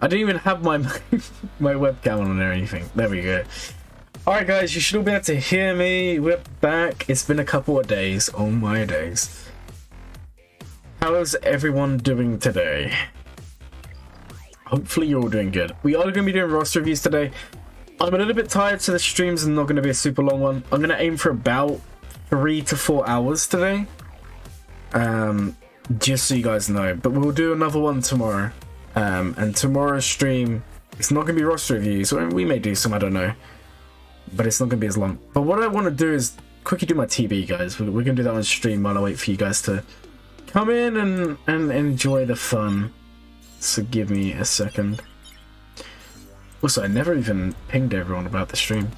I didn't even have my my webcam on or anything. There we go. Alright guys, you should all be able to hear me. We're back. It's been a couple of days. Oh my days. How is everyone doing today? Hopefully you're all doing good. We are going to be doing roster reviews today. I'm a little bit tired, so the stream's not going to be a super long one. I'm going to aim for about 3 to 4 hours today. Just so you guys know. But we'll do another one tomorrow. And tomorrow's stream, it's not going to be roster reviews. Or we may do some, I don't know. But it's not going to be as long. But what I want to do is quickly do my TB, guys. We're going to do that on stream while I wait for you guys to come in and enjoy the fun. So give me a second. Also, I never even pinged everyone about the stream.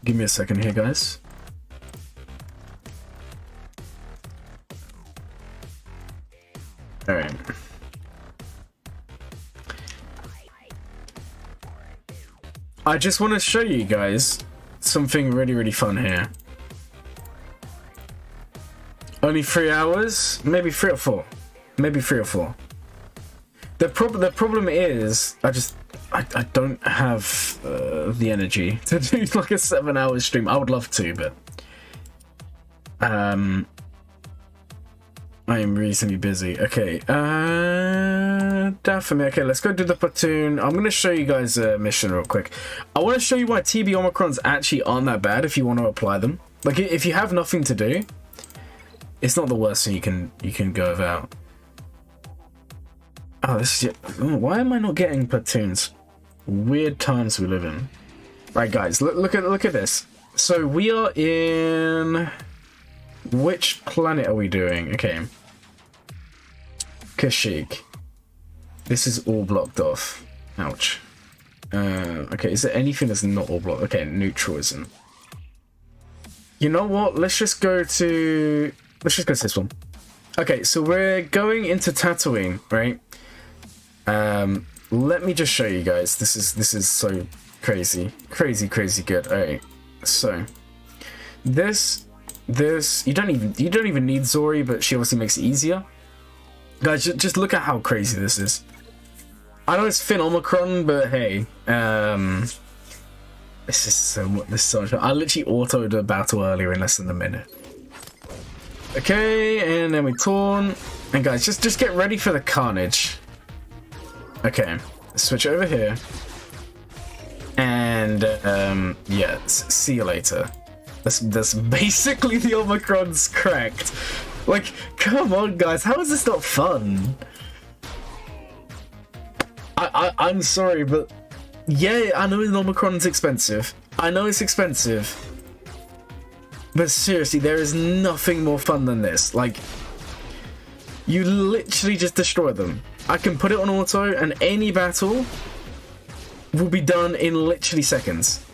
Give me a second here, guys. Alright. I just want to show you guys something really, really fun here. Only 3 hours? Maybe 3 or 4. Maybe 3 or 4. The problem is, I don't have the energy to do like a 7-hour stream. I would love to, but I am reasonably busy. Okay, that for me. Okay, let's go do the platoon. I'm gonna show you guys a mission real quick. I want to show you why TB Omicrons actually aren't that bad if you want to apply them. Like, if you have nothing to do, it's not the worst thing you can go about. Oh, this is... Oh, why am I not getting platoons? Weird times we live in. Right, guys, look at this. So we are in... Which planet are we doing? Okay. Kashyyyk. This is all blocked off. Ouch. Okay, is there anything that's not all blocked? Okay, neutral isn't. You know what? Let's just go to this one. Okay, so we're going into Tatooine, right? Let me just show you guys. This is so crazy good. All right, so this you don't even need Zori, but she obviously makes it easier. Guys, just look at how crazy this is. I know it's Finn Omicron, but hey, this is so much. I literally autoed a battle earlier in less than a minute. Okay, and then we taunt, and guys, just get ready for the carnage. Okay, switch over here, and yeah, see you later. That's basically the Omicron's cracked. Like, come on, guys, how is this not fun? I'm sorry, but yeah, I know the Omicron's expensive. I know it's expensive, but seriously, there is nothing more fun than this. Like, you literally just destroy them. I can put it on auto, and any battle will be done in literally seconds.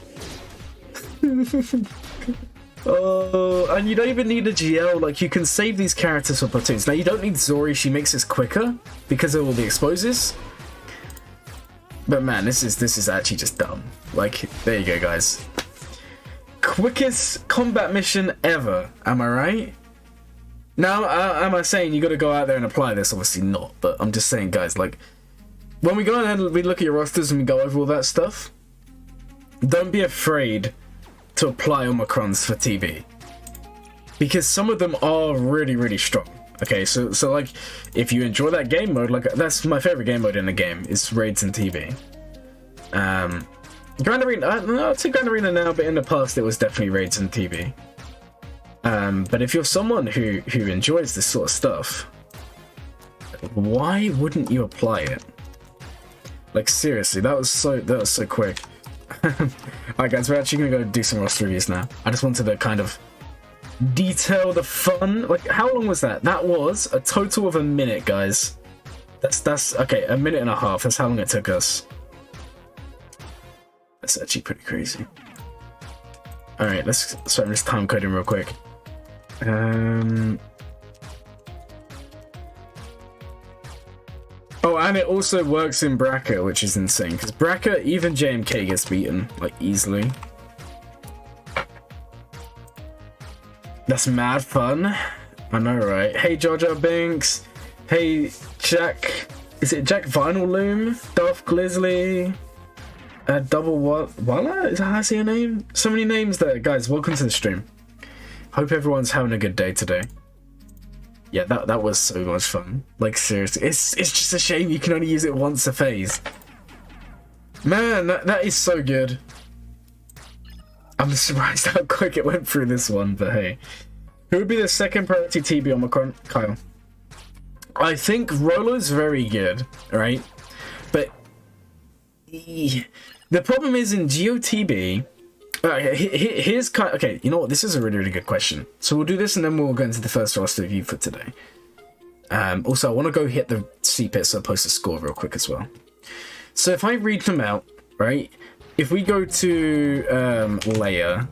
Oh, and you don't even need a GL. Like, you can save these characters for platoons. Now, you don't need Zori. She makes this quicker because of all the exposes. But man, this is actually just dumb. Like, there you go, guys. Quickest combat mission ever. Am I right? Now, am I saying you got to go out there and apply this? Obviously not. But I'm just saying, guys, like, when we go ahead and we look at your rosters and we go over all that stuff, don't be afraid to apply Omicrons for TB, because some of them are really, really strong. Okay, so like, if you enjoy that game mode, like, that's my favorite game mode in the game, is raids and TB. Grand Arena, I'd say Grand Arena now, but in the past it was definitely raids and TB. But if you're someone who enjoys this sort of stuff, why wouldn't you apply it? Like, seriously, that was so quick. Alright, guys, we're actually gonna go do some roster reviews now. I just wanted to kind of detail the fun. Like, how long was that? That was a total of a minute, guys. That's okay, a minute and a half. That's how long it took us. That's actually pretty crazy. Alright, I'm just time coding real quick. Oh, and it also works in Braca, which is insane, because Braca, even JMK gets beaten, like, easily. That's mad fun. I know, right? Hey, Jar Jar Binks. Hey, Jack. Is it Jack Vinyl Loom? Duff Glizzly? DoubleWalla? Is that how I say your name? So many names there. Guys, welcome to the stream. Hope everyone's having a good day today. Yeah, that was so much fun. Like, seriously. It's just a shame you can only use it once a phase. Man, that is so good. I'm surprised how quick it went through this one, but hey. Who would be the second priority TB Omicron? Kyle. I think Rolo's very good, right? But the problem is in GOTB. Here's kind. Okay, you know what? This is a really, really good question. So we'll do this, and then we'll go into the first roster review for today. Also, I want to go hit the CPIT, so I'll post a score real quick as well. So if I read them out, right? If we go to Leia,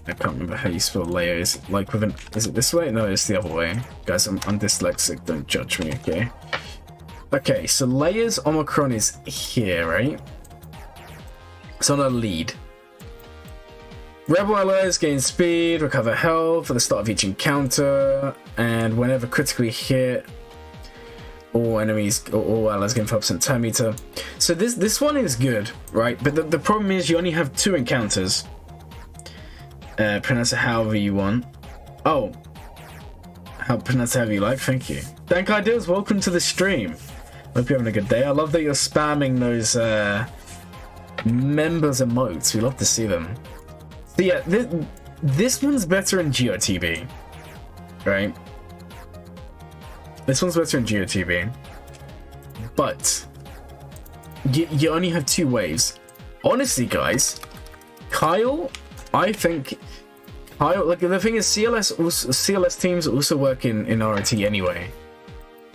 I can't remember how you spell Leia. Is it like with an? Is it this way? No, it's the other way. Guys, I'm dyslexic. Don't judge me, okay? Okay, so Leia's Omicron is here, right? It's on a lead. Rebel allies gain speed, recover health at the start of each encounter, and whenever critically hit, all enemies or all allies gain 5% turn meter. So this one is good, right? But the problem is you only have 2 encounters. Pronounce it however you want. Oh, pronounce it however you like. Thank you. DankIdeals, welcome to the stream. Hope you're having a good day. I love that you're spamming those members emotes. We love to see them. So yeah, this one's better in GOTB, right? This one's better in GOTB, but you only have 2 waves. Honestly, guys, Kyle, I think Kyle. Like the thing is, CLS teams also work in ROT anyway.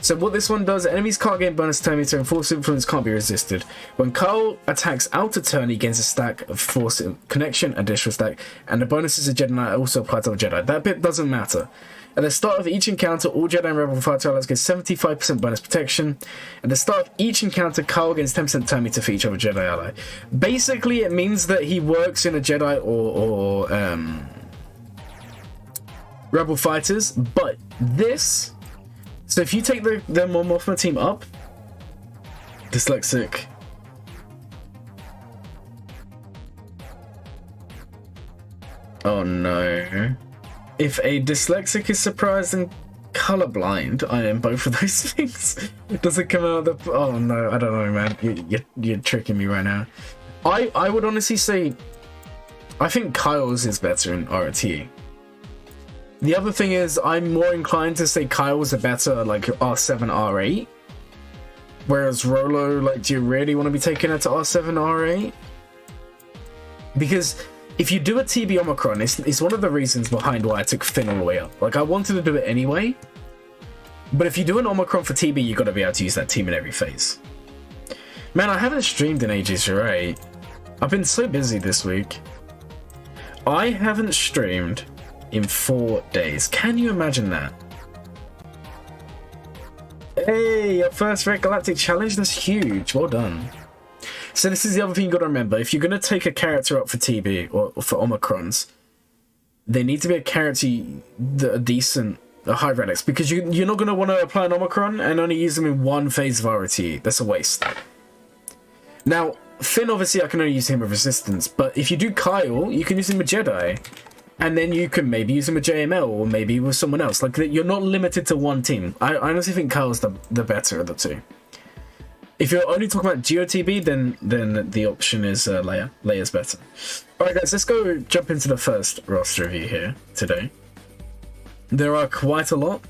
So what this one does, enemies can't gain bonus turn meter and force influence can't be resisted. When Kyle attacks out of turn, he gains a stack of force connection, additional stack, and the bonuses of Jedi Knight also apply to Jedi. That bit doesn't matter. At the start of each encounter, all Jedi and Rebel fighter allies get 75% bonus protection. At the start of each encounter, Kyle gains 10% turn meter for each other Jedi ally. Basically, it means that he works in a Jedi or Rebel fighters, but this... So if you take the Mon Mothma team up, dyslexic. Oh no. If a dyslexic is surprised and colorblind, I am both of those things. Does it come out of the... Oh no, I don't know, man. You're tricking me right now. I would honestly say, I think Kyle's is better in RT. The other thing is, I'm more inclined to say Kyle's a better, like, R7, R8. Whereas Rolo, like, do you really want to be taking it to R7, R8? Because if you do a TB Omicron, it's one of the reasons behind why I took Finn all the way up. Like, I wanted to do it anyway. But if you do an Omicron for TB, you got to be able to use that team in every phase. Man, I haven't streamed in ages, you're right. I've been so busy this week. I haven't streamed in 4 days. Can you imagine that? Hey, your first Red Galactic Challenge? That's huge. Well done. So this is the other thing you got to remember. If you're going to take a character up for TB or for Omicrons, they need to be a character that are decent, a high relics, because you're not going to want to apply an Omicron and only use them in 1 phase of ROTE. That's a waste. Now, Finn, obviously, I can only use him with resistance, but if you do Kyle, you can use him with Jedi. And then you can maybe use him with JML or maybe with someone else. Like, you're not limited to one team. I honestly think Kyle's the better of the 2. If you're only talking about GOTB, then the option is Leia. Leia's better. Alright guys, let's go jump into the first roster review here today. There are quite a lot,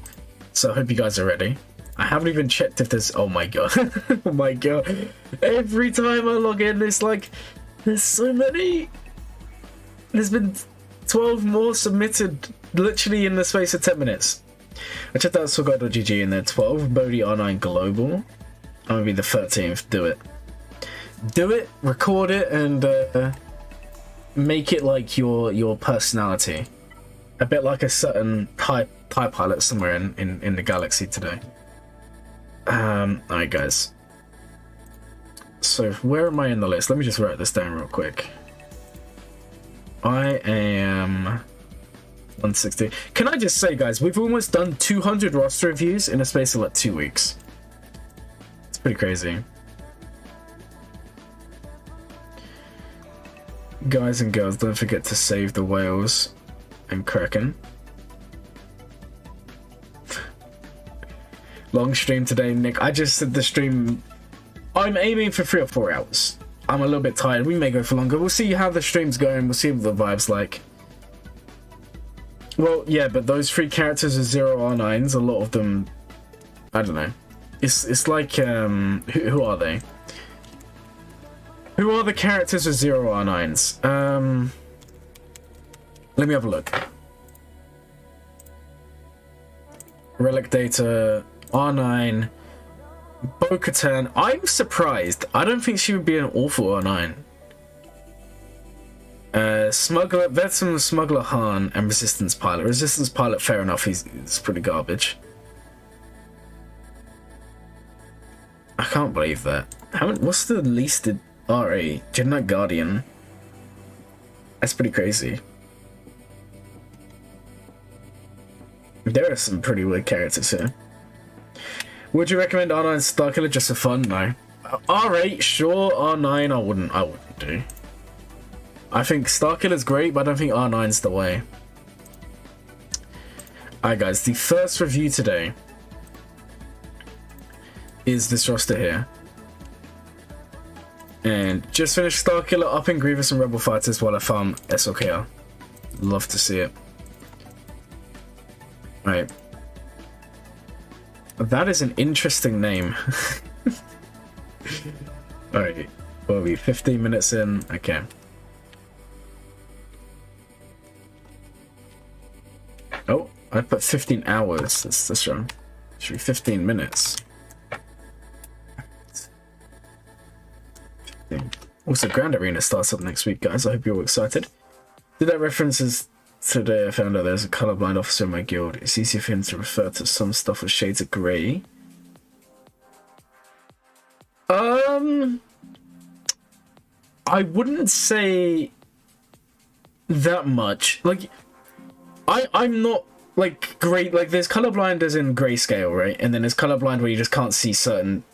so I hope you guys are ready. I haven't even checked if there's... Oh my god. Oh my god. Every time I log in, it's like... There's so many. There's been... 12 more submitted literally in the space of 10 minutes. I checked out Sorgo.gg and there 12. Bodhi R9 Global. I'm gonna be the 13th. Do it. Do it, record it, and make it like your personality. A bit like a certain TIE pilot somewhere in the galaxy today. Alright guys. So where am I in the list? Let me just write this down real quick. I am 160. Can I just say, guys, we've almost done 200 roster reviews in a space of like 2 weeks. pretty crazy. Guys and girls, don't forget to save the whales and kraken. Long stream today, Nick. I just said the stream, I'm aiming for 3 or 4 hours. I'm a little bit tired. We may go for longer. We'll see how the stream's going. We'll see what the vibe's like. Well, yeah, but those 3 characters are 0 R9s. A lot of them, I don't know. It's like, who are they? Who are the characters with 0 R9s? Let me have a look. Relic data, R9, Bo-Katan. I'm surprised. I don't think she would be an awful R9. Smuggler, Veteran Smuggler Han, and Resistance Pilot. Resistance Pilot, fair enough, he's pretty garbage. I can't believe that. What's the least RA? Jedi Guardian. That's pretty crazy. There are some pretty weird characters here. Would you recommend R9 Starkiller just for fun? No. R8, sure. R9, I wouldn't do. I think Starkiller's great, but I don't think R9's the way. Alright guys, the first review today is this roster here. And just finished Starkiller up in Grievous and Rebel Fighters while I farm SLKR. Love to see it. Right. That is an interesting name. Alright, what are we, 15 minutes in? Okay. Oh, I put 15 hours. That's wrong. Should be 15 minutes. 15. Also, Grand Arena starts up next week, guys. I hope you're all excited. Did that references today? I found out there's a colorblind officer in my guild. It's easier for him to refer to some stuff with shades of grey. I wouldn't say that much. Like, I'm not like great. Like, there's colorblind as in grayscale, right? And then there's colorblind where you just can't see certain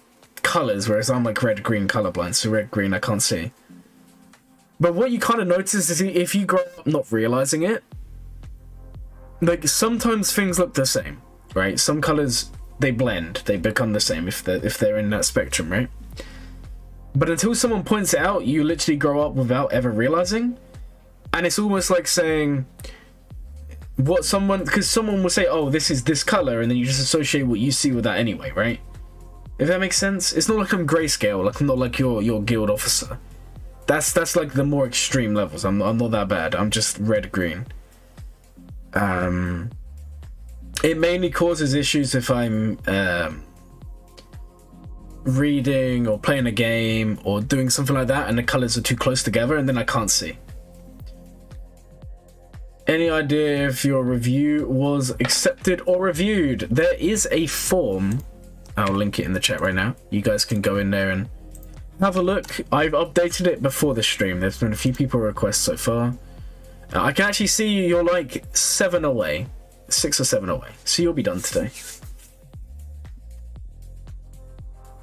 colors, whereas I'm like red-green colorblind, so red-green I can't see. But what you kind of notice is if you grow up not realizing it, like sometimes things look the same, right? Some colors, they blend, they become the same if they're in that spectrum, right? But until someone points it out, you literally grow up without ever realizing. And it's almost like saying what someone, because someone will say, oh, this is this color, and then you just associate what you see with that anyway, right? If that makes sense. It's not like I'm grayscale, like I'm not like your guild officer. That's like the more extreme levels. I'm not that bad. I'm just red-green. It mainly causes issues if I'm reading or playing a game or doing something like that and the colors are too close together and then I can't see. Any idea if your review was accepted or reviewed? There is a form. I'll link it in the chat right now. You guys can go in there and have a look. I've updated it before the stream. There's been a few people requests so far. I can actually see you're like 7 away. 6 or 7 away. So you'll be done today.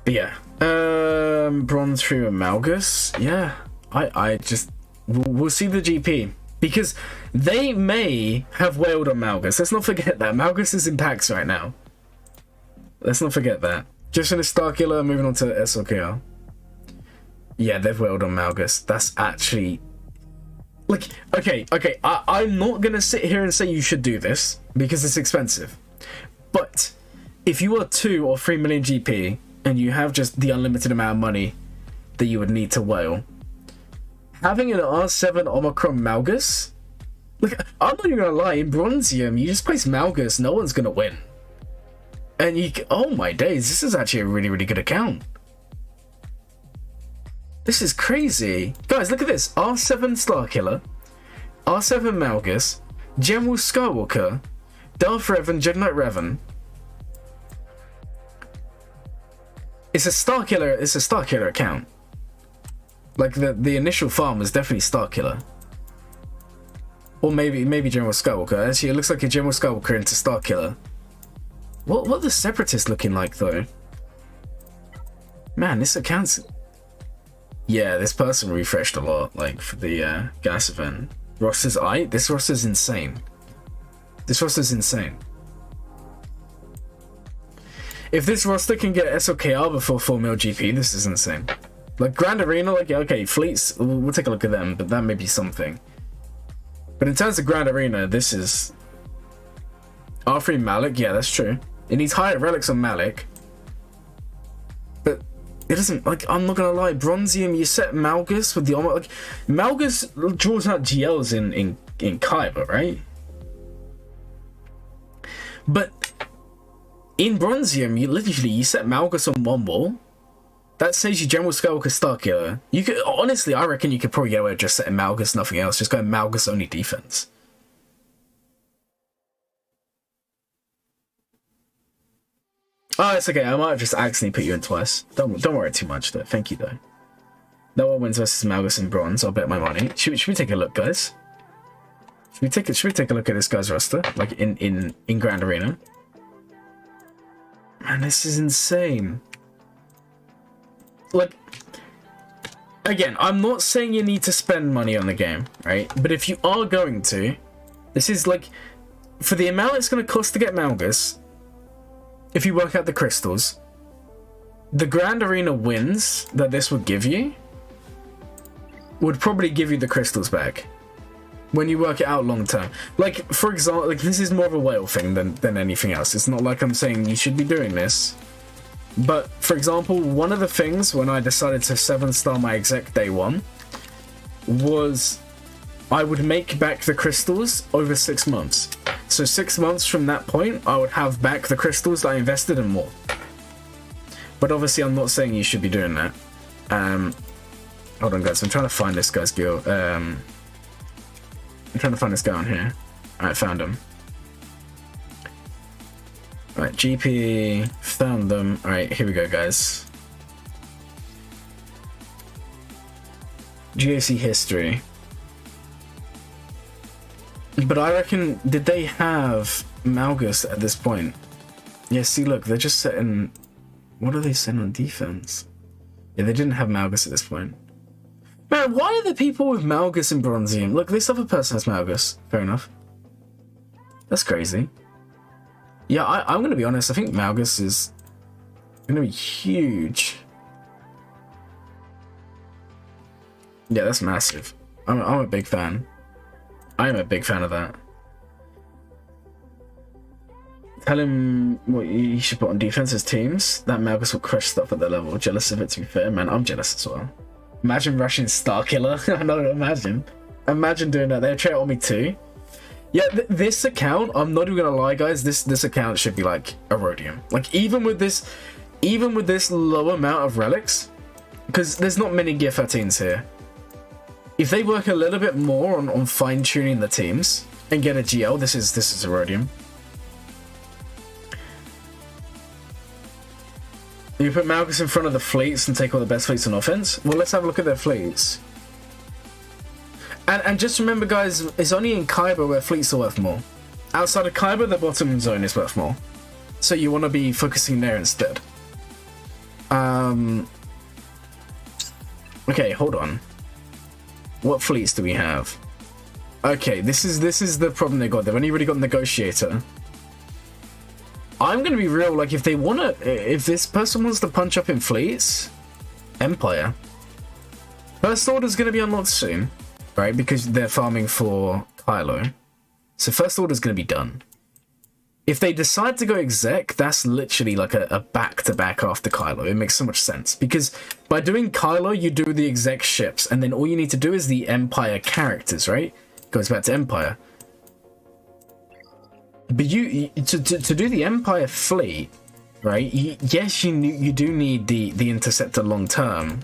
But yeah. Bronze through Amalgus. Yeah. I just... We'll see the GP. Because they may have whaled on Malgus. Let's not forget that. Malgus is in packs right now. Let's not forget that. Just in a Starkiller, moving on to SLKR. Yeah, they've whaled on Malgus. That's actually... Like, okay. I'm not going to sit here and say you should do this, because it's expensive. But, if you are 2 or 3 million GP, and you have just the unlimited amount of money that you would need to whale, having an R7 Omicron Malgus? Look, I'm not even going to lie, in Bronzium, you just place Malgus, no one's going to win. And you... Oh my days, this is actually a really, really good account. This is crazy. Guys, look at this. R7 Starkiller, R7 Malgus, General Skywalker, Darth Revan, Jedi Knight Revan. It's a Starkiller account. Like, the initial farm was definitely Starkiller. Or maybe General Skywalker. Actually, it looks like a General Skywalker into Starkiller. What are the Separatists looking like, though? Man, this account's... Yeah, this person refreshed a lot, like, for the gas event. Roster's this roster's insane. This roster's insane. If this roster can get SOKR before 4 mil GP, this is insane. Like, Grand Arena, like, okay, fleets, we'll take a look at them, but that may be something. But in terms of Grand Arena, this is... R3 Malik, yeah, that's true. It needs higher relics on Malik. But it doesn't, like, I'm not gonna lie, Bronzium, you set Malgus with the armor, like, Malgus draws out GLs in Kaiba, right? But in Bronzium, you set Malgus on one wall. That saves you General Skywalker Starkiller. You could, honestly, I reckon you could probably get away with just setting Malgus, nothing else, just going Malgus only defense. Oh, it's okay. I might have just accidentally put you in twice. Don't worry too much, though. Thank you, though. No one wins versus Malgus in bronze. I'll bet my money. Should we take a look, guys? Should we take a look at this guy's roster, like in Grand Arena? Man, this is insane. Like, again, I'm not saying you need to spend money on the game, right? But if you are going to, this is like, for the amount it's going to cost to get Malgus. If you work out the crystals, the Grand Arena wins that this would give you would probably give you the crystals back when you work it out long term. Like, for example, like, this is more of a whale thing than anything else. It's not like I'm saying you should be doing this. But, for example, one of the things when I decided to 7-star my exec day 1 was I would make back the crystals over 6 months. So 6 months from that point, I would have back the crystals that I invested in more. But obviously, I'm not saying you should be doing that. Hold on, guys. I'm trying to find this guy's guild. I'm trying to find this guy on here. Alright, found him. Alright, GP. Found them. Alright, here we go, guys. GAC history. But I reckon, did they have Malgus at this point? Yeah, see, look, they're just setting... What are they setting on defense? Yeah, they didn't have Malgus at this point. Man, why are the people with Malgus in Bronzium? Look, this other person has Malgus. Fair enough. That's crazy. Yeah, I'm going to be honest. I think Malgus is going to be huge. Yeah, that's massive. I'm a big fan. I am a big fan of that. Tell him what you should put on defense's teams. That Malgus will crush stuff at their level. Jealous of it, to be fair. Man, I'm jealous as well. Imagine rushing Starkiller. I know, imagine. Imagine doing that. They'll trade on me too. Yeah, this account, I'm not even gonna lie, guys. This account should be like a Rhodium. Like, even with this low amount of relics, because there's not many Gear 13s here. If they work a little bit more on fine-tuning the teams and get a GL, this is a Rhodium. You put Malgus in front of the fleets and take all the best fleets on offense? Well, let's have a look at their fleets. And just remember, guys, it's only in Kaiba where fleets are worth more. Outside of Kaiba, the bottom zone is worth more. So you want to be focusing there instead. Okay, hold on. What fleets do we have? Okay, this is the problem they got. They've only really got Negotiator. I'm gonna be real, like, if this person wants to punch up in fleets, Empire. First Order's gonna be unlocked soon, right? Because they're farming for Kylo. So First Order's gonna be done. If they decide to go exec, that's literally like a back-to-back after Kylo. It makes so much sense. Because by doing Kylo, you do the exec ships, and then all you need to do is the Empire characters, right? Goes back to Empire. But to do the Empire fleet, right? Yes, you do need the Interceptor long term,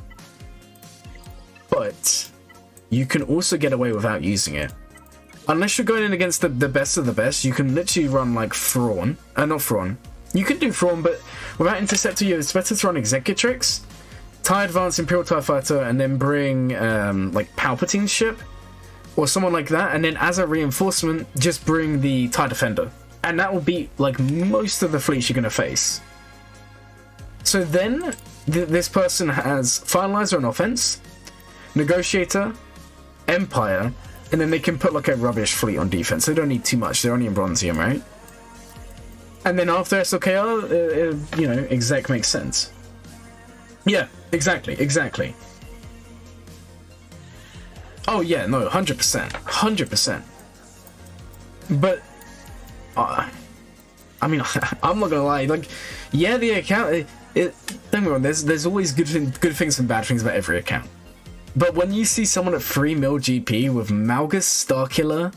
but you can also get away without using it. Unless you're going in against the best of the best, you can literally run like Thrawn. Not Thrawn. You can do Thrawn, but without Interceptor, it's better to run Executrix, TIE Advance Imperial TIE Fighter, and then bring like Palpatine's ship, or someone like that, and then as a reinforcement, just bring the TIE Defender. And that will beat like most of the fleets you're going to face. So then this person has Finalizer on offense, Negotiator, Empire, and then they can put like a rubbish fleet on defense. They don't need too much. They're only in Bronzium, right? And then after SOKR, you know, exec makes sense. Yeah, exactly. Oh yeah, no, 100%. But, I mean, I'm not gonna lie. Like, yeah, the account. Don't get me wrong. There's always good things and bad things about every account. But when you see someone at 3 mil GP with Malgus, Starkiller,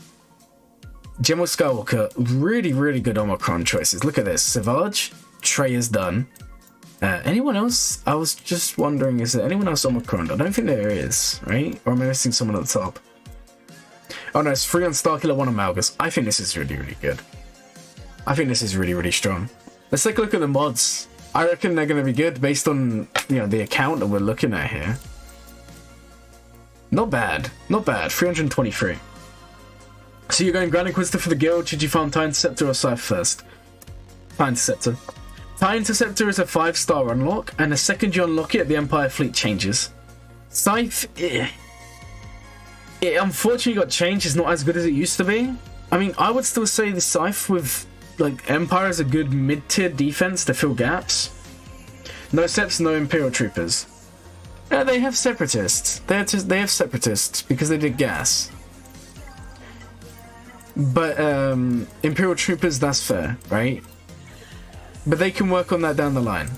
General Skywalker, really good Omicron choices. Look at this. Savage, Trey is done. Anyone else? I was just wondering, is there anyone else Omicron? I don't think there is, right? Or am I missing someone at the top? Oh no, it's 3 on Starkiller, 1 on Malgus. I think this is really good. I think this is really strong. Let's take a look at the mods. I reckon they're going to be good based on, you know, the account that we're looking at here. Not bad. 323. So you're going Grand Inquisitor for the guild. Should you farm Tie Interceptor or Scythe first? Tie Interceptor. Tie Interceptor is a 5-star unlock, and the second you unlock it, the Empire fleet changes. Scythe, it unfortunately got changed. It's not as good as it used to be. I mean, I would still say the Scythe with, like, Empire is a good mid-tier defense to fill gaps. No Seps, no Imperial Troopers. Yeah, they have Separatists. They have Separatists because they did gas. But Imperial Troopers, that's fair, right? But they can work on that down the line.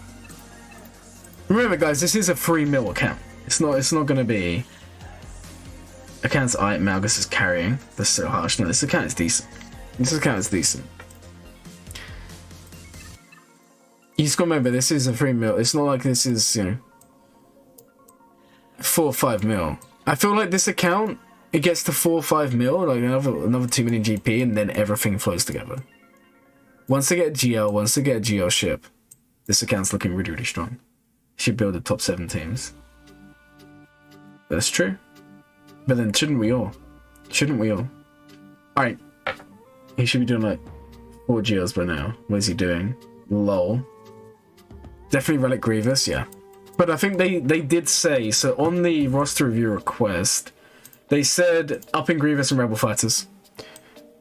Remember, guys, this is a 3 mil account. It's not going to be accounts Malgus is carrying. That's so harsh. No, this account is decent. You just gotta remember, this is a 3 mil. It's not like this is, you know, 4 or 5 mil. I feel like this account, it gets to 4 or 5 mil, like another 2 million GP, and then everything flows together. Once they get GL, once they get a GL ship, this account's looking really strong. Should build the top 7 teams. That's true. But then shouldn't we all? Alright. He should be doing like 4 GLs by now. What is he doing? Lol. Definitely Relic Grievous, yeah. But I think they did say, so on the roster review request, they said upping Grievous and Rebel Fighters.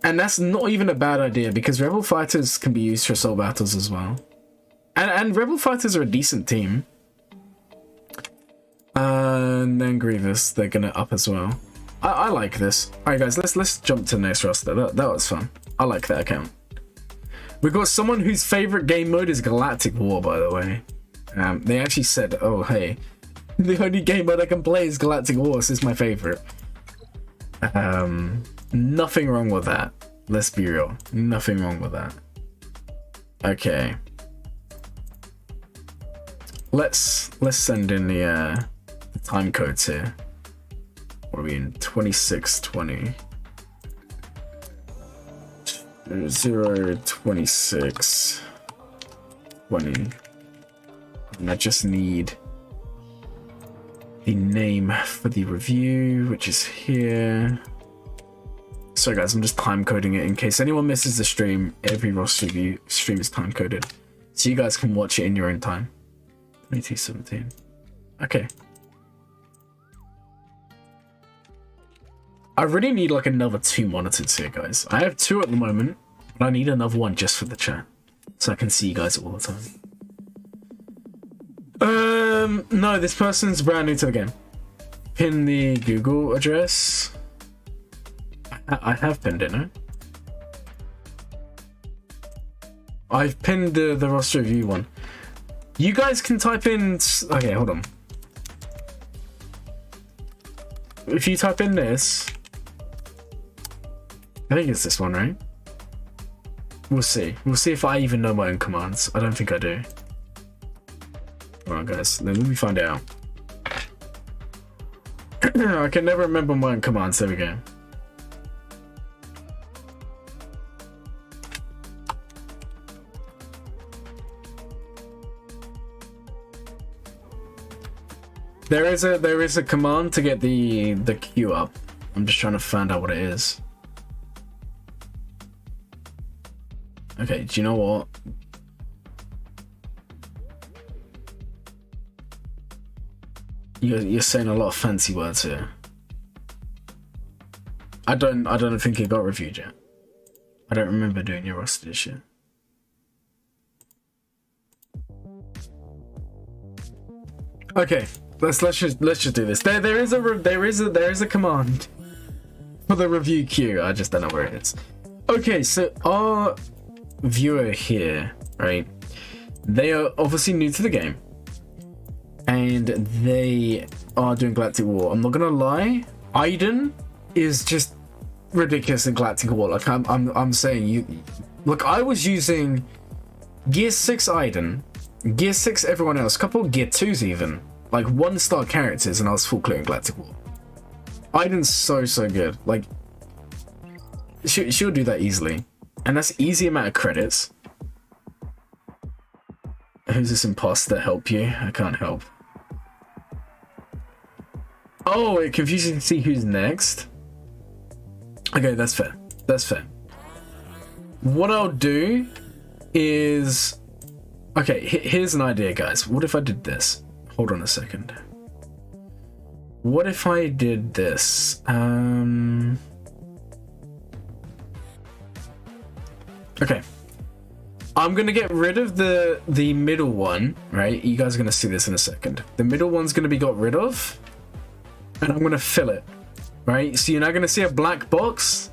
And that's not even a bad idea, because Rebel Fighters can be used for assault battles as well. And Rebel Fighters are a decent team. And then Grievous, they're gonna up as well. I like this. Alright guys, let's jump to the next roster. That was fun. I like that account. We've got someone whose favorite game mode is Galactic War, by the way. They actually said, oh hey, the only game mode I can play is Galactic War. This is my favorite. Nothing wrong with that. Let's be real. Nothing wrong with that. Okay. Let's send in the time codes here. What are we in? 2620. 026 20. And I just need the name for the review, which is here. Sorry guys, I'm just time coding it in case anyone misses the stream. Every roster review stream is time coded, so you guys can watch it in your own time. 2217. Okay. I really need like another 2 monitors here, guys. I have 2 at the moment, but I need another one just for the chat, so I can see you guys all the time. No, this person's brand new to the game. Pin the Google address. I have pinned it, no? I've pinned the roster review one. You guys can type in... Okay, hold on. If you type in this... I think it's this one, right? We'll see. We'll see if I even know my own commands. I don't think I do. Alright guys, let me find out. I can never remember my own commands. There we go. There is a command to get the queue up. I'm just trying to find out what it is. Okay, do you know what? You're saying a lot of fancy words here. I don't think it got reviewed yet. I don't remember doing your roster this year. Okay, let's just do this. There is a command for the review queue. I just don't know where it is. Okay, so our viewer here, right? They are obviously new to the game, and they are doing Galactic War. I'm not gonna lie, Aiden is just ridiculous in Galactic War. Like I'm saying, you look. I was using Gear 6 Aiden, Gear 6 everyone else, couple of Gear 2s even, like 1-star characters, and I was full clear in Galactic War. Aiden's so good. Like she'll do that easily, and that's easy amount of credits. Who's this imposter? Help you? I can't help. Oh, it confuses you to see who's next. Okay, that's fair. That's fair. What I'll do is... Okay, here's an idea, guys. What if I did this? Hold on a second. What if I did this? Okay. I'm gonna get rid of the middle one, right? You guys are gonna see this in a second. The middle one's gonna be got rid of, and I'm gonna fill it, right? So you're now gonna see a black box,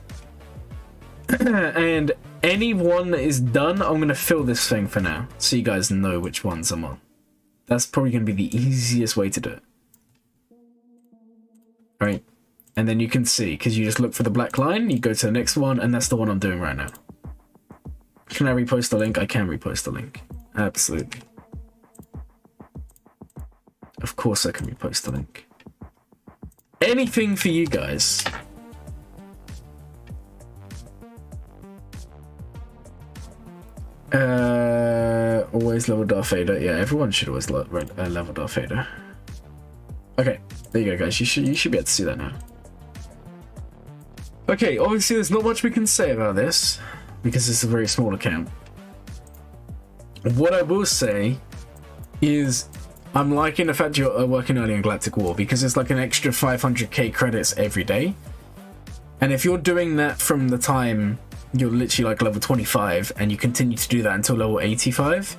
and any one that is done, I'm gonna fill this thing for now, so you guys know which ones I'm on. That's probably gonna be the easiest way to do it, right? And then you can see, because you just look for the black line, you go to the next one, and that's the one I'm doing right now. Can I repost the link? I can repost the link. Absolutely. Of course I can repost the link. Anything for you guys. Always level Darth Vader. Yeah, everyone should always level Darth Vader. Okay, there you go, guys. You should be able to see that now. Okay, obviously there's not much we can say about this, because it's a very small account. What I will say is I'm liking the fact you're working early on Galactic War, because it's like an extra 500k credits every day. And if you're doing that from the time you're literally like level 25 and you continue to do that until level 85,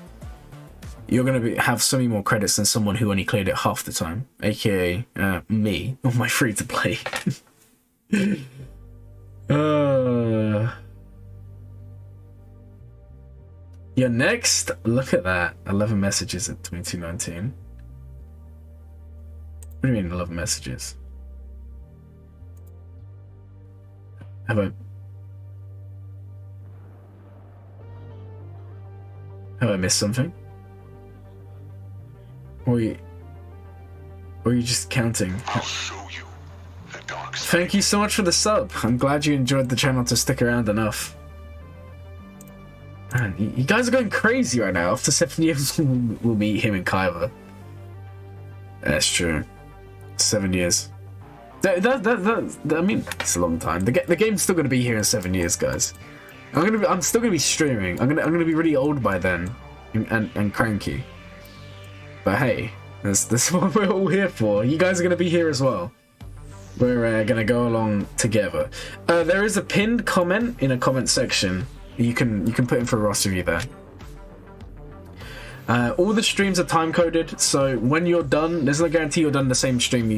you're going to have so many more credits than someone who only cleared it half the time, aka me on my free to play. You're next. Look at that. 11 messages at 2219. What do you mean 11 messages? Have I missed something? Or are you just counting? I'll show you the dark side. Thank you so much for the sub. I'm glad you enjoyed the channel to stick around enough. Man, you guys are going crazy right now. After 7 years, we'll meet him in Kyber. That's true. 7 years. I mean, it's a long time. The game's still going to be here in 7 years, guys. I'm still going to be streaming. I'm gonna be really old by then, and cranky. But hey, that's what we're all here for. You guys are going to be here as well. We're going to go along together. There is a pinned comment in a comment section. You can put in for a roster review there. All the streams are time coded, so when you're done, there's no guarantee you're done the same stream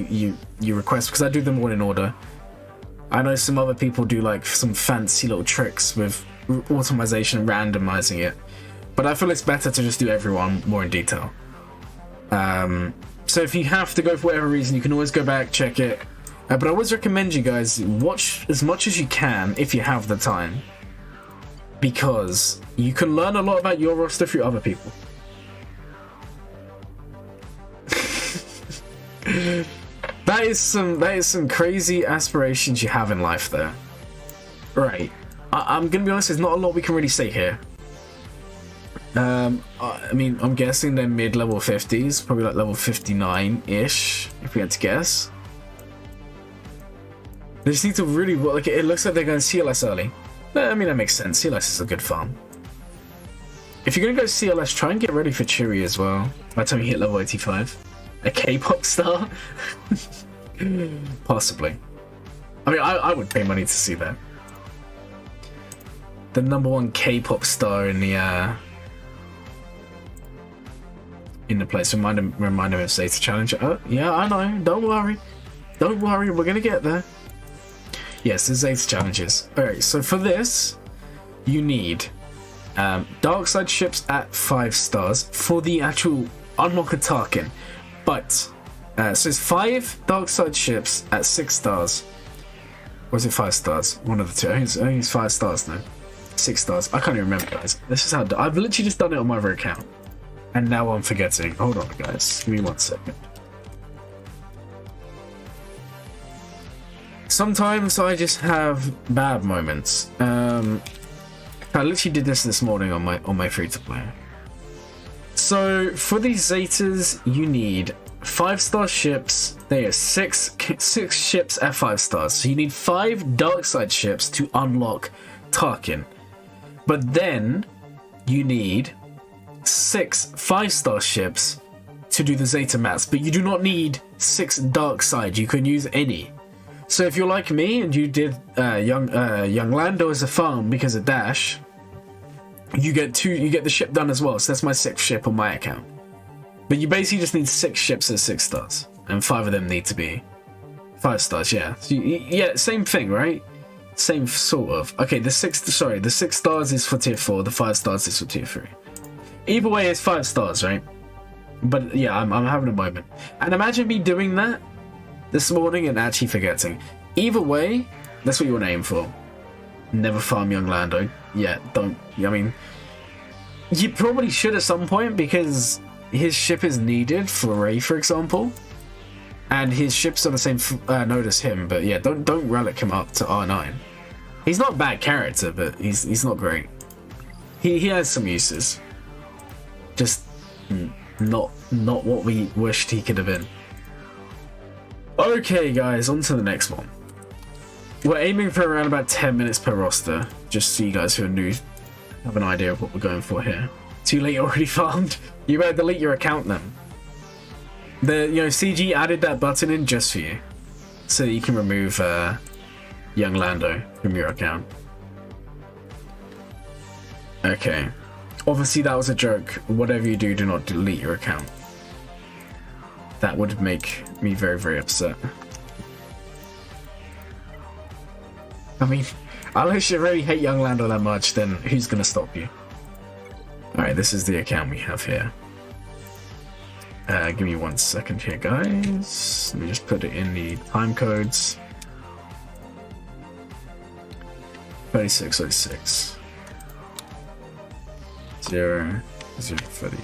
you request, because I do them all in order. I know some other people do like some fancy little tricks with automation, randomizing it, but I feel it's better to just do everyone more in detail. So if you have to go for whatever reason, you can always go back, check it. But I always recommend you guys watch as much as you can if you have the time, because you can learn a lot about your roster through other people. That is some crazy aspirations you have in life there. Right. I'm gonna be honest, there's not a lot we can really say here. I mean, I'm guessing they're mid-level 50s, probably like level 59-ish, if we had to guess. They just need to really, like, it looks like they're going CLS early. I mean, that makes sense. CLS is a good farm. If you're going to go CLS, try and get ready for Cheery as well, by the time you hit level 85. A K-pop star? Possibly. I mean, I would pay money to see that. The #1 K-pop star in the place. Remind him of Zeta Challenge. Oh, yeah, I know. Don't worry. Don't worry, we're gonna get there. Yes, the Zeta Challenges. Alright, so for this, you need dark side ships at 5 stars for the actual unlock a Tarkin. But, so it's 5 dark side ships at 6 stars. Or is it 5 stars? One of the two. I think it's 5 stars now. 6 stars. I can't even remember, guys. This is how I've literally just done it on my other account. And now I'm forgetting. Hold on, guys. Give me 1 second. Sometimes I just have bad moments. I literally did this morning on my free-to-play. So for these Zetas, you need 5-star ships. They are 6 ships at 5 stars. So you need 5 dark side ships to unlock Tarkin. But then you need 6 5-star ships to do the Zeta mats. But you do not need 6 dark side. You can use any. So if you're like me and you did young Lando as a farm because of Dash, you get the ship done as well. So that's my 6th ship on my account. But you basically just need 6 ships at 6 stars, and 5 of them need to be 5 stars. Yeah, so yeah, same thing, right? Same sort of. Okay, the 6 stars is for tier 4. The 5 stars is for tier 3. Either way, it's 5 stars, right? But yeah, I'm having a moment, and imagine me doing that this morning and actually forgetting. Either way, that's what you want to aim for. Never farm young Lando. Yeah, don't. I mean, you probably should at some point because his ship is needed for Ray, for example, and his ship's on the same node as him. But yeah, don't relic him up to R9. He's not a bad character, but he's not great. He has some uses, just not what we wished he could have been. Okay, guys, on to the next one. We're aiming for around about 10 minutes per roster, just so you guys who are new have an idea of what we're going for here. Too late, already farmed. You better delete your account then. CG added that button in just for you, so that you can remove young Lando from your account. Okay. Obviously that was a joke. Whatever you do, do not delete your account. That would make me very, very upset. I mean, unless you really hate young Lando that much, then who's gonna stop you? Alright, this is the account we have here. Give me 1 second here, guys. Let me just put it in the time codes. 3606. 0, 0, 30,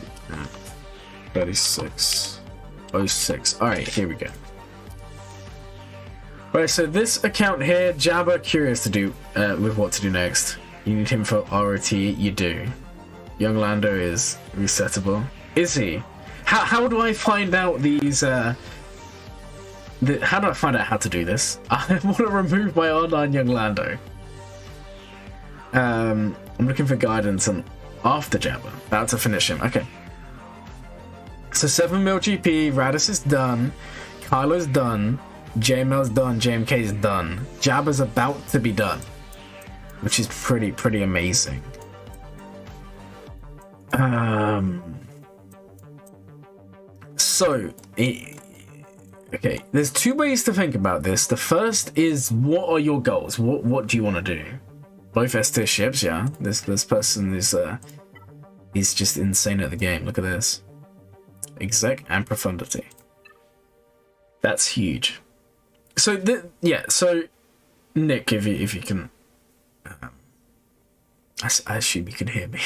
36. 06. Alright, here we go. Right, so this account here, Jabba, curious to do with what to do next. You need him for ROT, you do. Young Lando is resettable. Is he? How do I find out these how do I find out how to do this? I want to remove my R9 young Lando. I'm looking for guidance on after Jabba. About to finish him. Okay. So 7 mil GP, Radis is done, Kylo's done, JML's done, JMK's done. Jabba's about to be done, which is pretty amazing. Okay, there's 2 ways to think about this. The first is, what are your goals? What do you want to do? Both S-tier ships, yeah. This person is he's just insane at the game. Look at this. Exec and profundity. That's huge. So so Nick, if you can, I assume you can hear me.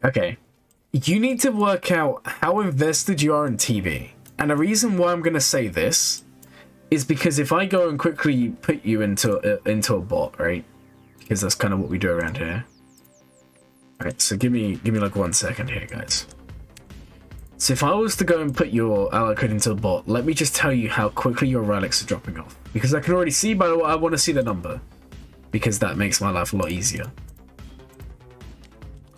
Okay, you need to work out how invested you are in TV, and the reason why I'm gonna say this is because if I go and quickly put you into a bot, right? Because that's kind of what we do around here. All right, so give me like 1 second here, guys. So if I was to go and put your ally code into a bot, let me just tell you how quickly your relics are dropping off. Because I can already see, by the way, I want to see the number. Because that makes my life a lot easier.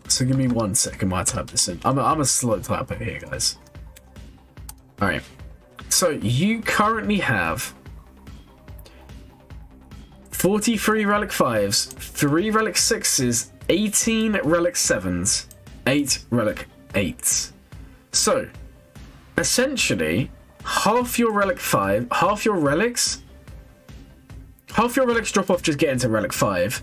So give me 1 second while I type this in. I'm a slow typer here, guys. Alright. So you currently have 43 Relic 5s, 3 Relic 6s, 18 Relic 7s, 8 Relic 8s. So, essentially, half your Relic 5, half your relics drop off, just get into Relic 5.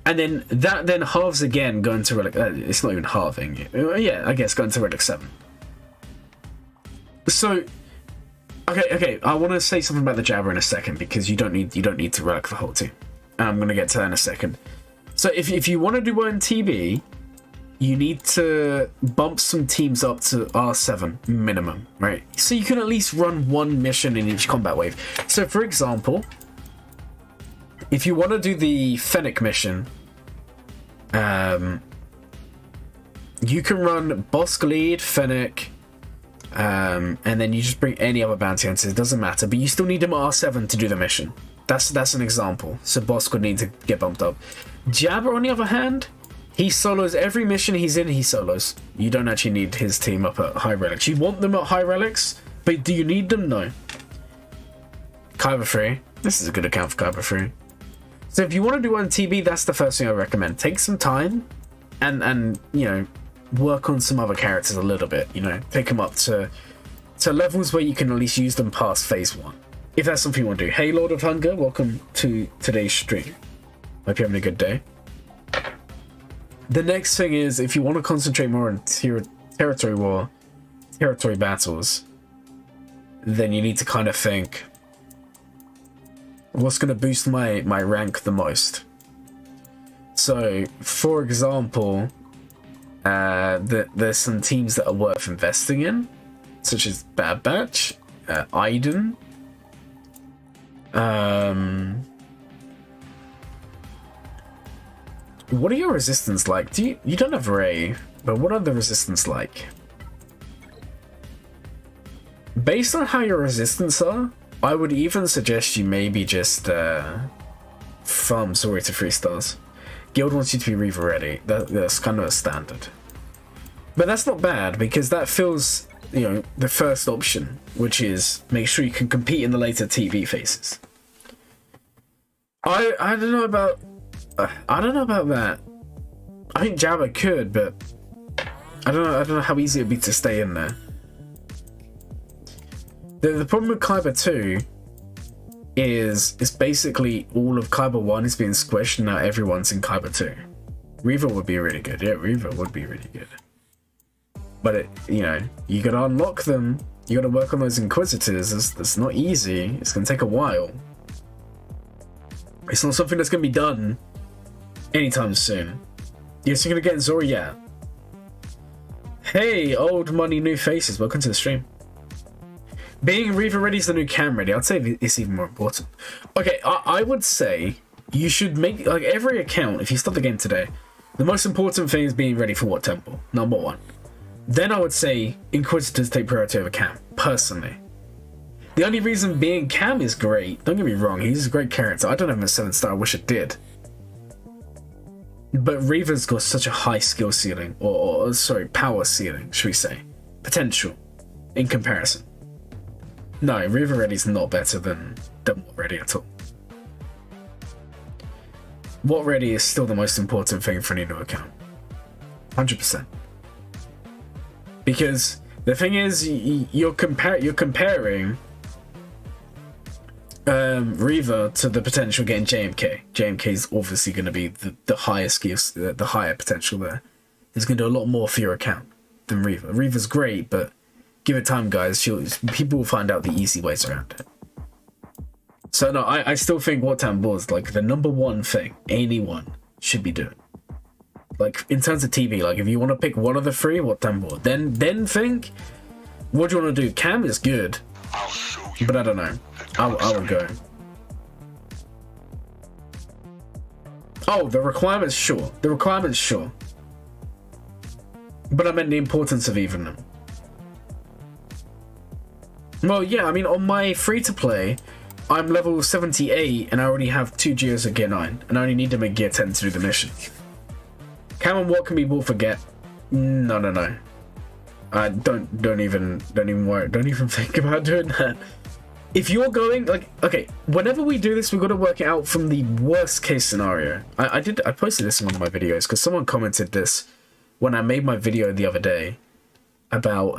And then that then halves again, go into Relic... it's not even halving. Yeah, I guess go into Relic 7. So... Okay, I want to say something about the Jabber in a second, because you don't need to relic the whole team. And I'm going to get to that in a second. So if you want to do one TB, you need to bump some teams up to R7 minimum, right? So you can at least run one mission in each combat wave. So for example, if you want to do the Fennec mission, you can run Bosk Lead, Fennec, and then you just bring any other bounty hunters. It doesn't matter, but you still need him at R7 to do the mission. That's an example. So Bosk would need to get bumped up. Jabber, on the other hand, he solos every mission he's in. He solos. You don't actually need his team up at high relics. You want them at high relics, but do you need them? No. Kyber 3. This is a good account for Kyber 3. So if you want to do one TB, that's the first thing I recommend. Take some time, and you know, work on some other characters a little bit, you know, take them up to levels where you can at least use them past phase 1, if that's something you want to do. Hey Lord of Hunger, welcome to today's stream. Hope you're having a good day. The next thing is, if you want to concentrate more on territory war, territory battles, then you need to kind of think, what's going to boost my rank the most? So for example, there's some teams that are worth investing in, such as Bad Batch, Iden. What are your resistance like? You don't have Ray, but what are the resistance like? Based on how your resistance are, I would even suggest you maybe just farm Zori to 3 stars. Guild wants you to be Reaver ready. That's kind of a standard. But that's not bad, because that fills, you know, the first option, which is make sure you can compete in the later TV phases. I don't know about that. I think Jabba could, but I don't know how easy it'd be to stay in there. The problem with Kyber 2 is basically all of Kyber 1 is being squished, and now everyone's in Kyber 2. Reaver would be really good. Yeah, Reaver would be really good. But you know, you gotta unlock them. You gotta work on those Inquisitors. It's not easy. It's gonna take a while. It's not something that's gonna be done anytime soon. Yes, you're gonna get Zori, yeah. Hey, old money, new faces. Welcome to the stream. Being Reaver ready is the new Cam ready. I'd say it's even more important. Okay, I would say you should make, like, every account, if you start the game today, the most important thing is being ready for what temple? Number 1. Then I would say Inquisitors take priority over Cam, personally. The only reason being Cam is great, don't get me wrong, he's a great character. I don't have him a 7-star, I wish it did. But Reaver's got such a high skill ceiling, or sorry, power ceiling, should we say. Potential, in comparison. No, Reaver Ready's not better than What Ready at all. What Ready is still the most important thing for any new account. 100%. Because the thing is, you're comparing Reaver to the potential getting JMK. JMK is obviously going to be the highest skills, the higher potential there. It's going to do a lot more for your account than Reaver. Reaver's great, but give it time, guys. People will find out the easy ways around it. So no, I still think What Temple is like the number 1 thing anyone should be doing. Like in terms of TV, like if you want to pick one of the 3, What Temple, then think, what do you want to do? Cam is good, but I don't know. I will go. Oh, the requirements, sure. The requirements, sure. But I meant the importance of even them. Well, yeah, I mean, on my free-to-play, I'm level 78, and I already have 2 Geos at Gear 9, and I only need them at Gear 10 to do the mission. Cam and what can be bought for get? No. Don't even worry. Don't even think about doing that. If you're going, like, okay, whenever we do this, we've got to work it out from the worst case scenario. I posted this in one of my videos because someone commented this when I made my video the other day about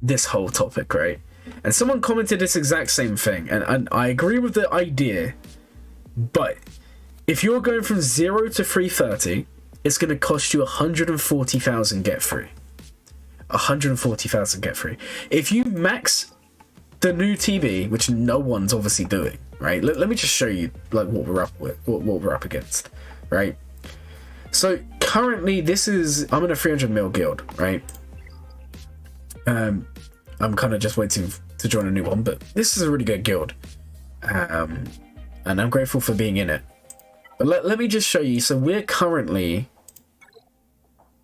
this whole topic, right? And someone commented this exact same thing, and I agree with the idea, but if you're going from 0 to 330, it's going to cost you 140,000 get free. 140,000 get free. If you max the new TB, which no one's obviously doing, right? Let me just show you like what we're up with, what we're up against, right? So currently, I'm in a 300 mil guild, right? I'm kind of just waiting to join a new one, but this is a really good guild, and I'm grateful for being in it. But let me just show you. So we're currently,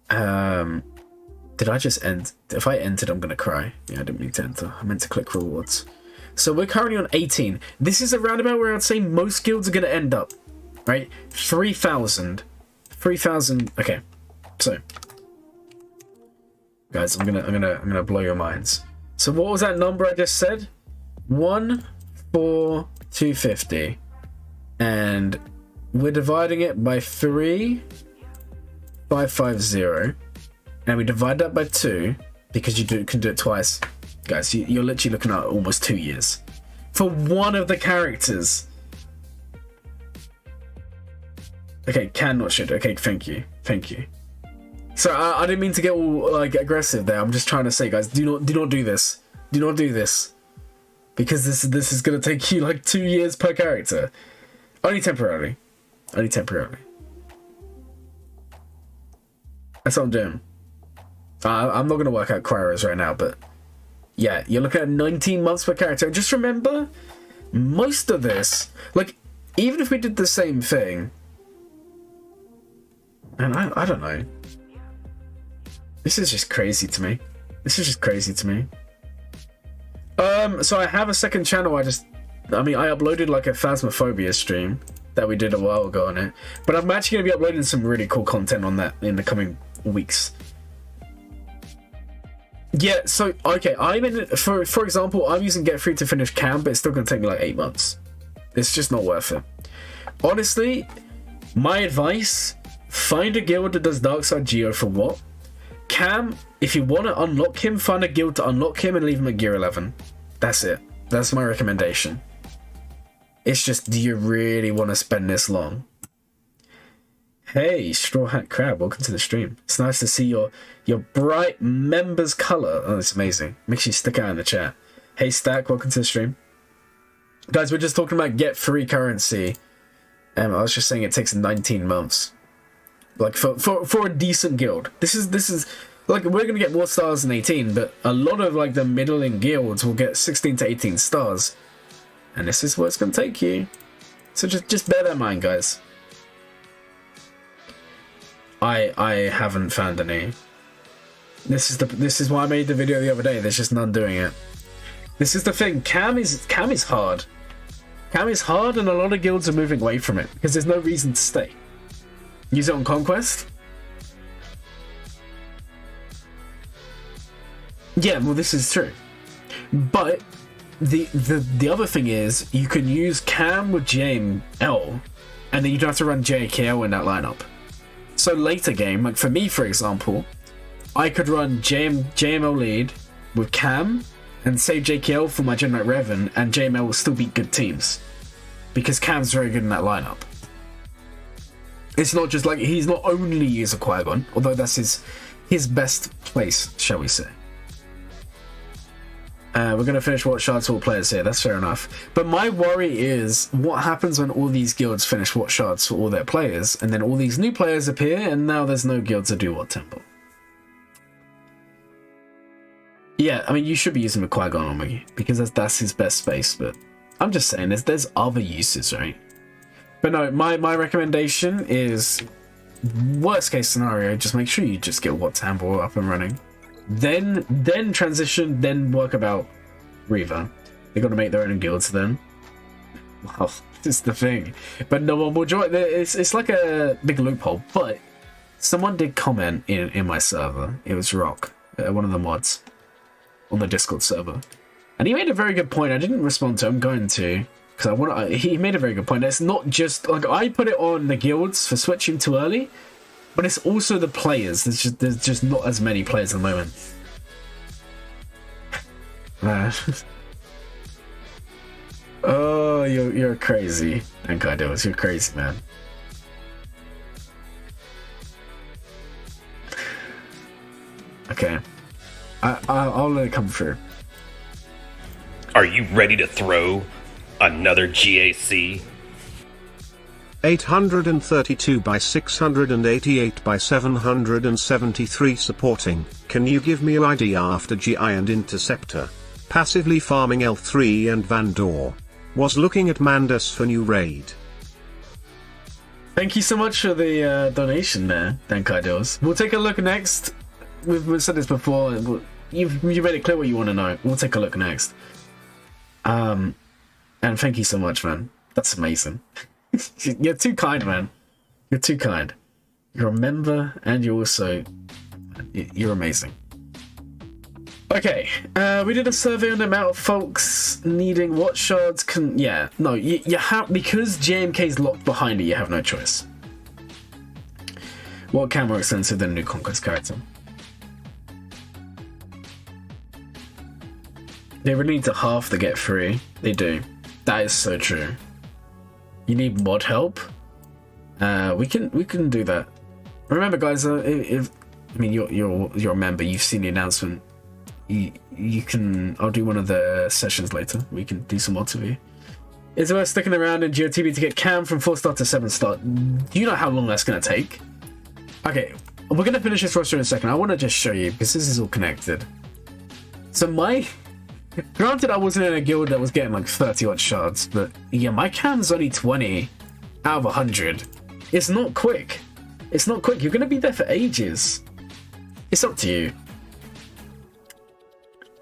did I just end? If I entered, I'm gonna cry. Yeah, I didn't mean to enter. I meant to click rewards. So we're currently on 18. This is a roundabout where I'd say most guilds are gonna end up, right? 3,000. Okay, so guys, I'm gonna blow your minds. So what was that number I just said? 1,4,250, and we're dividing it by 3,550, and we divide that by 2 because you can do it twice, guys. You're literally looking at almost 2 years for one of the characters. Okay, can not should. Okay, thank you. So I didn't mean to get all like aggressive there. I'm just trying to say, guys, do not do this. Do not do this, because this is gonna take you like 2 years per character. Only temporarily. That's what I'm doing. I'm not gonna work out Cryo's right now, but yeah, you're looking at 19 months per character. And just remember, most of this, like, even if we did the same thing. And I don't know. This is just crazy to me. So I have a second channel. I uploaded like a Phasmophobia stream that we did a while ago on it. But I'm actually going to be uploading some really cool content on that in the coming weeks. Yeah, so, okay, I'm in, for example, I'm using Get Free to finish Cam, but it's still going to take me like 8 months. It's just not worth it. Honestly, my advice, find a guild that does Darkside Geo for what? Cam, if you want to unlock him, find a guild to unlock him and leave him at gear 11. That's it. That's my recommendation. It's just, do you really want to spend this long? Hey, Straw Hat Crab, welcome to the stream. It's nice to see your bright members color. Oh, it's amazing. Makes you stick out in the chat. Hey, Stack, welcome to the stream. Guys, we're just talking about get free currency. I was just saying it takes 19 months. Like, for a decent guild. This is like, we're gonna get more stars than 18, but a lot of like the middling guilds will get 16 to 18 stars. And this is what it's gonna take you. So just bear that in mind, guys. I haven't found any. This is why I made the video the other day. There's just none doing it. This is the thing. Cam is hard. Cam is hard, and a lot of guilds are moving away from it because there's no reason to stay. Use it on Conquest. Yeah, well, this is true. But the other thing is you can use Cam with JML, and then you don't have to run JKL in that lineup. So later game, like for me, for example, I could run JML lead with Cam and save JKL for my Gen Knight Revan, and JML will still beat good teams because Cam's very good in that lineup. It's not just like he's not only use a Qui-Gon, although that's his best place, shall we say. We're going to finish what shards for all players here. That's fair enough. But my worry is what happens when all these guilds finish what shards for all their players, and then all these new players appear, and now there's no guild to do what temple. Yeah, I mean, you should be using the Qui-Gon on me, because that's his best space, but I'm just saying, there's other uses, right? But no, my recommendation is, worst case scenario, just make sure you just get what temple up and running. Then transition, then work about Reaver. They're gonna make their own guilds then. Well, this is the thing. But no one will join. It's like a big loophole, but someone did comment in my server. It was Rock, one of the mods on the Discord server, and he made a very good point. I didn't respond to him. I'm going to, because I want. He made a very good point. It's not just like I put it on the guilds for switching too early, but it's also the players. There's just not as many players at the moment. Oh, you're crazy, DankIdeals. You're crazy, man. Okay, I'll let it come through. Are you ready to throw another GAC? 832 by 688 by 773 supporting. Can you give me an idea after GI and Interceptor? Passively farming L3 and Vandor. Was looking at Mandus for new raid. Thank you so much for the donation there, DankIdeals. We'll take a look next. We've said this before. You've made it clear what you want to know. We'll take a look next. And thank you so much, man. That's amazing. You're too kind, man. You're too kind. You're a member, and you're also... You're amazing. Okay, we did a survey on the amount of folks needing what shards can... Yeah, no, you have... Because JMK's locked behind it, you have no choice. What can more expensive than a new Conquest character? They really need to half to get free. They do. That is so true. You need mod help? We can do that. Remember, guys, if I mean you're a member, you've seen the announcement. You can. I'll do one of the sessions later. We can do some mods with you. Is it worth sticking around in GOTB to get Cam from 4-star to 7-star? Do you know how long that's gonna take? Okay, we're gonna finish this roster in a second. I want to just show you because this is all connected. So granted, I wasn't in a guild that was getting like 30 odd shards, but yeah, my Cam's only 20 out of 100. It's not quick. It's not quick. You're gonna be there for ages. It's up to you.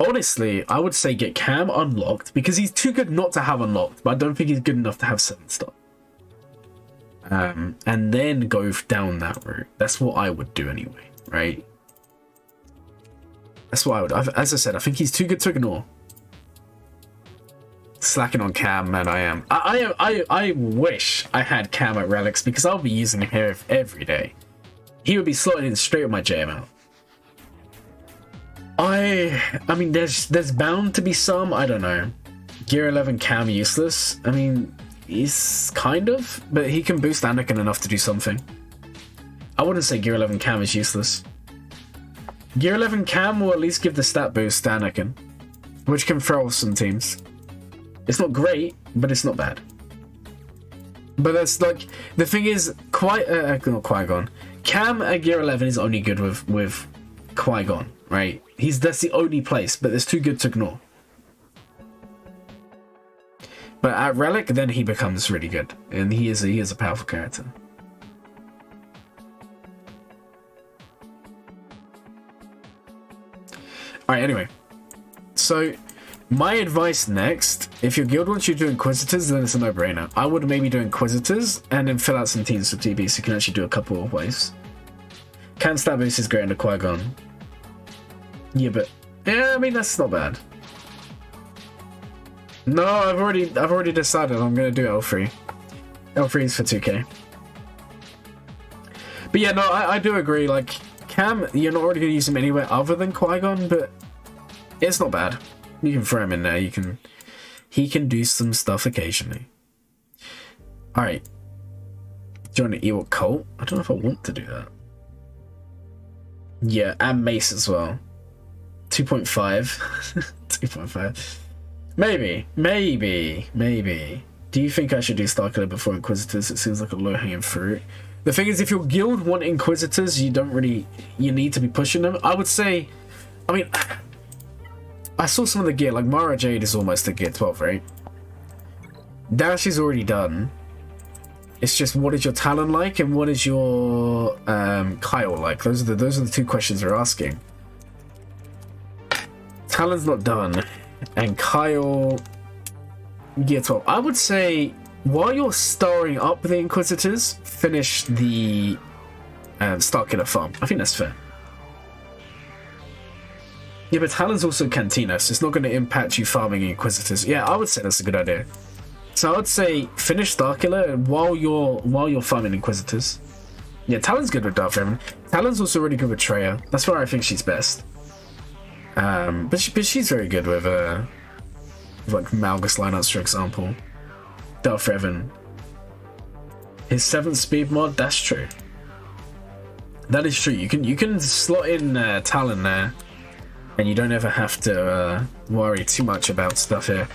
Honestly, I would say get Cam unlocked because he's too good not to have unlocked, but I don't think he's good enough to have 7-star. And then go down that route. That's what I would do anyway, right? That's what I would. As I said, I think he's too good to ignore. Slacking on Cam, man, I am. I wish I had Cam at Relics because I'll be using him here every day. He would be slotting in straight with my JML. I mean, there's bound to be some. I don't know. Gear 11 Cam useless. I mean, he's kind of, but he can boost Anakin enough to do something. I wouldn't say Gear 11 Cam is useless. Gear 11 Cam will at least give the stat boost to Anakin, which can throw off some teams. It's not great, but it's not bad. But that's like the thing is, not Qui-Gon. Cam at Gear 11 is only good with Qui-Gon, right? That's the only place, but it's too good to ignore. But at Relic, then he becomes really good, and he is a powerful character. All right. Anyway, so my advice next, if your guild wants you to do Inquisitors, then it's a no-brainer. I would maybe do Inquisitors and then fill out some teams for TB so you can actually do a couple of ways. Can stat boost is great under Qui-Gon. Yeah, but yeah, I mean that's not bad. No, I've already decided I'm gonna do L3. L3 is for 2k. But yeah, no, I do agree. Like Cam, you're not already gonna use him anywhere other than Qui-Gon, but it's not bad. You can throw him in there. He can do some stuff occasionally. All right. Join the Ewok cult. I don't know if I want to do that. Yeah, and Mace as well. 2.5. 2.5. Maybe. Do you think I should do Starkiller before Inquisitors? It seems like a low-hanging fruit. The thing is, if your guild want Inquisitors, you need to be pushing them. I would say, I mean, I saw some of the gear, like Mara Jade is almost at gear 12, right? Dash is already done. It's just, what is your Talon like, and what is your Kyle like? Those are the two questions we're asking. Talon's not done, and Kyle gear 12. I would say while you're starring up the Inquisitors, finish the Starkiller farm. I think that's fair. Yeah, but Talon's also Cantina, so it's not going to impact you farming Inquisitors. Yeah, I would say that's a good idea. So I would say finish Starkiller while you're farming Inquisitors. Yeah, Talon's good with Darth Revan. Talon's also really good with Treya. That's where I think she's best. But she's very good with like Malgus lineups, for example. Darth Revan. His 7th speed mod, that's true. That is true. You can slot in Talon there, and you don't ever have to worry too much about stuff here.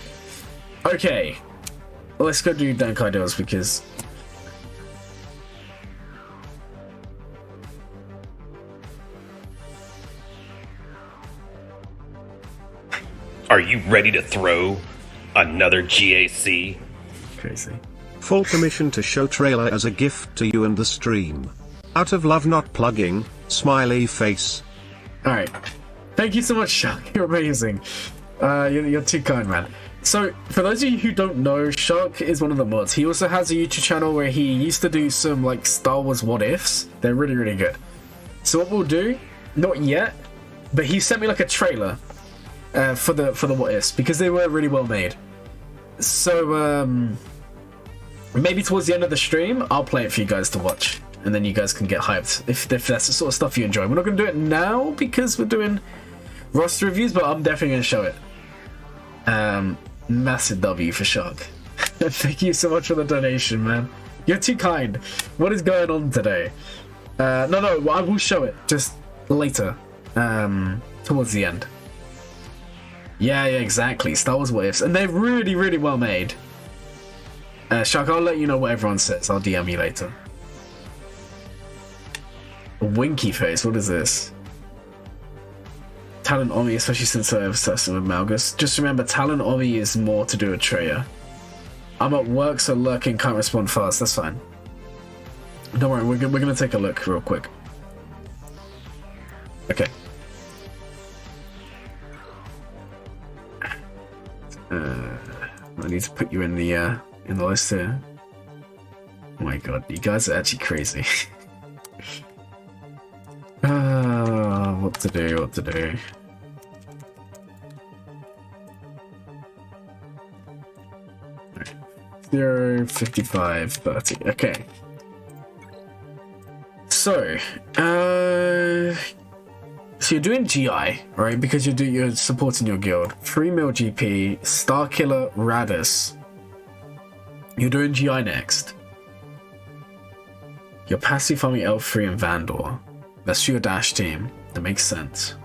Okay, let's go do DankIdeals because Are you ready to throw another GAC? crazy. Full permission to show trailer as a gift to you and the stream. Out of love, not plugging. Smiley face. Alright. Thank you so much, Shark. You're amazing. You're too kind, man. So, for those of you who don't know, Shark is one of the mods. He also has a YouTube channel where he used to do some, like, Star Wars what-ifs. They're really, really good. So what we'll do, not yet, but he sent me, like, a trailer for the what-ifs, because they were really well made. So, maybe towards the end of the stream, I'll play it for you guys to watch. And then you guys can get hyped if that's the sort of stuff you enjoy. We're not going to do it now because we're doing roster reviews, but I'm definitely going to show it. Massive W for Shark. Thank you so much for the donation, man. You're too kind. What is going on today? No, I will show it just later, towards the end. Yeah, exactly. Star Wars what-ifs, and they're really, really well made. Shark, I'll let you know what everyone says. I'll DM you later. A winky face, what is this? Talon Omi, especially since I'm obsessed with Malgus. Just remember, Talon Omi is more to do with Treya. I'm at work, so lurking can't respond fast. That's fine. Don't worry, we're going to take a look real quick. Okay. I need to put you in the list here. Oh my god, you guys are actually crazy. What to do. 0, 55, 30. Okay. So, so you're doing GI, right? Because you're supporting your guild. 3 mil GP, Starkiller, Radis. You're doing GI next. You're passive farming L3 and Vandor. That's your dash team. That makes sense.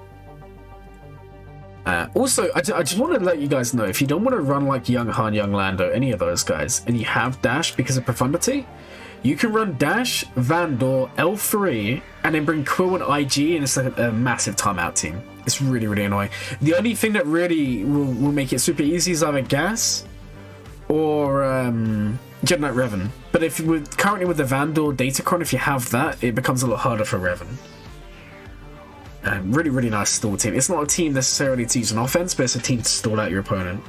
Also, I just want to let you guys know, if you don't want to run like Young Han, Young Lando, any of those guys, and you have dash because of profundity, you can run dash, Vandor, L3, and then bring Quill and IG, and it's like a massive timeout team. It's really, really annoying. The only thing that really will make it super easy is either gas or Jedi Knight Revan. But if currently with the Vandor Datacron, if you have that, it becomes a lot harder for Revan. Really, really nice stall team. It's not a team necessarily to use an offense, but it's a team to stall out your opponent.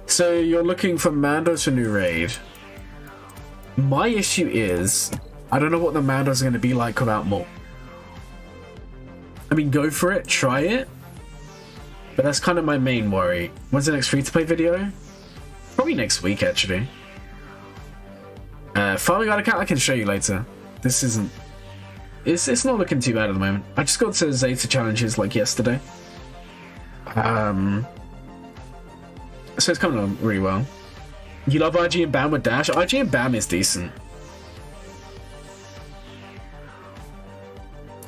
So you're looking for Mandos for new raid. My issue is, I don't know what the Mandos are going to be like without Maul. I mean, go for it, try it. But that's kind of my main worry. When's the next free-to-play video? Probably next week, actually. Farming out account I can show you later. This isn't... It's not looking too bad at the moment. I just got to Zeta challenges like yesterday. So it's coming on really well. You love IG and BAM with dash? IG and BAM is decent.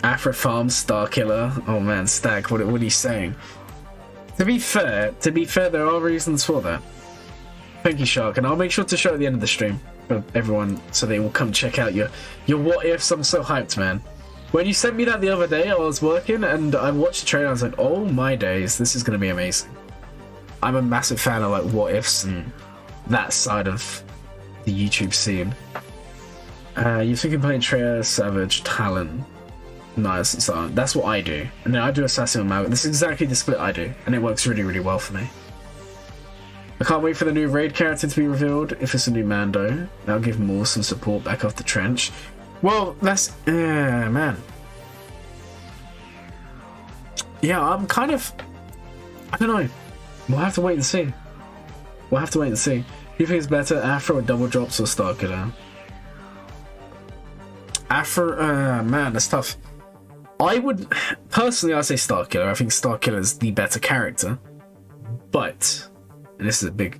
Afro Farm, Starkiller. Oh man, Stag, what are you saying? To be fair, there are reasons for that. Thank you, Shark, and I'll make sure to show at the end of the stream for everyone so they will come check out your what ifs. I'm so hyped, man. When you sent me that the other day, I was working and I watched the trailer. I was like, oh my days, this is going to be amazing. I'm a massive fan of like what ifs and that side of the YouTube scene. You think you're playing Treya, Savage, Talon, Nice and so on. That's what I do, and then I do Assassin and Malgus. This is exactly the split I do, and it works really, really well for me. I can't wait for the new raid character to be revealed. If it's a new Mando, that'll give more some support back off the trench. Well, that's man. Yeah, I'm kind of. I don't know. We'll have to wait and see. We'll have to wait and see. Do you think it's better Afro or double drops or Star Killer? Afro, man, that's tough. I would personally, I'd say Star Killer. I think Star Killer is the better character, but, and this is a big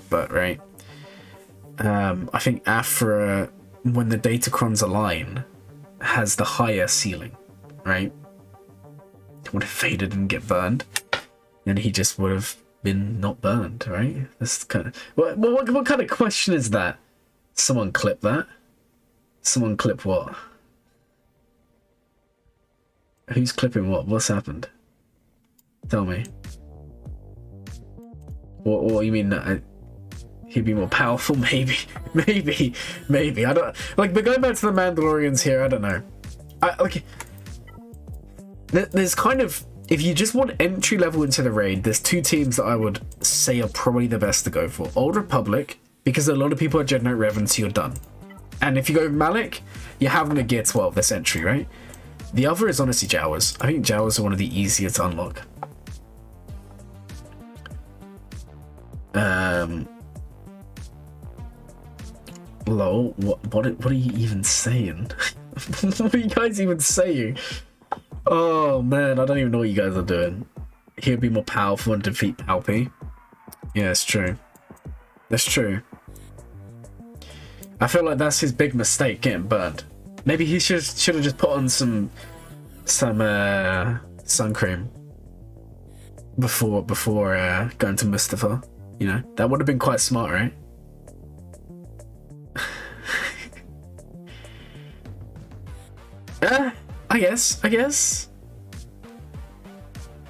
but, right? I think Afro, when the Datacrons align, has the higher ceiling, right? Would have faded and get burned, and he just would have been not burned, right? That's kind of what kind of question is that? Someone clip that. Someone clip what? Who's clipping what? What's happened? Tell me. What you mean? He'd be more powerful? Maybe. I don't like. But going back to the Mandalorians here, I don't know. There's kind of, if you just want entry level into the raid, there's two teams that I would say are probably the best to go for. Old Republic, because a lot of people are generate revenue, so you're done. And if you go Malik, you're having a gear 12 this entry, right? The other is honestly Jawas. I think Jawas are one of the easier to unlock. Lol, what are you even saying? What are you guys even saying? Oh man, I don't even know what you guys are doing. He'll be more powerful and defeat Palpy. Yeah, it's true. That's true. I feel like that's his big mistake, getting burned. Maybe he should have just put on some sun cream before going to Mustafa. You know, that would have been quite smart, right? I guess.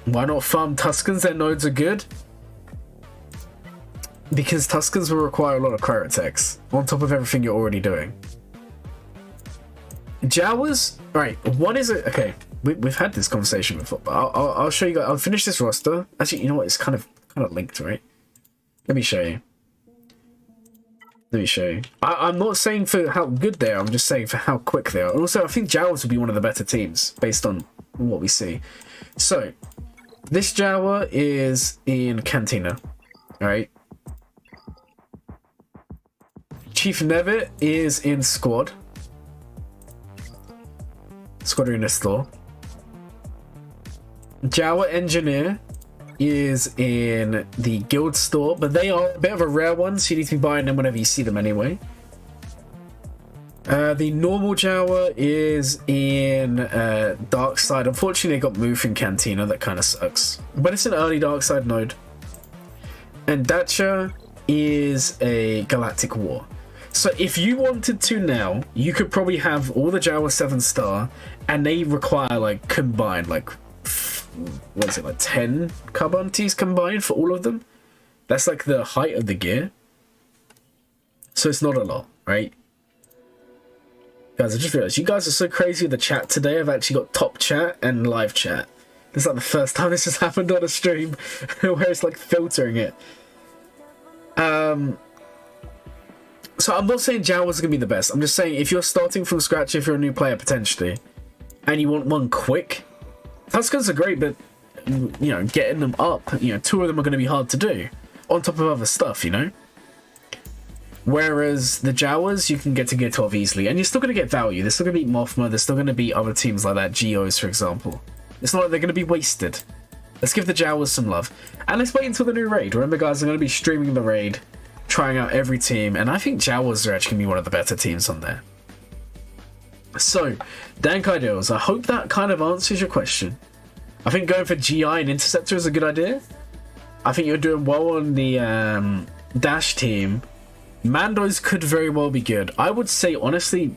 Why not farm Tuskens? Their nodes are good. Because Tuskens will require a lot of cryo-attacks on top of everything you're already doing. Jawas, right? What is it? Okay, we've had this conversation before, but I'll show you guys. I'll finish this roster. Actually, you know what? It's kind of linked, right? Let me show you. I'm not saying for how good they are. I'm just saying for how quick they are. And also, I think Jawas will be one of the better teams based on what we see. So, this Jawa is in Cantina, all right? Chief Nevitt is in Squad. Squadron Store. Jawa Engineer is in the Guild Store, but they are a bit of a rare one, so you need to be buying them whenever you see them anyway. The normal Jawa is in Dark Side. Unfortunately, they got moved from Cantina. That kind of sucks. But it's an early Dark Side node. And Dacha is a Galactic War. So if you wanted to now, you could probably have all the Jawa 7-star, and they require like combined, like, what is it, like 10 Carbontes combined for all of them? That's like the height of the gear. So it's not a lot, right? Guys, I just realized you guys are so crazy with the chat today. I've actually got top chat and live chat. This is like the first time this has happened on a stream where it's like filtering it. So I'm not saying Jawa's gonna be the best. I'm just saying if you're starting from scratch, if you're a new player potentially, and you want one quick, Tuskens are great, but you know, getting them up, you know, 2 of them are gonna be hard to do, on top of other stuff, you know. Whereas the Jawas, you can get to Gear 12 easily, and you're still gonna get value. They're still gonna beat Mothma. They're still gonna beat other teams like that, Geos, for example. It's not like they're gonna be wasted. Let's give the Jawas some love, and let's wait until the new raid. Remember, guys, I'm gonna be streaming the raid, trying out every team, and I think Jawas are actually going to be one of the better teams on there. So, DankIdeals, I hope that kind of answers your question. I think going for GI and Interceptor is a good idea. I think you're doing well on the Dash team. Mandos could very well be good. I would say, honestly,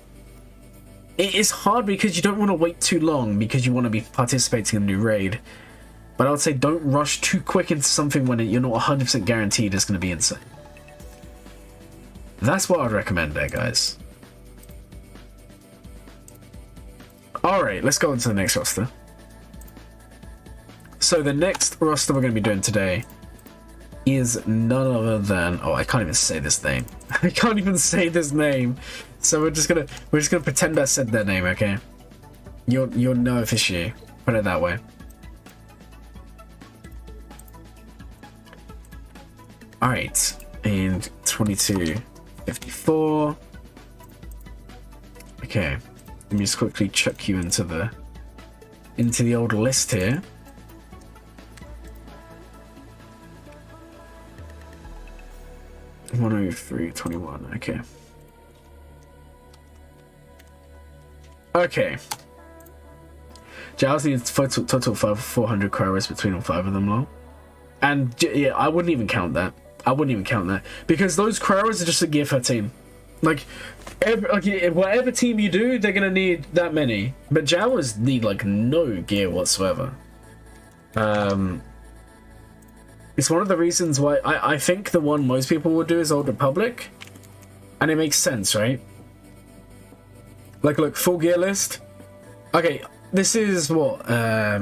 it is hard because you don't want to wait too long because you want to be participating in a new raid. But I would say don't rush too quick into something when you're not 100% guaranteed it's going to be insane. That's what I'd recommend there, guys. Alright, let's go on to the next roster. So the next roster we're going to be doing today is none other than... Oh, I can't even say this name. I can't even say this name. So we're just gonna pretend I said their name, okay? You're no officiate. Put it that way. Alright. And 2254. Okay. Let me just quickly chuck you into the old list here. $103.21. Okay. Okay. Giles needs total 400 crowers between all 5 of them, lol. And yeah, I wouldn't even count that. Because those crowers are just a gear 13. Like, whatever team you do, they're gonna need that many. But Jawas need like no gear whatsoever. It's one of the reasons why I think the one most people will do is Old Republic, and it makes sense, right? Like, look, full gear list. Okay, this is what. Yeah,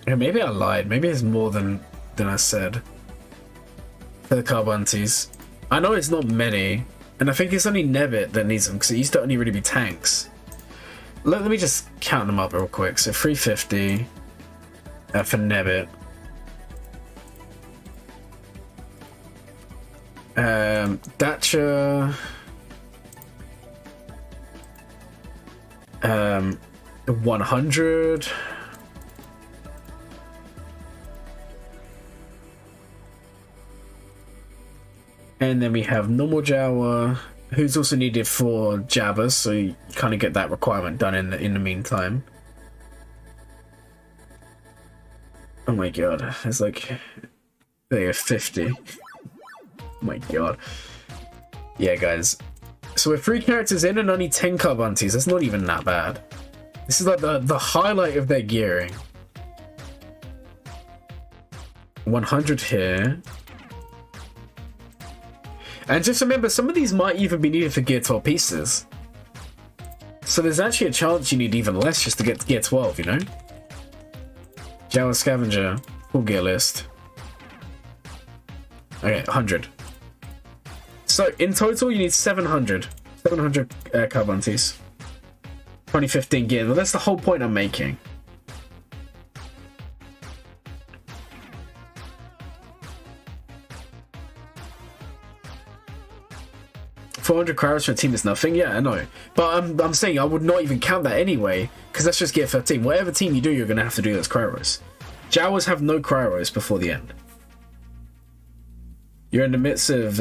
maybe I lied. Maybe it's more than I said. For the Carbunties. I know it's not many, and I think it's only Nebbit that needs them, because it used to only really be tanks. Let me just count them up real quick. So 350 for Nebbit. Dacia. 100. And then we have normal Jawa, who's also needed for Jabbas, so you kind of get that requirement done in the meantime. Oh my god, it's like they have 50. Oh my god. Yeah, guys. So we're 3 characters in and only 10 Carbunties. That's not even that bad. This is like the highlight of their gearing. 100 here. And just remember, some of these might even be needed for Gear 12 pieces. So there's actually a chance you need even less just to get to Gear 12, you know? Jawa Scavenger, full gear list. Okay, 100. So in total, you need 700. 700 Carbunties. 2015 gear. Well, that's the whole point I'm making. $400 crowds for a team is nothing. Yeah, I know, but I'm saying I would not even count that anyway, because that's just gear 13. Whatever team you do, you're gonna have to do those crowers. Jawas have no crowers before the end. You're in the midst of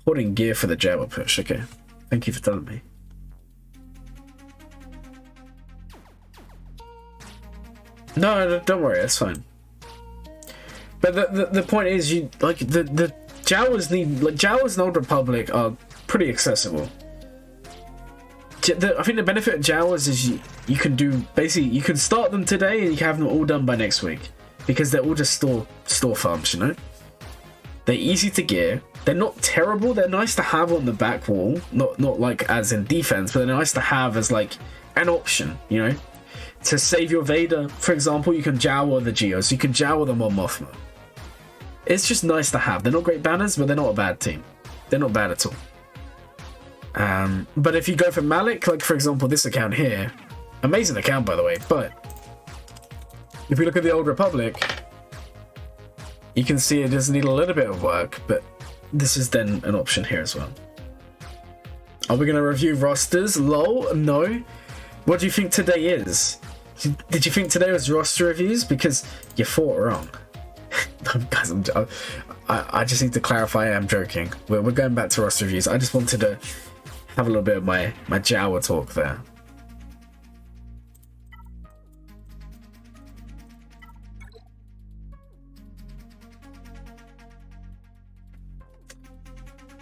holding gear for the Jawa push. Okay, thank you for telling me. No, don't worry, that's fine. But the point is, you like the Jawas need, like, Jawas and Old Republic are pretty accessible. I think the benefit of Jawas is you can do, basically, you can start them today and you can have them all done by next week, because they're all just store farms, you know? They're easy to gear, they're not terrible, they're nice to have on the back wall, not like as in defense, but they're nice to have as like an option, you know? To save your Vader, for example, you can Jawa the Geos, you can Jawa them on Mothma. It's just nice to have. They're not great banners, but they're not a bad team. They're not bad at all. But if you go for Malik, like for example this account here, amazing account by the way, but if we look at the Old Republic, you can see it does need a little bit of work, but this is then an option here as well. Are we going to review rosters? Lol, no. What do you think today is? Did you think today was roster reviews? Because you thought wrong. Guys, I just need to clarify, I'm joking. We're going back to roster reviews. I just wanted to have a little bit of my Jawa talk there.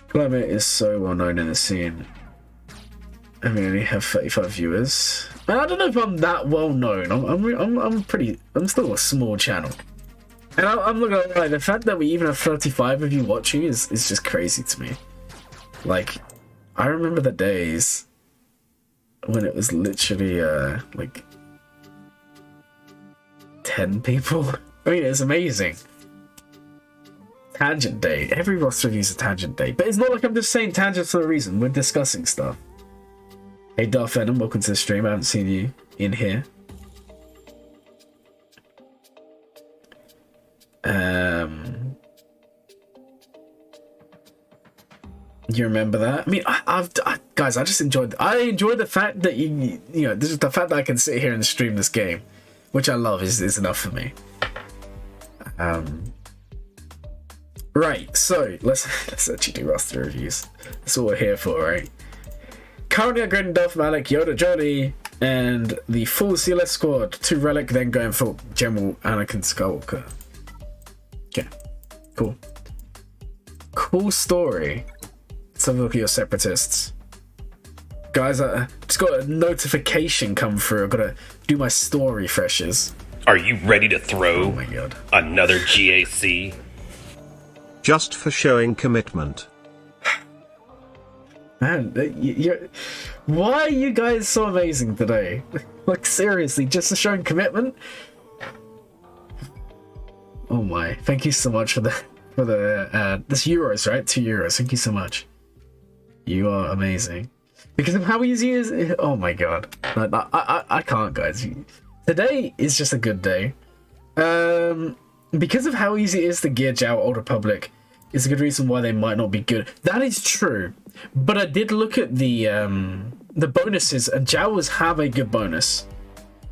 Glurmit is so well known in the scene. I mean, I only have 35 viewers. I don't know if I'm that well known. I'm still a small channel. And I'm not gonna lie, the fact that we even have 35 of you watching is just crazy to me. Like, I remember the days when it was literally like 10 people. I mean, it's amazing. tangent day. Every roster review is a tangent day. But it's not like I'm just saying tangents for a reason. We're discussing stuff. Hey, Darth Venom, welcome to the stream. I haven't seen you in here. You remember that? I mean, guys, I just enjoyed. I enjoy the fact that you know, this is the fact that I can sit here and stream this game, which I love, is enough for me. Right, so let's actually do roster reviews. That's what we're here for, right? Currently upgrading Darth Malik, Yoda Jolie, and the full CLS squad to Relic, then going for General Anakin Skywalker. Okay, cool. Cool story. Let's have a look at your separatists. Guys, I just got a notification come through. I've got to do my store refreshes. Are you ready to throw Oh my god. another GAC? Just for showing commitment. Man, why are you guys so amazing today? Like, seriously, just for showing commitment? Oh my, thank you so much for the this euros, right? €2. Thank you so much. You are amazing. Because of how easy it is. Oh my god. I can't, guys. Today is just a good day. Because of how easy it is to gear Jow Old Republic is a good reason why they might not be good. That is true. But I did look at the bonuses, and Jawas have a good bonus.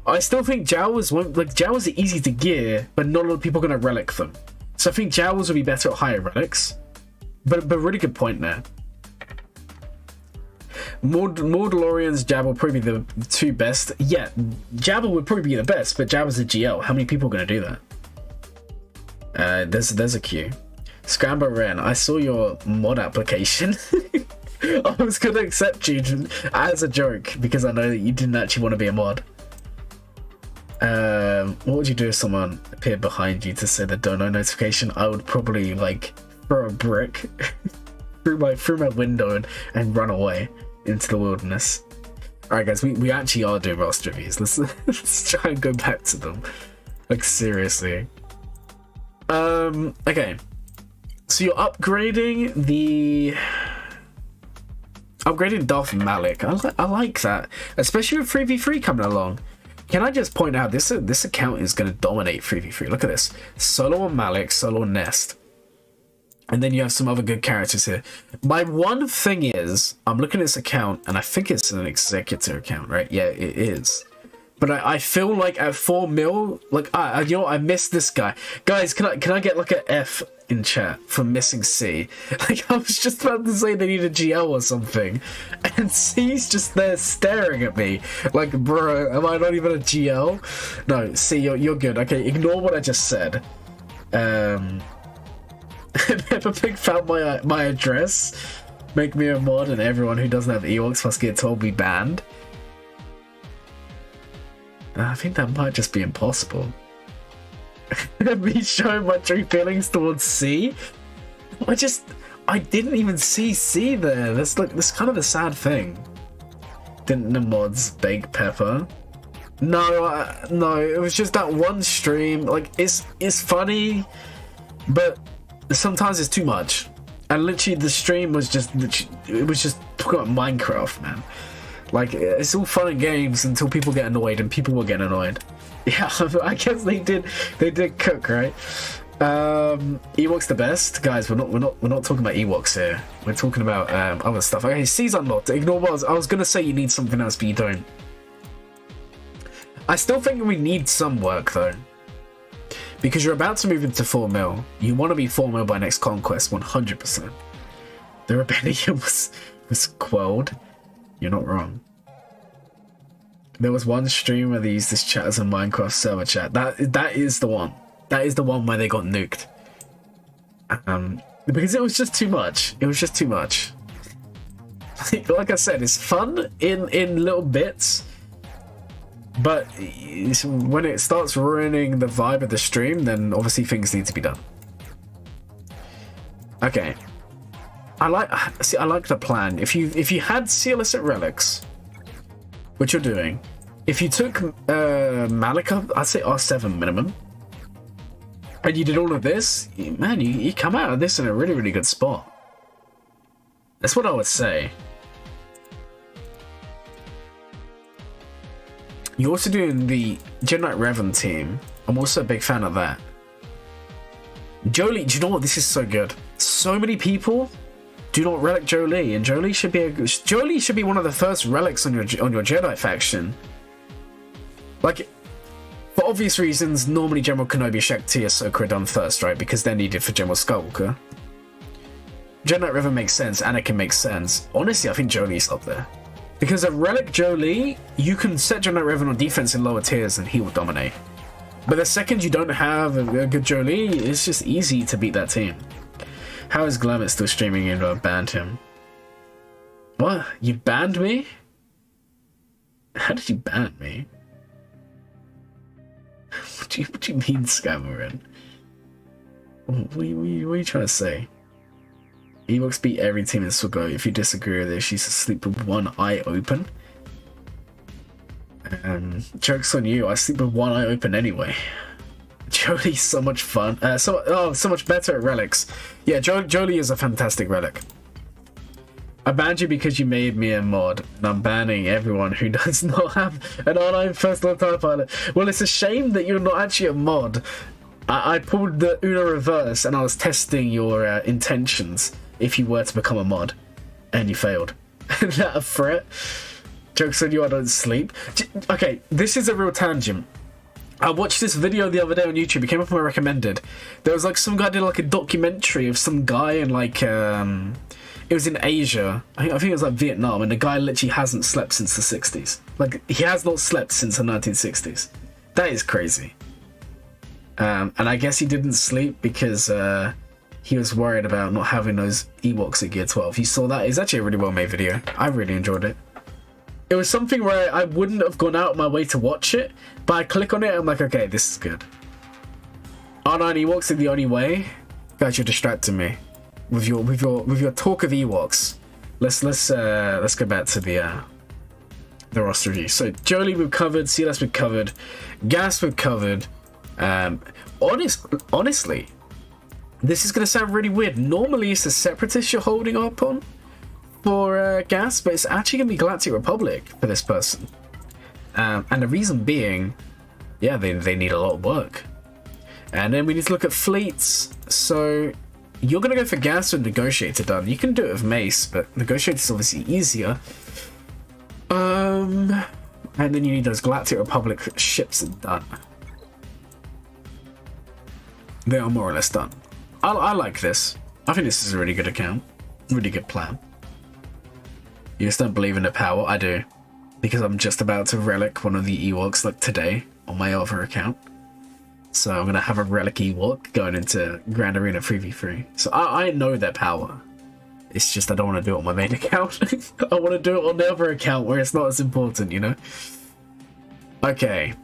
I still think Jawas won't, like, Jawas are easy to gear, but not a lot of people are going to relic them. So I think Jawas will be better at higher relics. But really good point there. More DeLoreans, Jabba will probably be the two best. Yeah, Jabba would probably be the best, but Jabba's a GL. How many people are going to do that? There's a queue. Scramble Ren, I saw your mod application. I was going to accept you as a joke because I know that you didn't actually want to be a mod. What would you do if someone appeared behind you to say the dono notification? I would probably like throw a brick through my window and run away into the wilderness. Alright guys, we actually are doing roster reviews. Let's try and go back to them. Like, seriously. Okay. So you're upgrading Darth Malik. I like that. Especially with 3v3 coming along. Can I just point out, this account is going to dominate 3v3. Look at this. Solo on Malik, solo on Nest. And then you have some other good characters here. My one thing is, I'm looking at this account, and I think it's an executor account, right? Yeah, it is. But I feel like at 4 mil, like, you know what, I missed this guy. Guys, can I get like an F in chat for missing C? Like, I was just about to say they need a GL or something. And C's just there staring at me. Like, bro, am I not even a GL? No, C, you're good. Okay, ignore what I just said. Peppa found my address. Make me a mod, and everyone who doesn't have Ewoks must get told be banned. I think that might just be impossible. Me showing my true feelings towards C. I didn't even see C there. That's kind of a sad thing. Didn't the mods beg Peppa? No, no. It was just that one stream. Like, it's funny, but sometimes it's too much. And literally, the stream was just talking about Minecraft, man. Like, it's all fun and games until people get annoyed, and people will get annoyed. Yeah, I guess they did cook, right? Ewoks the best, guys. We're not talking about Ewoks here. We're talking about other stuff. Okay, C's unlocked. Ignore what I was gonna say. You need something else, but you don't. I still think we need some work though, because you're about to move into 4 mil. You want to be 4 mil by next conquest, 100%. The rebellion was quelled. You're not wrong. There was one stream where they used this chat as a Minecraft server chat. That is the one. That is the one where they got nuked. Because it was just too much. It was just too much. Like I said, it's fun in little bits, but when it starts ruining the vibe of the stream, then obviously things need to be done. Okay. I like the plan. If you had CLS at relics, which you're doing, if you took Malik up, I'd say R7 minimum. and you did all of this, man, you come out of this in a really, really good spot. That's what I would say. You're also doing the Jedi Knight Revan team. I'm also a big fan of that. Jolie, do you know what? This is so good. So many people do not relic Jolie, and Jolie should be one of the first relics on your Jedi faction. Like, for obvious reasons, normally General Kenobi, Shakti, Ahsoka are done first, right? Because they're needed for General Skywalker. Jedi Knight River makes sense, Anakin makes sense. Honestly, I think Jolie's up there. Because a relic Jolie, you can set Jedi Knight River on defense in lower tiers and he will dominate. But the second you don't have a good Jolie, it's just easy to beat that team. How is Glurmit still streaming even though I banned him? What? You banned me? How did you ban me? What do you mean, Scamorin? What are you trying to say? Ewoks beat every team in Sugo. If you disagree with this, she's asleep with one eye open. Joke's on you, I sleep with one eye open anyway. Jolie's so much fun. So much better at relics. Yeah, Jolie is a fantastic relic. I banned you because you made me a mod, and I'm banning everyone who does not have an online first-level TIE pilot. Well, it's a shame that you're not actually a mod. I pulled the Uno reverse, and I was testing your intentions if you were to become a mod, and you failed. Is that a threat? Jokes on you, I don't sleep. Okay, this is a real tangent. I watched this video the other day on YouTube. It came up on my recommended. There was like some guy did like a documentary of some guy in like it was in Asia. I think it was like Vietnam, and the guy literally hasn't slept since the 60s. Like, he has not slept since the 1960s. That is crazy. And I guess he didn't sleep because he was worried about not having those Ewoks at Gear 12. You saw that? It's actually a really well made video. I really enjoyed it. It was something where I wouldn't have gone out of my way to watch it, but I click on it and I'm like, okay, this is good. R9 Ewoks are the only way. Guys, you're distracting me with your talk of Ewoks. Let's go back to the roster review. So Jolie we've covered, CLS we've covered, Gas we've covered. Honestly, this is gonna sound really weird. Normally it's the Separatists you're holding up on for Gas, but it's actually gonna be Galactic Republic for this person. And the reason being, yeah, they need a lot of work. And then we need to look at fleets. So you're gonna go for Gas with Negotiator done. You can do it with Mace, but Negotiator is obviously easier. And then you need those Galactic Republic ships done. They are more or less done. I like this. I think this is a really good account. Really good plan. You just don't believe in the power? I do. Because I'm just about to relic one of the Ewoks like today on my other account. So I'm going to have a relic Ewok going into Grand Arena 3v3. So I know their power. It's just I don't want to do it on my main account. I want to do it on the other account where it's not as important, you know? Okay.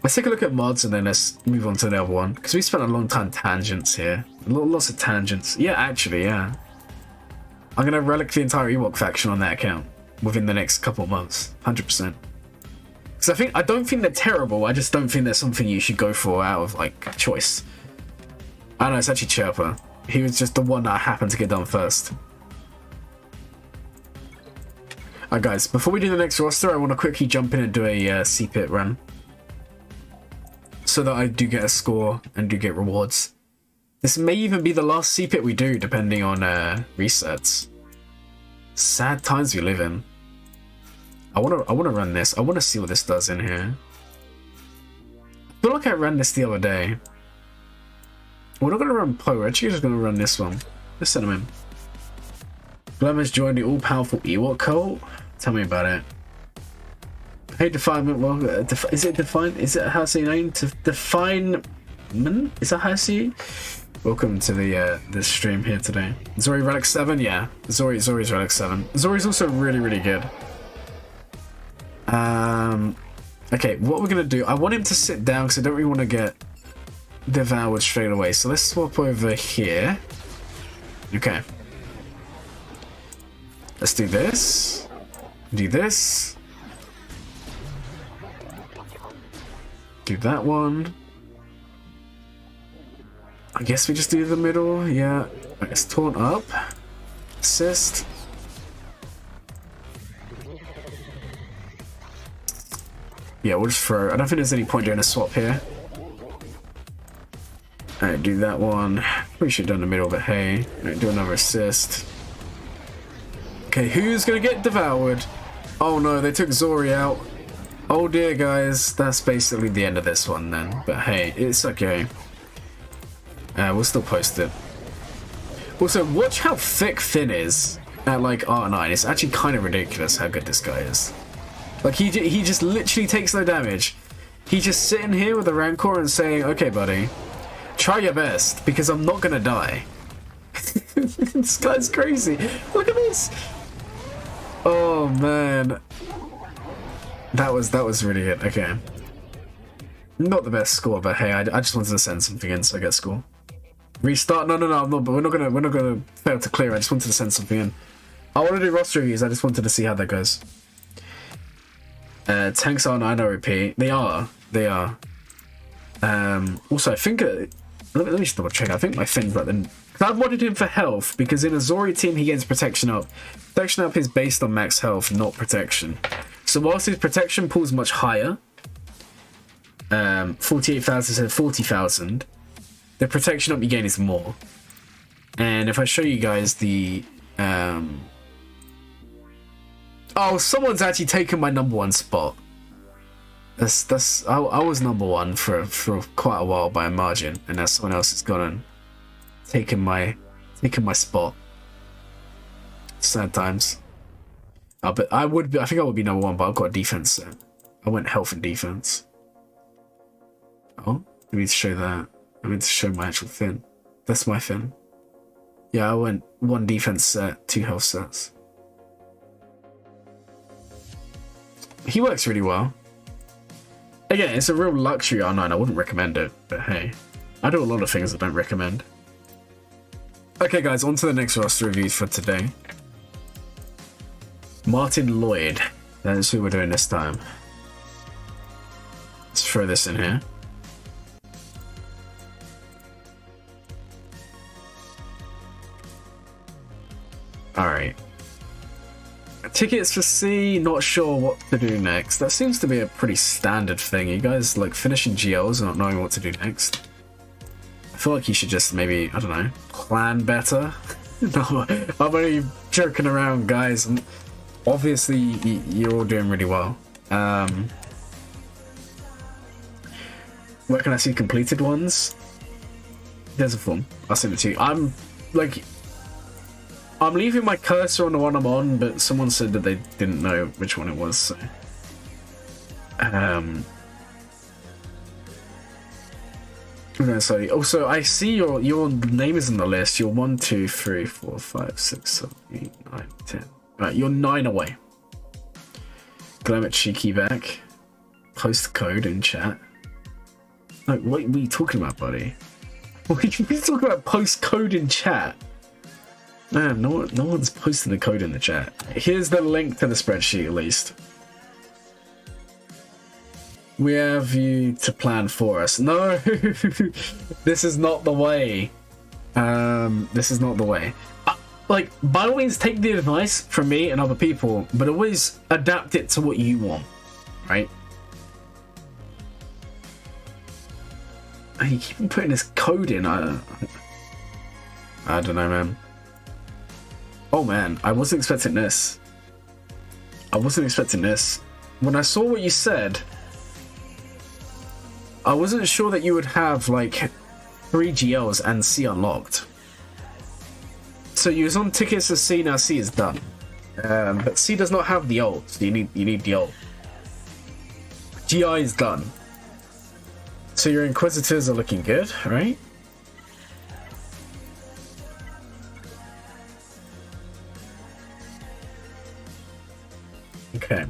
Let's take a look at mods and then let's move on to the other one. Because we spent a long time tangents here. Lots of tangents. Yeah, actually, yeah. I'm going to relic the entire Ewok faction on that account within the next couple of months. 100%. Because I don't think they're terrible. I just don't think they're something you should go for out of, like, choice. I know, it's actually Chirper. He was just the one that happened to get done first. Alright, guys. Before we do the next roster, I want to quickly jump in and do a CPIT run. So that I do get a score and do get rewards. This may even be the last CPIT we do, depending on resets. Sad times we live in. I wanna run this. I wanna see what this does in here. I feel like I ran this the other day. We're not gonna run Poe. We're actually just gonna run this one. Let's send him in. Glamour's joined the all-powerful Ewok cult. Tell me about it. Hey, Definement. Well, is it Define? Is it how to say your name? Define? Is that how to say it? Welcome to the stream here today. Zori Relic 7, yeah. Zori's Relic 7. Zori's also really, really good. Okay, what we're gonna do, I want him to sit down because I don't really want to get devoured straight away. So let's swap over here. Okay. Let's do this. Do this. Do that one. I guess we just do the middle. Yeah. It's taunt up. Assist. Yeah, we'll just throw. I don't think there's any point doing a swap here. Alright, do that one. We should have done the middle, but hey. Alright, do another assist. Okay, who's gonna get devoured? Oh no, they took Zori out. Oh dear, guys. That's basically the end of this one then. But hey, it's okay. We'll still post it. Also, watch how thick Finn is at like R9. It's actually kind of ridiculous how good this guy is. Like he just literally takes no damage. He's just sitting here with a Rancor and saying, "Okay, buddy, try your best because I'm not gonna die." This guy's crazy. Look at this. Oh man, that was really good. Okay, not the best score, but hey, I just wanted to send something in so I get score. Restart? No, I'm not. But we're not gonna fail to clear. I just wanted to send something in. I want to do roster reviews. I just wanted to see how that goes. Tanks are 9 OP. They are. Also, I think let me just double check. I think my Finn's like the. I wanted him for health because in a Zori team he gains protection up. Protection up is based on max health, not protection. So whilst his protection pool is much higher, 48,000 instead of 40,000, the protection up you gain is more. And if I show you guys the oh, someone's actually taken my #1 spot. I was #1 for quite a while by a margin, and now someone else has gone and taken my spot. Sad times. But I think I would be #1, but I've got a defense set. I went health and defense. Oh, I need to show that. I need to show my actual Finn. That's my Finn. Yeah, I went 1 defense set, 2 health sets. He works really well. Again, it's a real luxury R9. I wouldn't recommend it, but hey, I do a lot of things I don't recommend. Okay, guys, on to the next roster reviews for today. Martin Lloyd. That is who we're doing this time. Let's throw this in here. Alright. Tickets for C, not sure what to do next. That seems to be a pretty standard thing. You guys like finishing GLs and not knowing what to do next. I feel like you should just maybe, I don't know, plan better. No, I'm only joking around, guys. And obviously, you're all doing really well. Where can I see completed ones? There's a form. I'll send it to you. I'm leaving my cursor on the one I'm on, but someone said that they didn't know which one it was, so. No, sorry. Also, I see your name is on the list. You're 1, 2, 3, 4, 5, 6, 7, 8, 9, 10. Right, you're 9 away. Glurmit cheeky back. Post code in chat. No, what are you talking about, buddy? What are you talking about? Post code in chat. Man, no one's posting the code in the chat. Here's the link to the spreadsheet, at least. We have you to plan for us. No, this is not the way. This is not the way. Like, by all means, take the advice from me and other people, but always adapt it to what you want, right? And you keep putting this code in. I don't know, man. Oh man, I wasn't expecting this. I wasn't expecting this. When I saw what you said, I wasn't sure that you would have like 3 GLs and C unlocked. So you was on tickets to C, now C is done. But C does not have the ult, so you need the ult. GI is done. So your Inquisitors are looking good, right? Okay.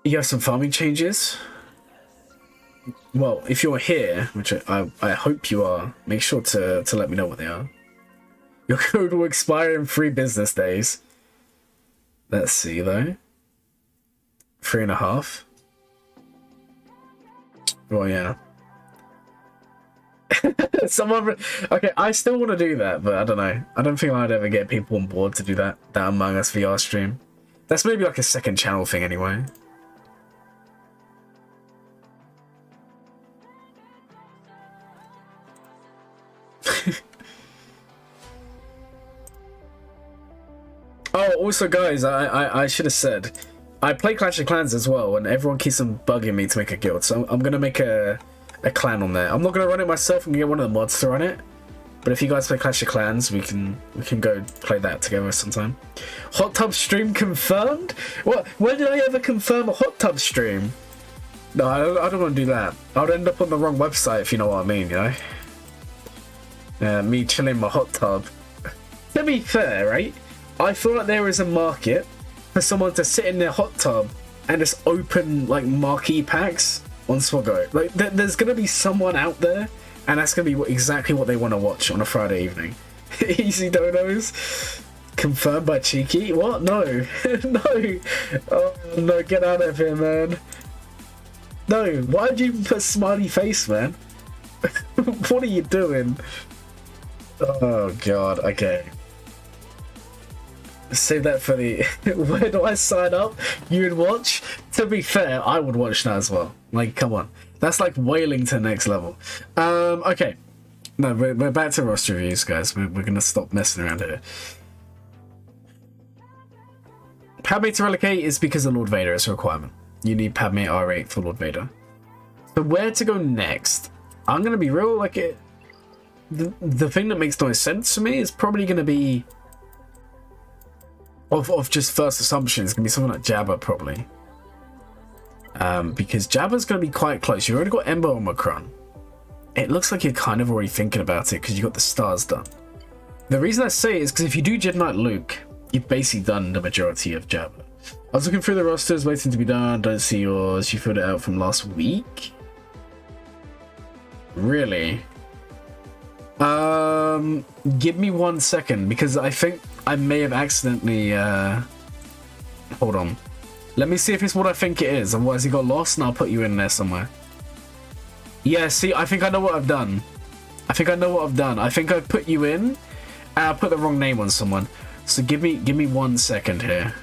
You have some farming changes. Well, if you're here, which I hope you are, make sure to let me know what they are. Your code will expire in 3 business days. Let's see though. 3.5. Well, yeah. Okay, I still want to do that, but I don't know. I don't think I'd ever get people on board to do that Among Us VR stream. That's maybe like a second channel thing anyway. Oh, also guys, I should have said, I play Clash of Clans as well, and everyone keeps on bugging me to make a guild, so I'm gonna make a clan on there. I'm not gonna run it myself. I'm gonna get one of the mods to run it. But if you guys play Clash of Clans, we can go play that together sometime. Hot tub stream confirmed? What? When did I ever confirm a hot tub stream? No, I don't want to do that. I would end up on the wrong website, if you know what I mean, you know? Me chilling in my hot tub. To be fair, right? I feel like there is a market for someone to sit in their hot tub and just open like marquee packs on Swaggo. Like there's gonna be someone out there, and that's gonna be exactly what they want to watch on a Friday evening. Easy donos. Confirmed by Cheeky. What? No, no. Oh no! Get out of here, man. No. Why'd you put smiley face, man? What are you doing? Oh god. Okay. Save that for the where do I sign up? You would watch? To be fair, I would watch that as well. Like, come on. That's like whaling to the next level. Okay. No, we're back to roster reviews, guys. We're gonna stop messing around here. Padme to relocate is because of Lord Vader. It's a requirement. You need Padme R8 for Lord Vader. So where to go next? I'm gonna be real, like it. The thing that makes no sense to me is probably gonna be of just first assumption, it's gonna be something like Jabba probably. Because Jabba's gonna be quite close. You've already got Ember Omicron. It looks like you're kind of already thinking about it because you got the stars done. The reason I say it is because if you do Jedi Knight Luke, you've basically done the majority of Jabba. I was looking through the rosters, waiting to be done. Don't see yours. You filled it out from last week. Really? Give me 1 second because I think I may have accidentally hold on. Let me see if it's what I think it is. Otherwise he got lost and I'll put you in there somewhere. Yeah, see, I think I know what I've done. I think I've put you in and I put the wrong name on someone. So give me 1 second here.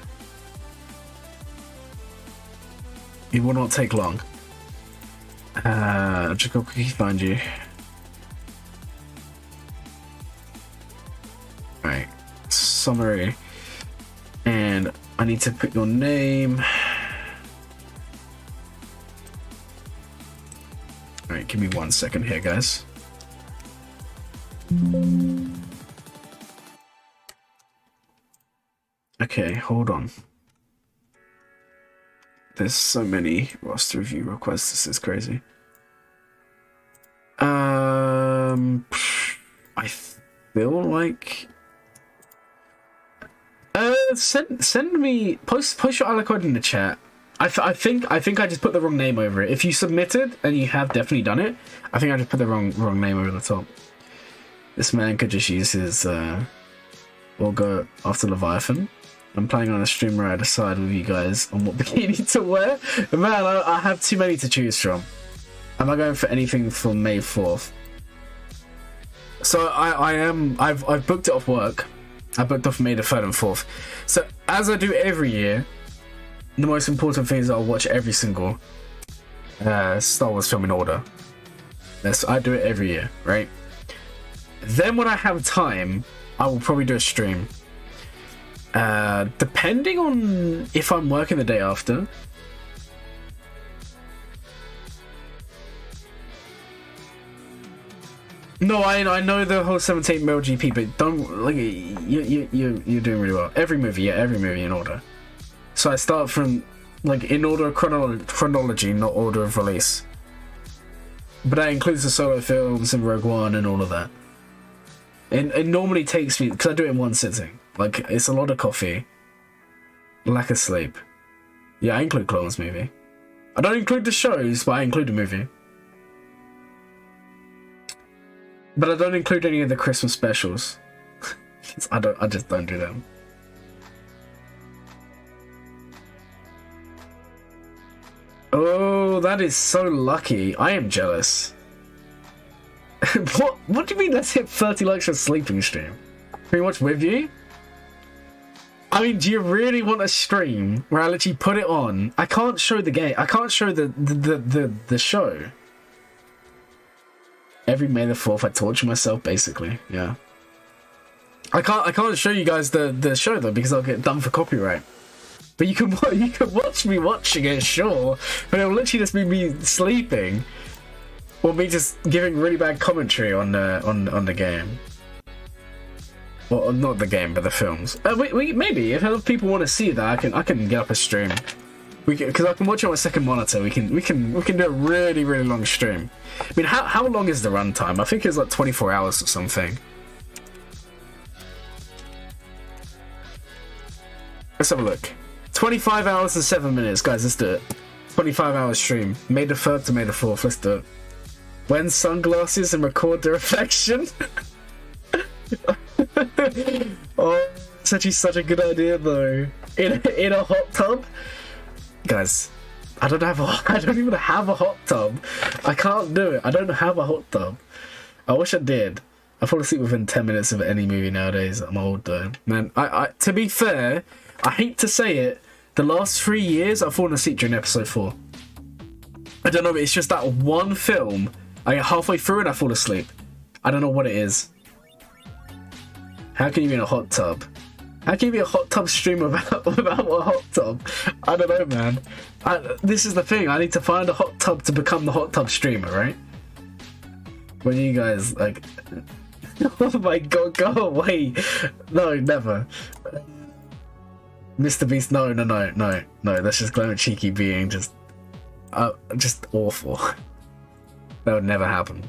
It will not take long. Just go quickly find you. Right, summary, and I need to put your name. Alright, give me 1 second here, guys. Okay, hold on. There's so many roster review requests, this is crazy. I feel like send me post your alloc code in the chat. I think I just put the wrong name over it. If you submitted and you have definitely done it, I think I just put the wrong name over the top. This man could just use his we'll go after Leviathan. I'm planning on a stream where I decide with you guys on what bikini to wear. Man, I have too many to choose from. Am I going for anything for May 4th? So I've booked it off work. I booked off May the 3rd and 4th. So as I do every year, the most important thing is I'll watch every single Star Wars film in order. I do it every year, right? Then when I have time, I will probably do a stream. Depending on if I'm working the day after. No, I know the whole 17 mil GP, but don't like you're doing really well. Every movie in order. So I start from like in order of chronology, not order of release. But that includes the solo films and Rogue One and all of that. It normally takes me because I do it in one sitting. Like it's a lot of coffee, lack of sleep. Yeah, I include Clone Wars movie. I don't include the shows, but I include the movie. But I don't include any of the Christmas specials. I just don't do them. Oh, Well, that is so lucky. I am jealous. What do you mean let's hit 30 likes for sleeping stream? Can we watch with you? I mean, do you really want a stream where I literally put it on? I can't show the game. I can't show the show. Every May the 4th, I torture myself, basically. Yeah. I can't show you guys the show though because I'll get done for copyright. But you can watch me watching it, sure. But it'll literally just be me sleeping, or me just giving really bad commentary on the game. Well, not the game, but the films. Maybe if other people want to see that, I can get up a stream. Because I can watch it on a second monitor. We can do a really long stream. I mean, how long is the runtime? I think it's like 24 hours or something. Let's have a look. 25 hours and 7 minutes, guys. Let's do it. 25-hour stream. May the 3rd to May the 4th. Let's do it. Wear sunglasses and record the reflection. Oh, it's actually such a good idea though. In a hot tub, guys. I don't even have a hot tub. I can't do it. I don't have a hot tub. I wish I did. I fall asleep within 10 minutes of any movie nowadays. I'm old though, man. I to be fair, I hate to say it. The last 3 years, I've fallen asleep during episode 4. I don't know, but it's just that one film. I get halfway through and I fall asleep. I don't know what it is. How can you be in a hot tub? How can you be a hot tub streamer without a hot tub? I don't know, man. This is the thing. I need to find a hot tub to become the hot tub streamer, right? When you guys, like... Oh my god, go away. No, never. Mr. Beast, no. That's just Glurmit cheeky being just awful. That would never happen.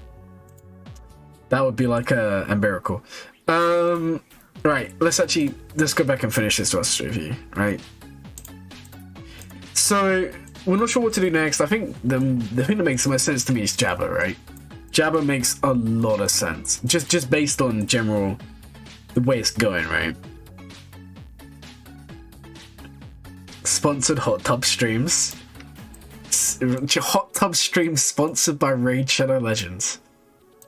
That would be like a miracle. Right, let's go back and finish this Rust review, right? So, we're not sure what to do next. I think the thing that makes the most sense to me is Jabba, right? Jabba makes a lot of sense. Just based on the way it's going, right? Sponsored hot tub streams. Hot tub streams sponsored by Raid Shadow Legends.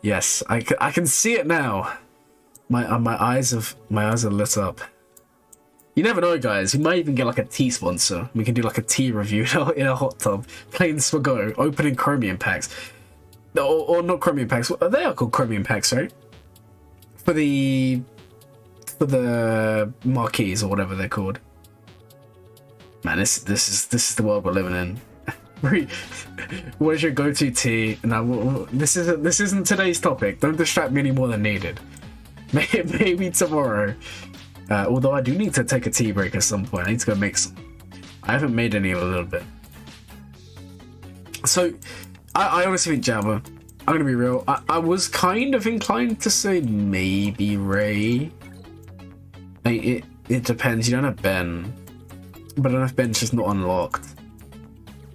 Yes, I can see it now. My eyes are lit up. You never know, guys. We might even get like a tea sponsor. We can do like a tea review in a hot tub. Planes for go. Opening chromium packs. Or not chromium packs. They are called chromium packs, right? For the marquees or whatever they're called. Man, this is the world we're living in. What is your go-to tea? No, this isn't today's topic. Don't distract me any more than needed. Maybe tomorrow. Although I do need to take a tea break at some point. I need to go make some. I haven't made any in a little bit. So, I honestly think Jabba. I'm gonna be real. I was kind of inclined to say maybe Ray. It depends. You don't have Ben. But I don't know if Ben's just not unlocked.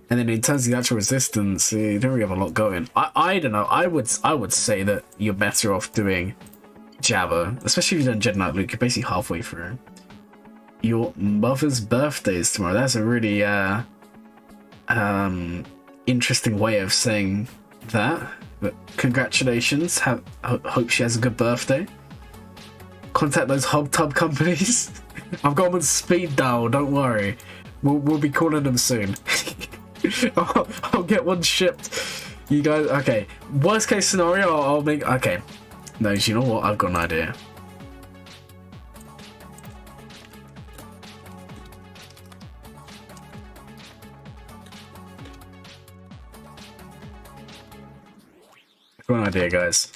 And then in terms of the actual resistance, you don't really have a lot going. I don't know. I would say that you're better off doing Jabba, especially if you've done Jedi Knight Luke. You're basically halfway through. Your mother's birthday is tomorrow. That's a really interesting way of saying that. But congratulations. Hope she has a good birthday. Contact those hot tub companies. I've got them on speed dial. Don't worry. We'll be calling them soon. I'll get one shipped. You guys, okay. Worst case scenario, I'll make. Okay. No, you know what? I've got an idea. I've got an idea, guys.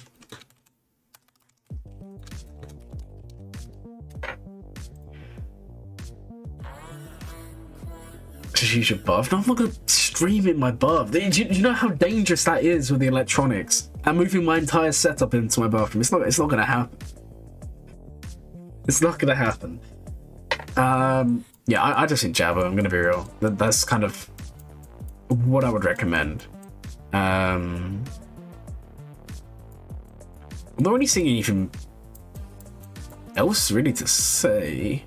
Just use your buff. No, I'm not gonna stream in my buff. Do you know how dangerous that is with the electronics? I'm moving my entire setup into my bathroom. It's not gonna happen. It's not gonna happen. Yeah, I just think Jabba. I'm gonna be real. That's kind of what I would recommend. I'm not really seeing anything else really to say.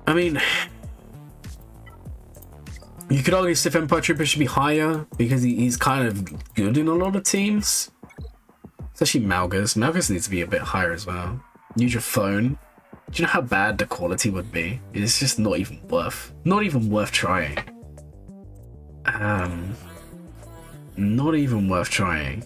I mean, You could argue Sith Empire Trooper should be higher because he's kind of good in a lot of teams. Especially Malgus. Malgus needs to be a bit higher as well. Use your phone. Do you know how bad the quality would be? It's just not even worth trying. Not even worth trying.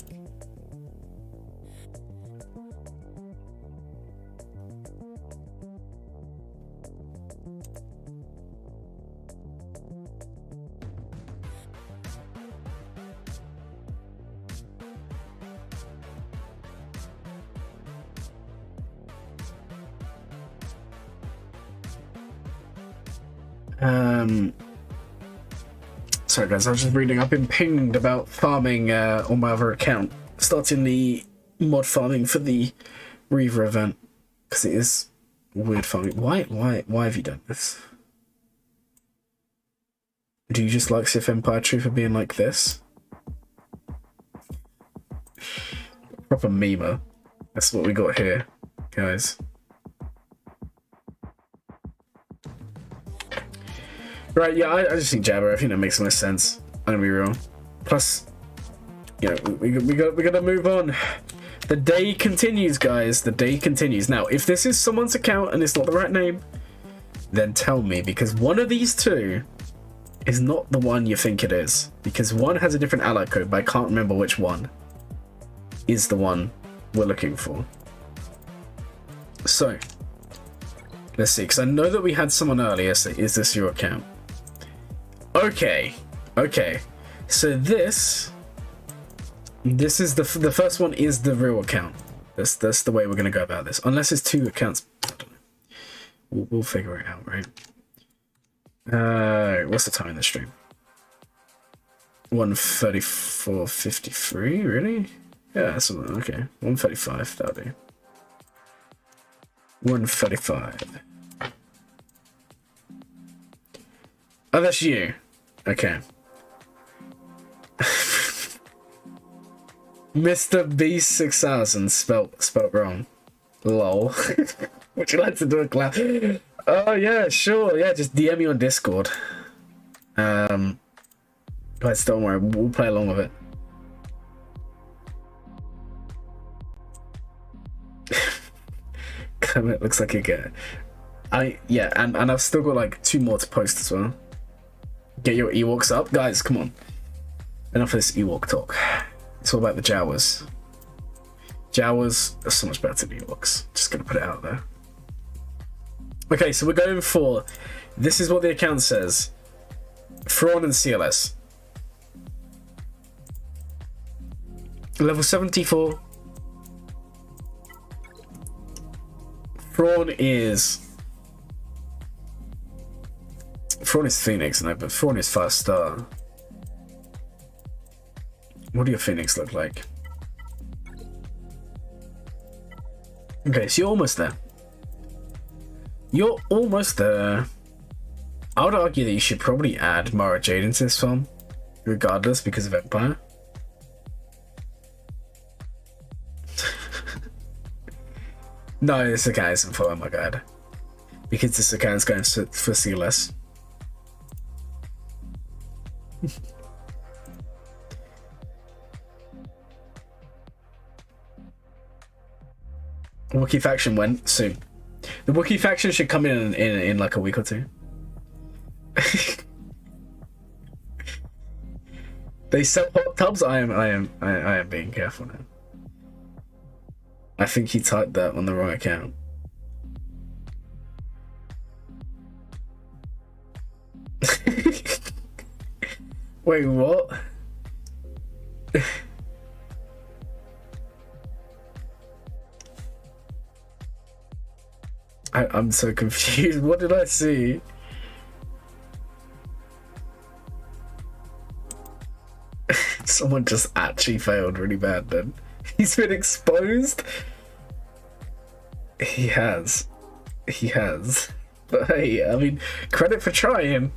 Sorry guys, I was just reading. I've been pinged about farming on my other account, starting the mod farming for the Reaver event, because it is weird farming. Why have you done this? Do you just like Sith Empire Trooper being like this? Proper memer. That's what we got here, guys. Right, yeah, I just think Jabber. I think that makes the most sense. I'm gonna be real. Plus, you know, we gotta move on. The day continues, guys. The day continues. Now, if this is someone's account and it's not the right name, then tell me, because one of these two is not the one you think it is. Because one has a different ally code, but I can't remember which one is the one we're looking for. So, let's see, because I know that we had someone earlier say, is this your account? Okay, so this is the first one is the real account. That's the way we're gonna go about this. Unless it's two accounts, I don't know. We'll figure it out, right? What's the time in the stream? 1:34:53. Really? Yeah, that's okay. 1:35. That'll do. 1:35. Oh, that's you. Okay. Mr. Beast 6000 spelt wrong. Lol. Would you like to do a clap? Oh yeah, sure. Yeah, just DM me on Discord. Guys, don't worry. We'll play along with it. It looks like you get it. Yeah, and I've still got like 2 more to post as well. Get your Ewoks up, guys. Come on. Enough of this Ewok talk. It's all about the Jawas. Jawas are so much better than Ewoks. Just gonna put it out there. Okay, so we're going for. This is what the account says. Thrawn and CLS. Level 74. Thrawn is Phoenix, no, but Thrawn is 5-star. What do your Phoenix look like? Okay, so you're almost there. You're almost there. I would argue that you should probably add Mara Jade into this farm, regardless, because of Empire. No, this account isn't for, oh my god. Because this account is going for CLS. Wookiee faction went soon. The Wookiee faction should come in like a week or 2. They sell hot tubs. I am being careful now. I think he typed that on the wrong account. Wait, what? I'm so confused. What did I see? Someone just actually failed really bad then. He's been exposed? He has. But hey, I mean, credit for trying.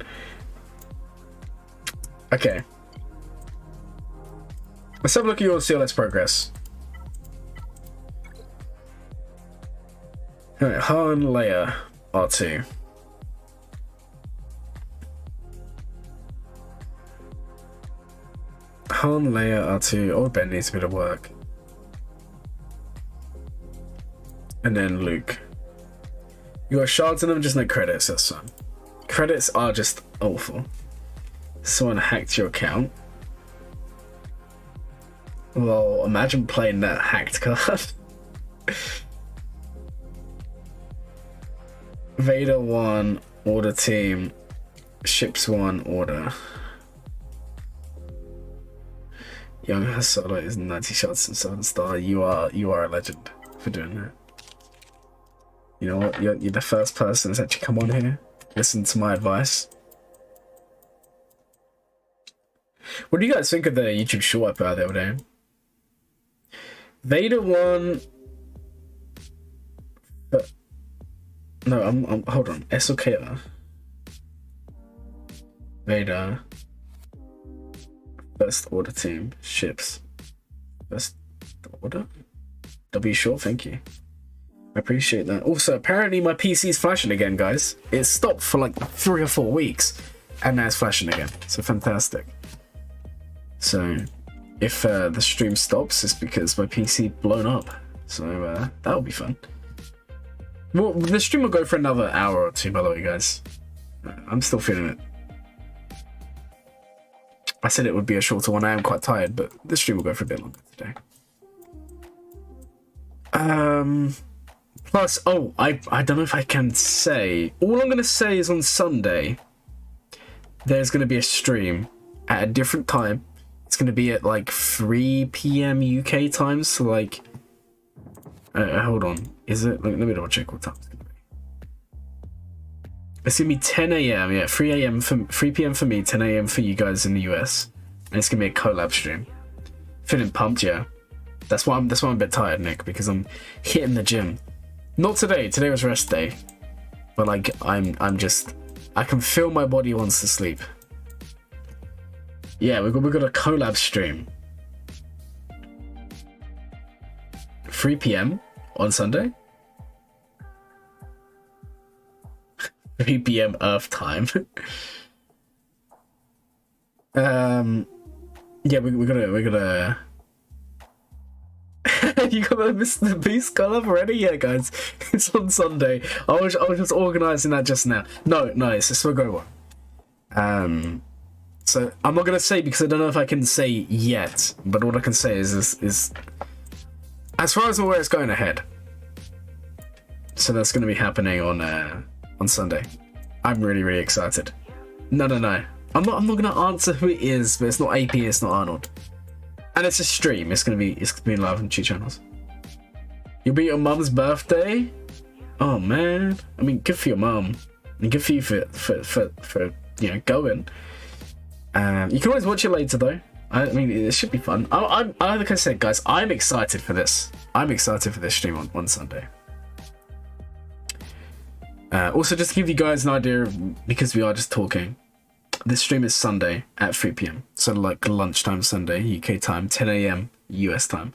Okay. Let's have a look at your CLS progress. Alright, Han, Leia, R2. Han, Leia, R2. Old Ben needs a bit of work. And then Luke. You got shards in them, just no credits, that's fine. Credits are just awful. Someone hacked your account. Well, imagine playing that hacked card. Vader 1, order team. Ships 1, order. Young Hasolo is 90 shots and 7-star. You are a legend for doing that. You know what? You're the first person that's actually come on here. Listen to my advice. What do you guys think of the YouTube short I put out the other day? Vader 1. No, I'm hold on. SOK. Vader. First order team. Ships. First order? W short, thank you. I appreciate that. Also, apparently my PC's flashing again, guys. It stopped for like 3 or 4 weeks, and now it's flashing again. So fantastic. So, if the stream stops, it's because my PC blown up. So that'll be fun. Well, the stream will go for another hour or 2, by the way, guys. I'm still feeling it. I said it would be a shorter one. I am quite tired, but the stream will go for a bit longer today. Plus, oh, I don't know if I can say. All I'm going to say is on Sunday, there's going to be a stream at a different time. It's going to be at like 3 PM UK time. So like, hold on. Is it? Let me double check what time it's going to be. It's going to be 10 AM. Yeah, 3 PM for me, 10 AM for you guys in the US. And it's going to be a collab stream. Feeling pumped, yeah. That's why I'm a bit tired, Nick, because I'm hitting the gym. Not today. Today was rest day. But like I'm just, I can feel my body wants to sleep. Yeah, we got a collab stream. 3 PM on Sunday. 3 PM Earth time. Yeah, we're gonna you got the Mr. Beast collab already? Yeah, guys, it's on Sunday. I was just organising that just now. No, it's just a go one. So I'm not gonna say because I don't know if I can say yet. But what I can say is as far as I'm aware, it's going ahead. So that's gonna be happening on Sunday. I'm really excited. No. I'm not gonna answer who it is, but it's not AP, it's not Arnold. And it's a stream. It's gonna be live on 2 channels. You'll be your mum's birthday? Oh man. I mean, good for your mum. And good for you for you know, going. You can always watch it later though. I mean, it should be fun. I'm like I said, guys, I'm excited for this. I'm excited for this stream on Sunday. Also, just to give you guys an idea, because we are just talking, this stream is Sunday at 3 PM. So like lunchtime Sunday, UK time, 10 AM US time.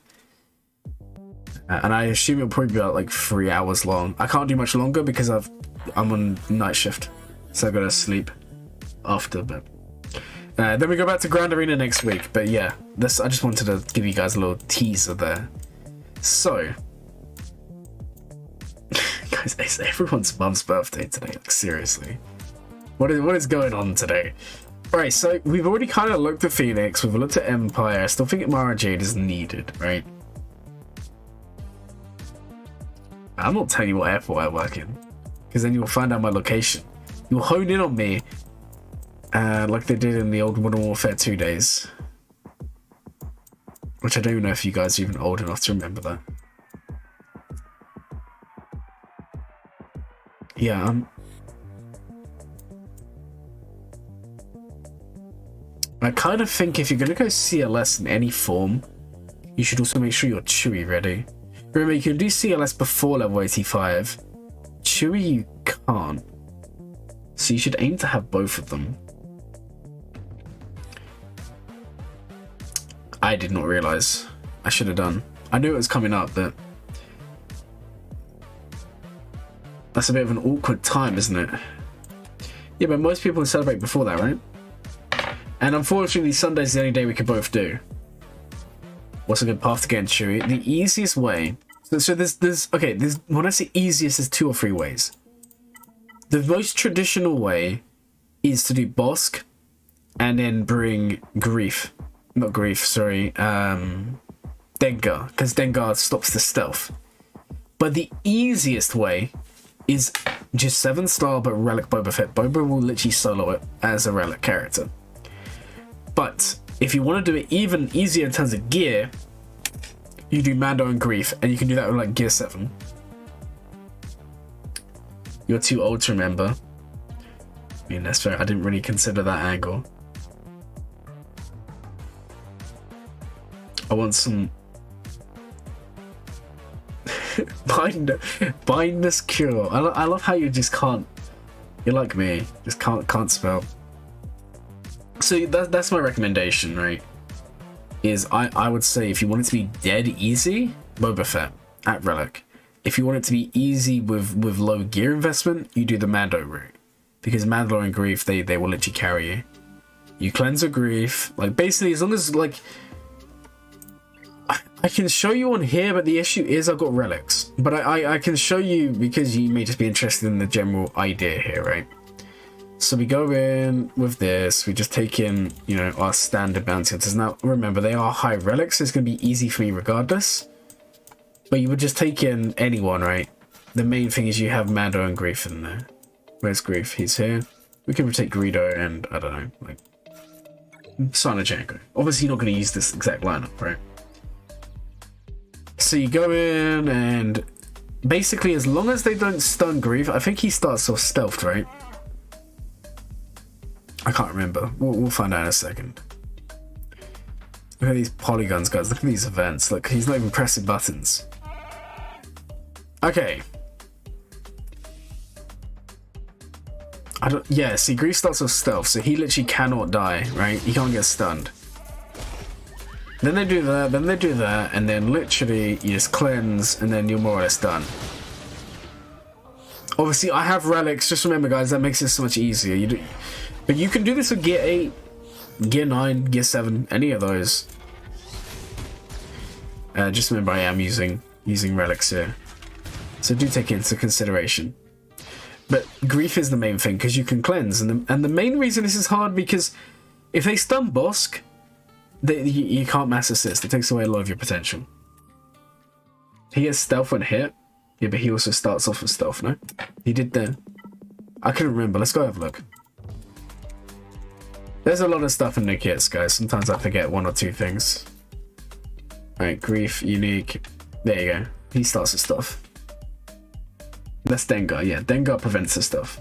And I assume it'll probably be about like 3 hours long. I can't do much longer because I'm on night shift. So I've got to sleep after, but then we go back to Grand Arena next week. But yeah, I just wanted to give you guys a little teaser there. So, guys, it's everyone's mum's birthday today. Like seriously, what is going on today? Right, so we've already kind of looked at Phoenix. We've looked at Empire. I still think Mara Jade is needed, right? I'm not telling you what airport I work in, because then you'll find out my location. You'll hone in on me, like they did in the old Modern Warfare 2 days. Which I don't even know if you guys are even old enough to remember that. Yeah, I kind of think if you're going to go CLS in any form, you should also make sure you're Chewie ready. Remember, you can do CLS before level 85. Chewie you can't. So you should aim to have both of them. I did not realise. I should have done. I knew it was coming up, but that's a bit of an awkward time, isn't it? Yeah, but most people celebrate before that, right? And unfortunately, Sunday's the only day we can both do. What's a good path to get into Chewy? The easiest way. So there's when I say easiest, there's 2 or 3 ways. The most traditional way is to do Bosk and then bring Dengar, because Dengar stops the stealth. But the easiest way is just 7-star but Relic Boba Fett. Boba will literally solo it as a Relic character. But if you want to do it even easier in terms of gear, you do Mando and Grief, and you can do that with like gear 7. You're too old to remember. I mean, that's fair. I didn't really consider that angle. I want some Bindness Cure. I love how you just can't. You're like me, just can't spell. So that's my recommendation, right? Is I would say if you want it to be dead easy, Boba Fett at Relic. If you want it to be easy with low gear investment, you do the Mando route, because Mando and Grief they will literally carry you. You cleanse a Grief, like basically as long as like. I can show you on here, but the issue is I've got relics. But I can show you because you may just be interested in the general idea here, right? So we go in with this. We just take in, you know, our standard bounty hunters. Now, remember, they are high relics, so it's going to be easy for me regardless. But you would just take in anyone, right? The main thing is you have Mando and Grief in there. Where's Grief? He's here. We can rotate Greedo and, I don't know, like, Sana Django. Obviously, you're not going to use this exact lineup, right? So you go in and basically as long as they don't stun Grief, I think he starts off stealthed, right? I can't remember. We'll find out in a second. Look at these polygons, guys. Look at these events. Look, he's not even pressing buttons. Okay. Yeah, see, Grief starts off stealth, so he literally cannot die, right? He can't get stunned. Then they do that, and then literally you just cleanse, and then you're more or less done. Obviously, I have relics. Just remember, guys, that makes it so much easier. But you can do this with Gear 8, Gear 9, Gear 7, any of those. Just remember, I am using relics here, so do take it into consideration. But Grief is the main thing, because you can cleanse, and the main reason this is hard, because if they stun Bosk, you can't mass assist. It takes away a lot of your potential. He gets stealth when hit. Yeah, but he also starts off with stealth, no? He did there. I couldn't remember. Let's go have a look. There's a lot of stuff in the kits, guys. Sometimes I forget 1 or 2 things. Alright, Grief, unique. There you go. He starts with stuff. That's Dengar. Yeah, Dengar prevents the stuff.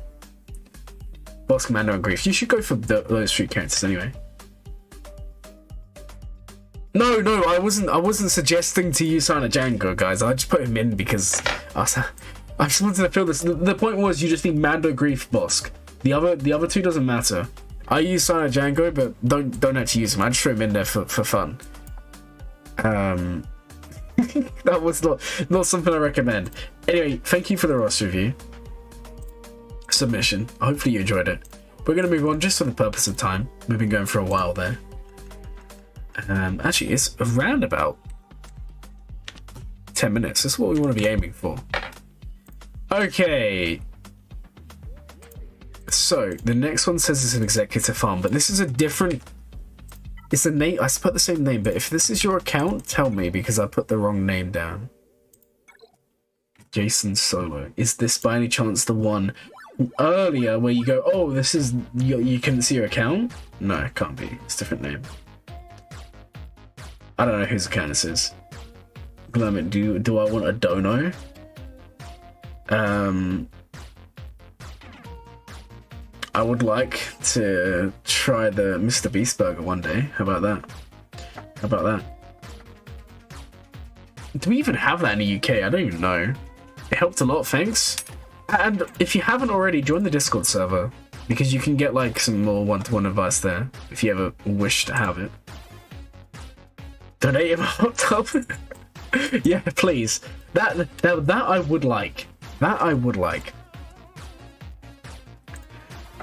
Boss Commander and Grief. You should go for those 3 characters anyway. No, I wasn't suggesting to use Sana Django, guys. I just put him in because I just wanted to feel this. The point was you just need Mando, Grief, Bosk. The other 2 doesn't matter. I use Sana Django, but don't actually use him. I just throw him in there for fun. That was not something I recommend. Anyway, thank you for the roster review submission. Hopefully you enjoyed it. We're gonna move on just for the purpose of time. We've been going for a while there. Actually, it's around about 10 minutes. That's what we want to be aiming for. Okay. So, the next one says it's an executive farm, but this is a different... It's a name... I put the same name, but if this is your account, tell me, because I put the wrong name down. JacenSolo. Is this by any chance the one earlier where you go, oh, this is... You couldn't see your account? No, it can't be. It's a different name. I don't know whose account this is. Glurmit, do I want a dono? I would like to try the Mr. Beast burger one day. How about that? How about that? Do we even have that in the UK? I don't even know. It helped a lot, thanks. And if you haven't already, join the Discord server, because you can get like some more one-to-one advice there if you ever wish to have it. Donate him a hot tub. Yeah, please. That I would like. That I would like.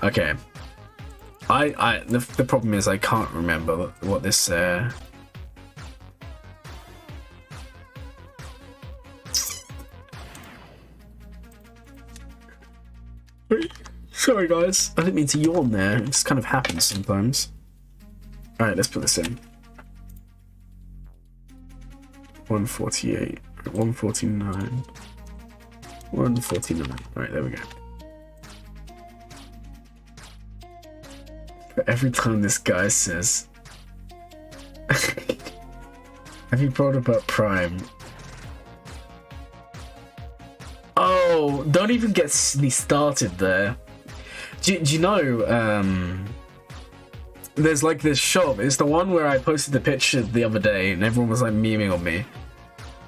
Okay. The problem is I can't remember what this sorry guys, I didn't mean to yawn there. It just kind of happens sometimes. Alright, let's put this in. 148, 149, 149. Alright, there we go. But every time this guy says, have you brought about Prime? Oh, don't even get me started there. Do you know, there's like this shop. It's the one where I posted the picture the other day and everyone was like memeing on me.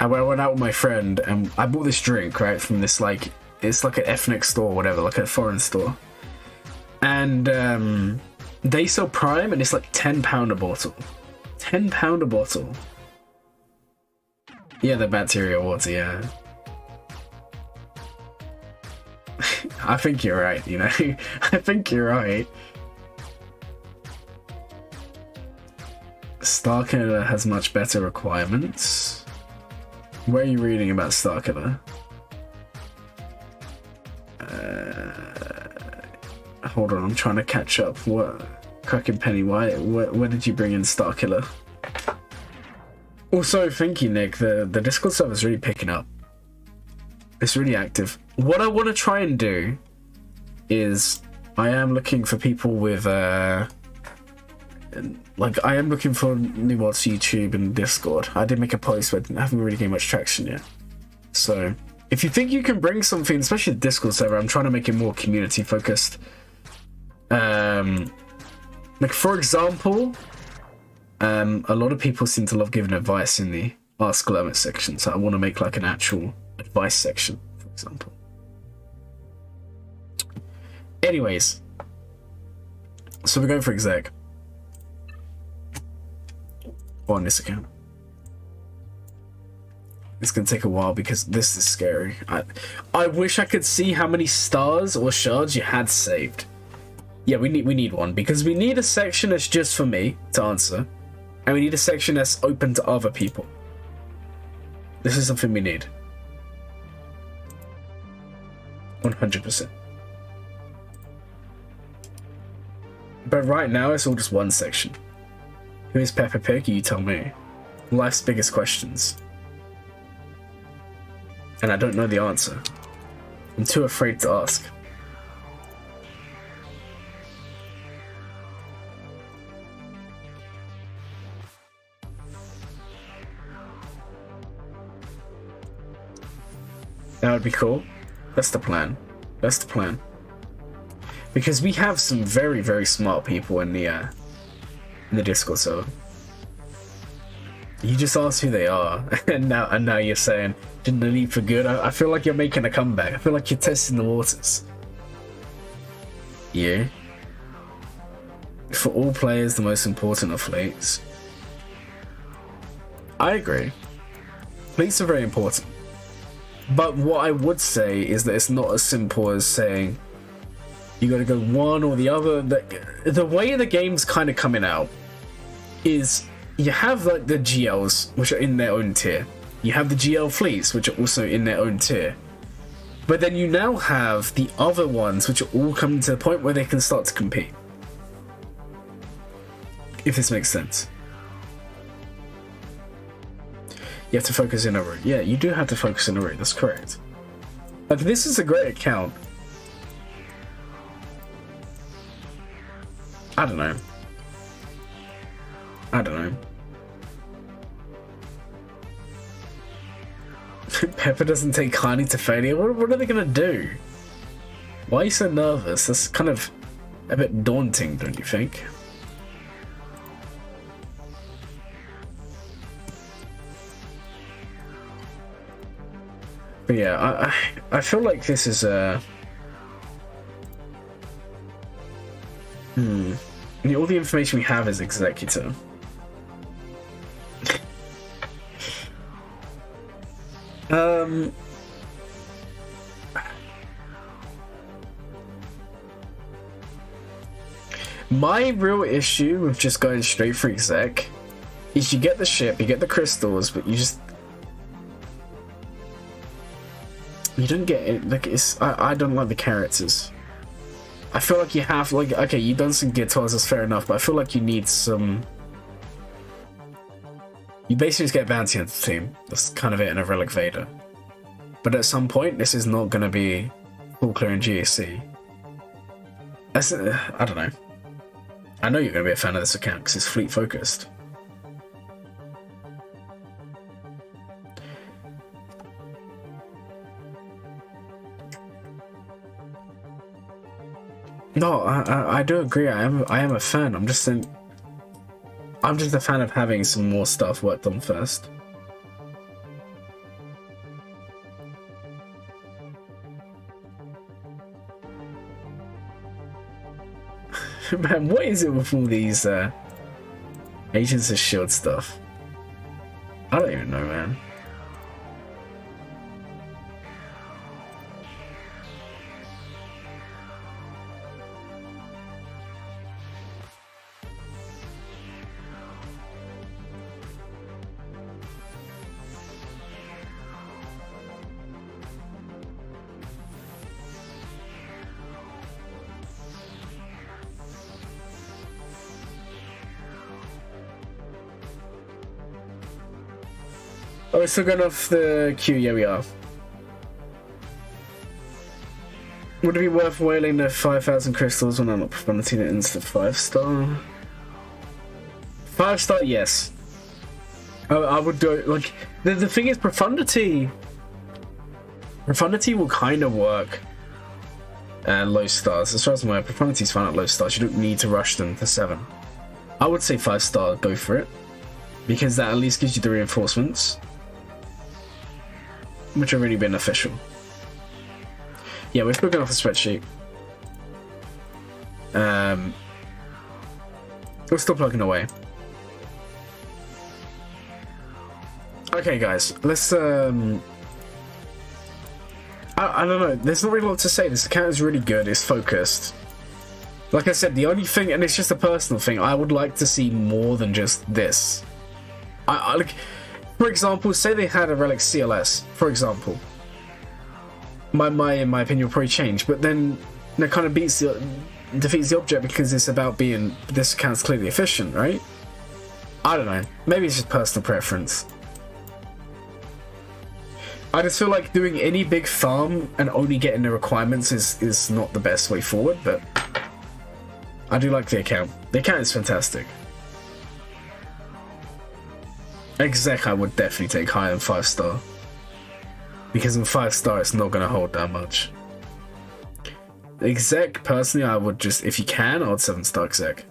And when I went out with my friend and I bought this drink, right, from this like, it's like an ethnic store or whatever, like a foreign store. And they sell Prime and it's like £10 a bottle. £10 a bottle. Yeah, the bacteria water, yeah. I think you're right, you know. I think you're right. Starkiller has much better requirements. Where are you reading about Starkiller? Hold on, I'm trying to catch up. What? Cracking Penny, where did you bring in Starkiller? Also, thank you, Nick. The Discord server's really picking up. It's really active. What I want to try and do is I am looking for people with like I am looking for new mods, YouTube and Discord. I did make a post but I haven't really gained much traction yet. So if you think you can bring something, especially the Discord server, I'm trying to make it more community focused. Like for example, a lot of people seem to love giving advice in the Ask Glurmit section, so I want to make like an actual advice section, for example. Anyways, so we're going for exec on this account. It's gonna take a while because this is scary. I wish I could see how many stars or shards you had saved. Yeah, we need one because we need a section that's just for me to answer, and we need a section that's open to other people. This is something we need. 100%. But right now it's all just one section. Who is Peppa Pig? You tell me. Life's biggest questions. And I don't know the answer. I'm too afraid to ask. That would be cool. That's the plan. That's the plan. Because we have some very, very smart people in the Discord server. You just asked who they are, and now you're saying, didn't they leave for good? I feel like you're making a comeback. I feel like you're testing the waters. Yeah. For all players, the most important are fleets. I agree. Fleets are very important. But what I would say is that it's not as simple as saying you gotta go one or the other. The way the game's kind of coming out is you have like the GLs, which are in their own tier. You have the GL fleets, which are also in their own tier. But then you now have the other ones, which are all coming to the point where they can start to compete. If this makes sense. You have to focus in a route. Yeah, you do have to focus in a route. That's correct. Like, this is a great account. I don't know. Pepper doesn't take kindly to failure. What are they gonna do? Why are you so nervous? That's kind of a bit daunting, don't you think? But yeah, I feel like this is all the information we have is executor. My real issue with just going straight for exec is you get the ship, you get the crystals, but you don't get it. Like, I don't like the characters. I feel like you have, like, okay, you've done some guitars, that's fair enough, but I feel like you need some. You basically just get bounty on the team. That's kind of it in a Relic Vader. But at some point, this is not going to be full clear in GAC. I don't know. I know you're going to be a fan of this account because it's fleet focused. No, I do agree. I am a fan. I'm just a fan of having some more stuff worked on first. Man, what is it with all these Agents of S.H.I.E.L.D. stuff? I don't even know, man. Oh, we're still going off the queue. Yeah, we are. Would it be worth whaling the 5,000 crystals when I'm not profanity it into 5-star? 5-star, yes. I would do it. Like, the thing is, profundity will kind of work low stars. As far as I'm aware, profundity's fine at low stars. You don't need to rush them to 7. I would say 5-star, go for it, because that at least gives you the reinforcements, which are really beneficial. Yeah, we're still going off the spreadsheet. We're still plugging away. Okay, guys, let's I don't know. There's not really a lot to say. This account is really good. It's focused. Like I said, the only thing, and it's just a personal thing, I would like to see more than just this. I like, for example, say they had a Relic CLS, for example. In my opinion, will probably change, but then that kind of defeats the object because it's about being, this account's clearly efficient, right? I don't know. Maybe it's just personal preference. I just feel like doing any big farm and only getting the requirements is not the best way forward, but I do like the account. The account is fantastic. Exec I would definitely take higher than 5-star. Because in 5-star it's not going to hold that much. Exec, personally, I would just, if you can, I would 7-star exec.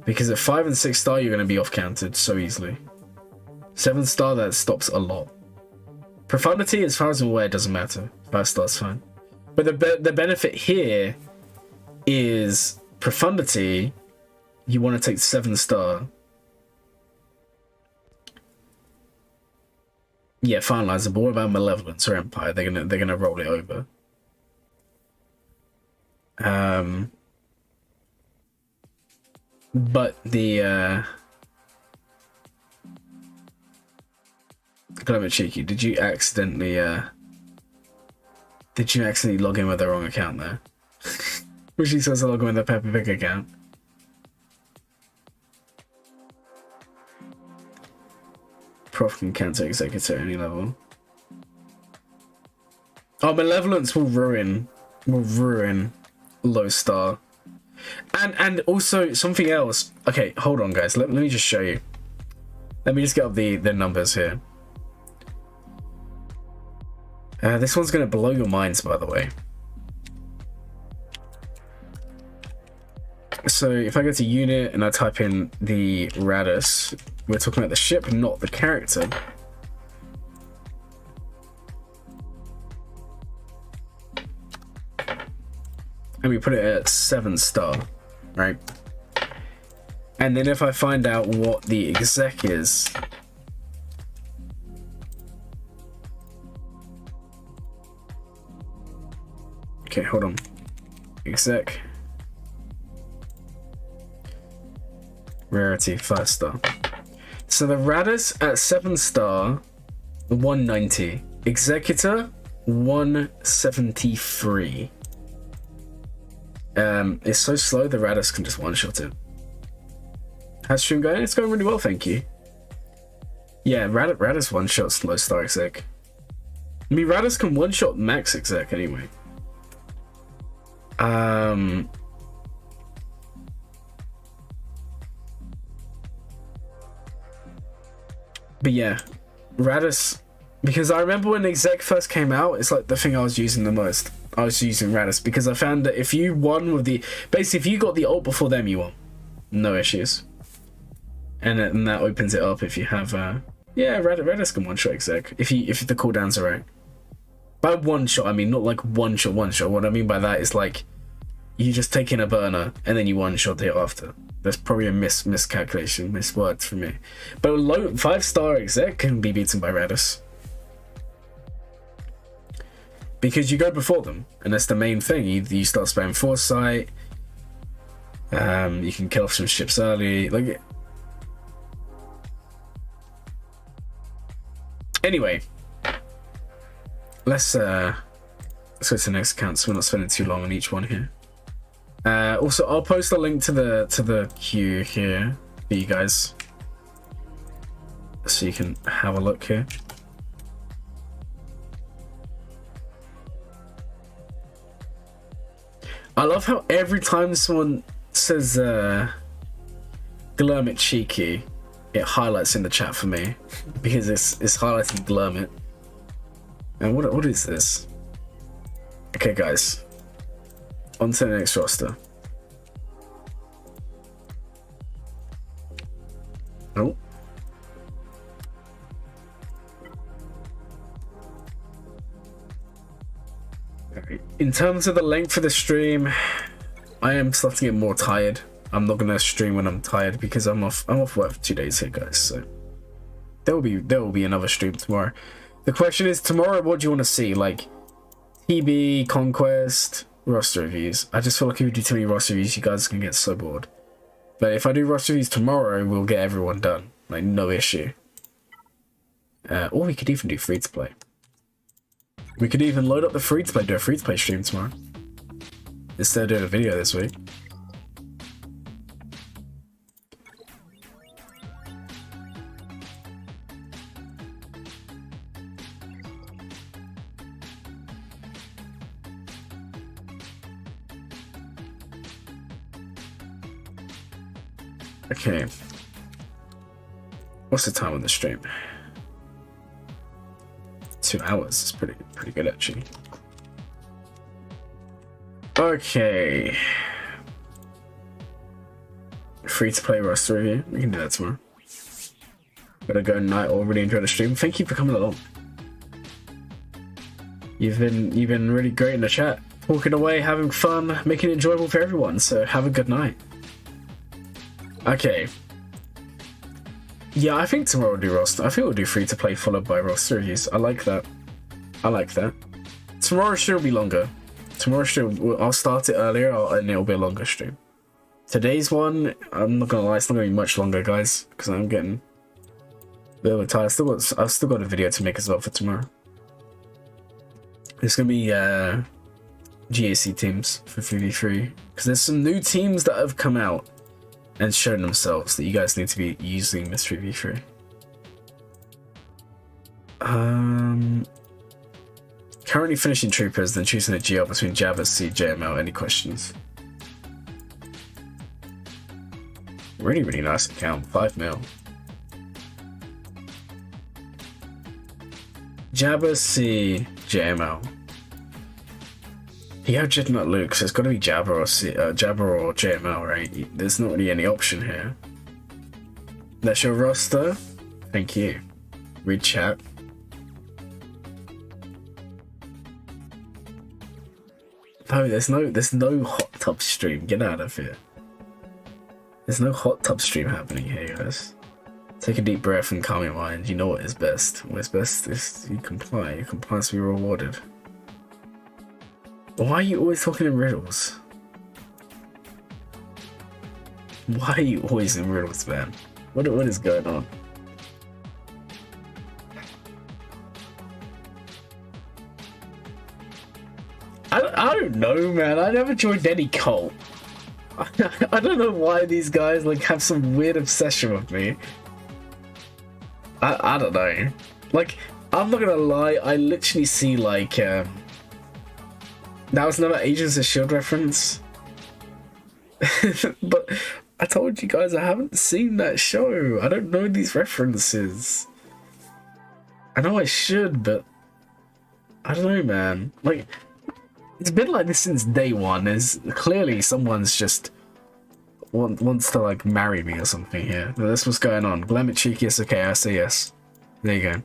Because at 5 and 6-star you're going to be off-counted so easily. 7-star, that stops a lot. Profundity, as far as I'm aware, doesn't matter. 5-star's fine. But the benefit here is profundity, you want to take 7-star. Yeah, finalize. But what about malevolence or empire? They're gonna roll it over. But the Glurmit cheeky. Did you accidentally log in with the wrong account there? Was she supposed to log in with the Peppa Pig account? Prof can cancel executor at any level. Oh, malevolence will ruin low star. And also something else. Okay, hold on guys, let me just show you. Let me just get up the numbers here. This one's gonna blow your minds, by the way. So if I go to unit and I type in the Radus, we're talking about the ship, not the character. And we put it at 7-star, right? And then if I find out what the exec is, okay, hold on. Exec. Rarity 5-star. So the Radis at 7-star, 190. Executor, 173. It's so slow the Radis can just one-shot it. How's stream going? It's going really well, thank you. Yeah, Radis one-shots low star exec. I mean, Radis can one-shot max exec anyway. But yeah, Radis, because I remember when exec first came out, it's like the thing I was using the most. I was using Radis because I found that if you won with the, basically if you got the ult before them, you won. No issues. And that opens it up if you have, yeah, Radis can one-shot exec, if the cooldowns are right. By one-shot, I mean not like one-shot. What I mean by that is like, you just take in a burner, and then you one-shot it after. That's probably a miscalculation, misword for me. But low 5-star exec can be beaten by Radis. Because you go before them, and that's the main thing. You start spamming Foresight, you can kill off some ships early, like... Anyway, let's go to the next account so we're not spending too long on each one here. Also, I'll post a link to the queue here for you guys, so you can have a look here. I love how every time someone says Glurmit cheeky, it highlights in the chat for me because it's highlighting Glurmit. And what is this? Okay, guys, on to the next roster. Oh. In terms of the length of the stream, I am starting to get more tired. I'm not gonna stream when I'm tired because I'm off work for 2 days here, guys. So there will be another stream tomorrow. The question is, tomorrow, what do you want to see? Like TB, Conquest, roster reviews. I just feel like if we do too many roster reviews, you guys are gonna get so bored. But if I do roster reviews tomorrow, we'll get everyone done. Like, no issue. Or we could even do free to play. We could even load up the free to play, do a free to play stream tomorrow, instead of doing a video this week. Okay. What's the time on the stream? 2 hours. It's pretty good actually. Okay. Free to play roster review. We can do that tomorrow. Gotta go night or really enjoy the stream. Thank you for coming along. You've been really great in the chat. Talking away, having fun, making it enjoyable for everyone. So have a good night. Okay. Yeah, I think tomorrow we'll do roster. I think we'll do free to play followed by roster reviews. I like that. I like that. Tomorrow stream will be longer. Tomorrow stream, I'll start it earlier and it'll be a longer stream. Today's one, I'm not gonna lie, it's not gonna be much longer, guys, because I'm getting a little bit tired. I've still got a video to make as well for tomorrow. It's gonna be GAC teams for 3v3 because there's some new teams that have come out and shown themselves that you guys need to be using this 3v3. Currently finishing troopers, then choosing a GL between Jabba, C, JML. Any questions? Really nice account. 5 mil. Jabba, C, JML. Yeah, Jednut Luke, so it's got to be Jabba or JML, right? There's not really any option here. That's your roster. Thank you. Read chat. No, there's no hot tub stream. Get out of here. There's no hot tub stream happening here, guys. Take a deep breath and calm your mind. You know what is best. What is best is you comply. Your compliance will be rewarded. Why are you always talking in riddles? Why are you always in riddles, man? What is going on? I don't know, man. I never joined any cult. I don't know why these guys like have some weird obsession with me. I don't know. Like, I'm not gonna lie, I literally see like that was another Agents of Shield reference. But I told you guys I haven't seen that show. I don't know these references. I know I should, but I don't know, man. Like, it's been like this since day one. There's clearly someone's just wants to like marry me or something here. That's what's going on. Glurmit cheeky, yes, okay, I say yes. There you go.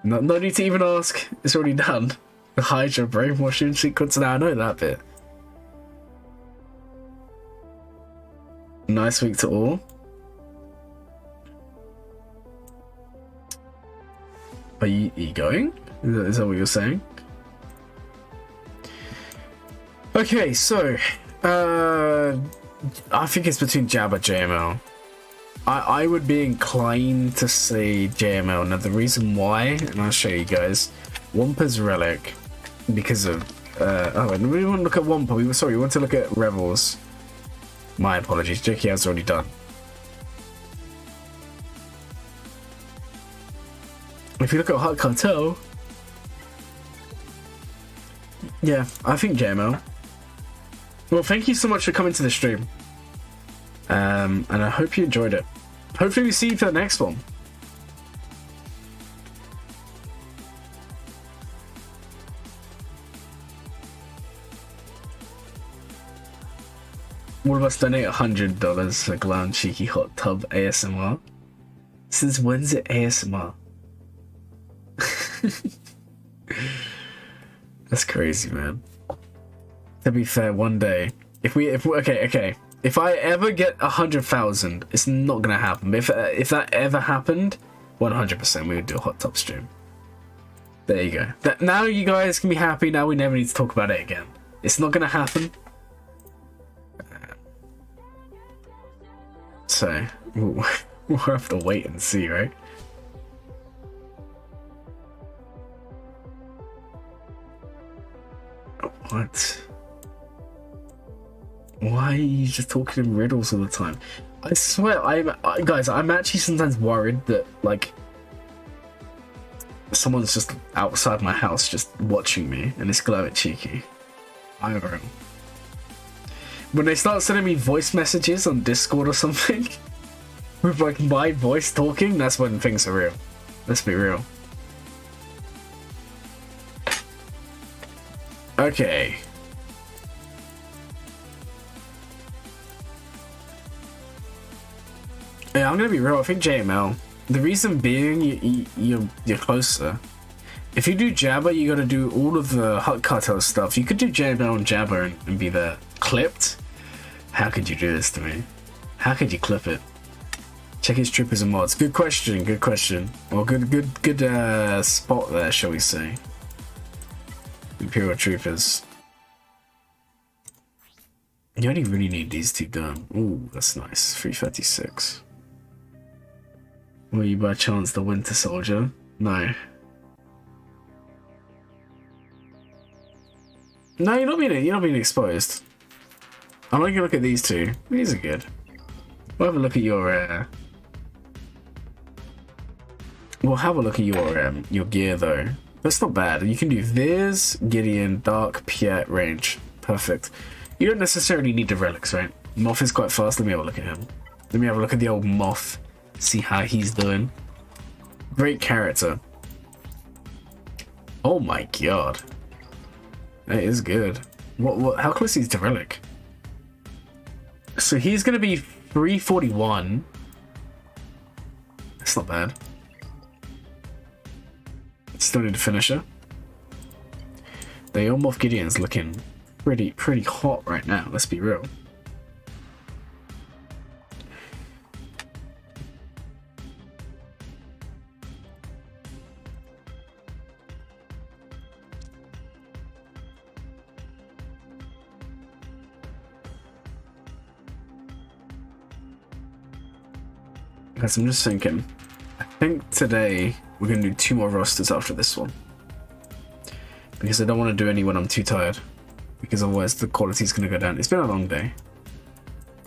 No need to even ask. It's already done. The Hydra brainwashing sequence. Now I know that bit. Nice week to all. Are you going? Is that what you're saying? Okay, so I think it's between Jab or JML. I would be inclined to say JML. Now the reason why, and I'll show you guys. Wampa's Relic, because of oh, and we want to look at Wampa. We want to look at Rebels. My apologies, JK has already done. If you look at Hot Cartel, yeah, I think JML. Well, thank you so much for coming to the stream. And I hope you enjoyed it. Hopefully we see you for the next one. All of us donate $100 for Glam Cheeky Hot Tub ASMR. Since when's it ASMR? That's crazy, man. To be fair, one day, if I ever get 100,000, it's not gonna happen. If that ever happened, 100% we would do a hot tub stream. There you go. Now you guys can be happy. Now we never need to talk about it again. It's not gonna happen. So we'll have to wait and see, right? What? Why are you just talking in riddles all the time? I swear, guys, I'm actually sometimes worried that, like, someone's just outside my house just watching me, and it's Glurmit cheeky. I don't know. When they start sending me voice messages on Discord or something, with, like, my voice talking, that's when things are real. Let's be real. Okay. Yeah, I'm gonna be real. I think JML. The reason being, you're closer. If you do Jabba, you gotta do all of the Hut Cartel stuff. You could do JML and Jabba and be there. Clipped? How could you do this to me? How could you clip it? Check his troopers and mods. Good question. Good question. Well, good spot there, shall we say? Imperial troopers. You only really need these two done. Ooh, that's nice. 336. Were you by chance the Winter Soldier? No. No, you're not being exposed. I'm gonna look at these two. These are good. We'll have a look at your we'll have a look at your gear though. That's not bad. You can do Viz, Gideon, Dark, Piet, Range. Perfect. You don't necessarily need the relics, right? Moth is quite fast. Let me have a look at him. Let me have a look at the old Moth. See how he's doing. Great character. Oh my god. That is good. What how close is he to relic? So he's gonna be 341. That's not bad. Still need a finisher. The Moff Gideon's looking pretty hot right now, let's be real. Because I'm just thinking, I think today we're going to do 2 more rosters after this one. Because I don't want to do any when I'm too tired. Because otherwise the quality's going to go down. It's been a long day.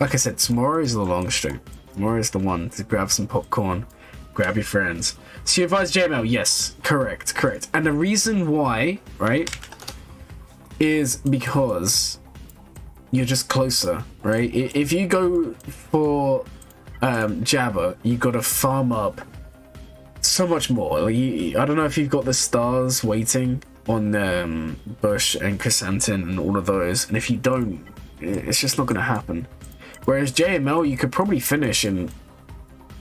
Like I said, tomorrow is the long stream. Tomorrow is the one to grab some popcorn, grab your friends. So you advise JML? Yes, correct. And the reason why, right, is because you're just closer, right? If you go for Jabba, you got to farm up so much more. Like I don't know if you've got the stars waiting on Bush and Chrysanthemum and all of those, and if you don't, it's just not going to happen. Whereas JML, you could probably finish in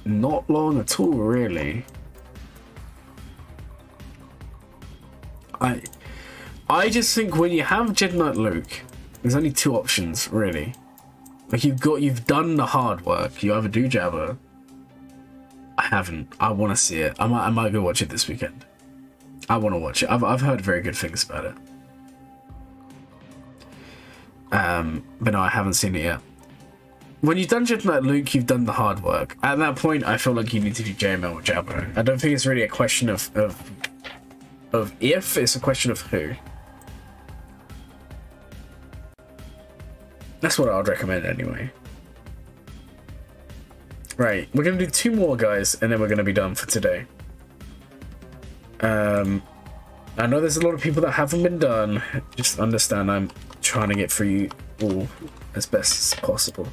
not long at all, really. I just think when you have Jedi Knight Luke, there's only 2 options, really. Like you've done the hard work. You either do Jabba. I haven't. I want to see it. I might go watch it this weekend. I want to watch it. I've heard very good things about it. But no, I haven't seen it yet. When you've done Jedi Knight Luke, you've done the hard work. At that point, I feel like you need to do JML or Jabba. I don't think it's really a question of if, it's a question of who. That's what I would recommend anyway. Right, we're going to do 2 more, guys, and then we're going to be done for today. I know there's a lot of people that haven't been done. Just understand I'm trying to get through you all as best as possible.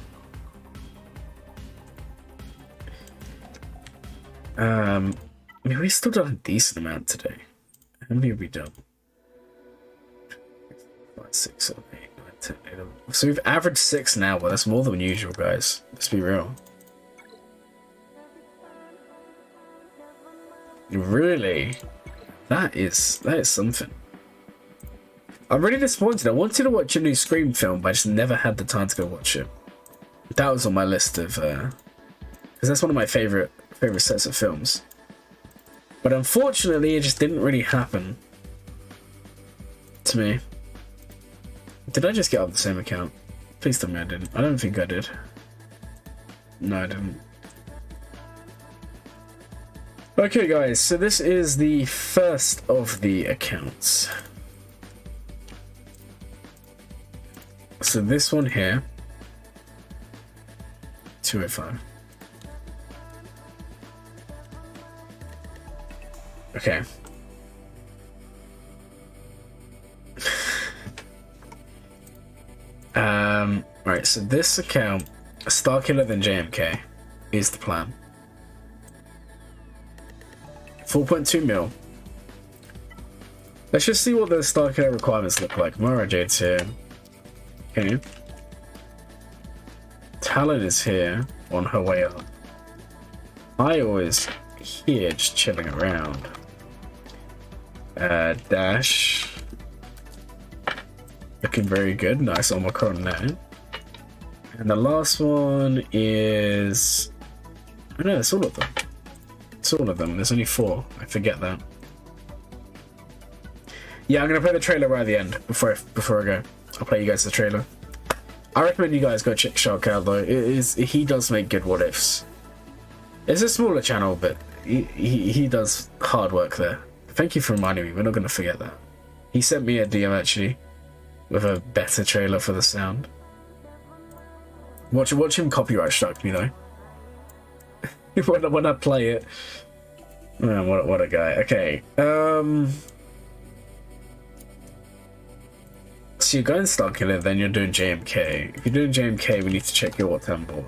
I mean, we've still done a decent amount today. How many have we done? 5, 6, 7, 8, 9, 10, 11. So we've averaged 6 now, but that's more than usual, guys. Let's be real. Really? That is something. I'm really disappointed. I wanted to watch a new Scream film, but I just never had the time to go watch it. That was on my list of, because that's one of my favorite sets of films. But unfortunately, it just didn't really happen to me. Did I just get off the same account? Please tell me I didn't. I don't think I did. No, I didn't. Okay, guys, so this is the first of the accounts. So this one here, 205. Okay. Right, so this account, Starkiller than JMK, is the plan. 4.2 mil. Let's just see what the Starkiller requirements look like. Mara Jade's here. Okay. Talon is here on her way up. Io is here just chilling around. Dash. Looking very good. Nice omicron there. And the last one is... Oh no, it's all of them. It's all of them. There's only 4. I forget that. Yeah, I'm going to play the trailer right at the end before I go. I'll play you guys the trailer. I recommend you guys go check Shark out though. He does make good what ifs. It's a smaller channel, but he does hard work there. Thank you for reminding me. We're not going to forget that. He sent me a DM actually with a better trailer for the sound. Watch him copyright strike me though. when I play it. Man, what a guy. Okay. So you're going Starkiller, then you're doing JMK. If you're doing JMK, we need to check your temple.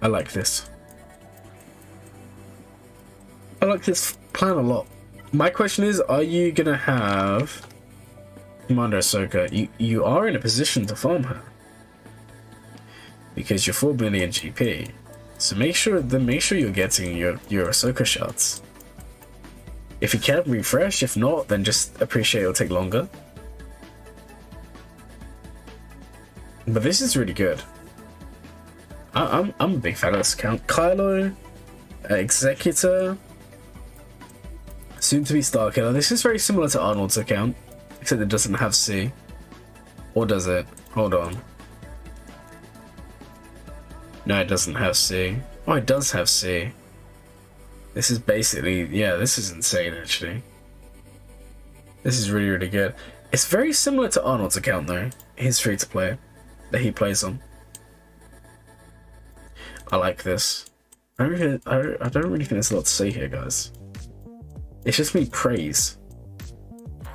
I like this. I like this plan a lot. My question is, are you gonna have Commander Ahsoka? You are in a position to farm her because you're 4 billion GP. So make sure you're getting your Ahsoka shots. If you can, refresh. If not, then just appreciate it'll take longer. But this is really good. I'm a big fan of this account. Kylo, Executor, soon to be Starkiller. This is very similar to Arnold's account, except it doesn't have C. Or does it? Hold on. No, it doesn't have C. Oh, it does have C. This is basically, yeah, this is insane actually. This is really, really good. It's very similar to Arnold's account though. His free-to-play that he plays on. I like this. I don't really think there's a lot to say here, guys. It's just me praise.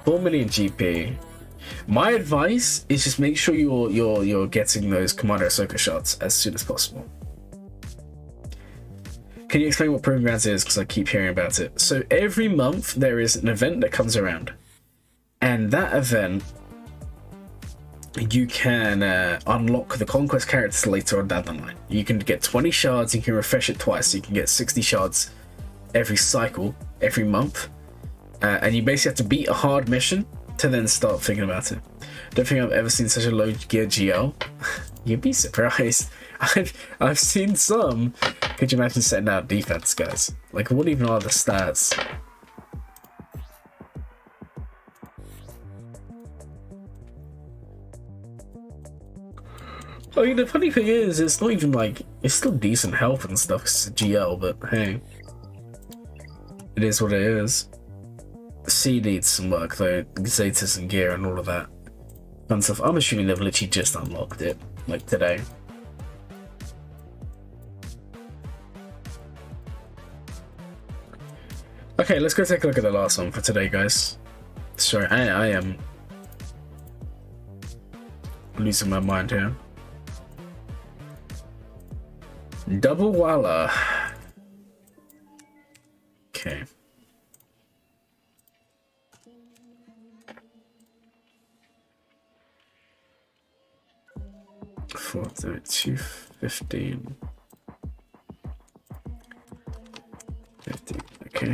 4 million GP. My advice is just make sure you're getting those Commander Ahsoka shots as soon as possible. Can you explain what Proving Grounds is? Because I keep hearing about it. So every month there is an event that comes around, and that event you can unlock the conquest characters later on down the line. You can get 20 shards. You can refresh it twice. So you can get 60 shards every cycle, every month, and you basically have to beat a hard mission to then start thinking about it. Don't think I've ever seen such a low gear GL. You'd be surprised. I've seen some. Could you imagine setting out defense, guys? Like, what even are the stats? I mean, the funny thing is, it's not even like, it's still decent health and stuff. It's a GL, but hey, it is what it is. C needs some work though, Zetas and gear and all of that fun stuff. I'm assuming they've literally just unlocked it, like today. Okay, let's go take a look at the last one for today, guys. Sorry, I am losing my mind here. DoubleWalla. Okay. For 215. 50. Okay.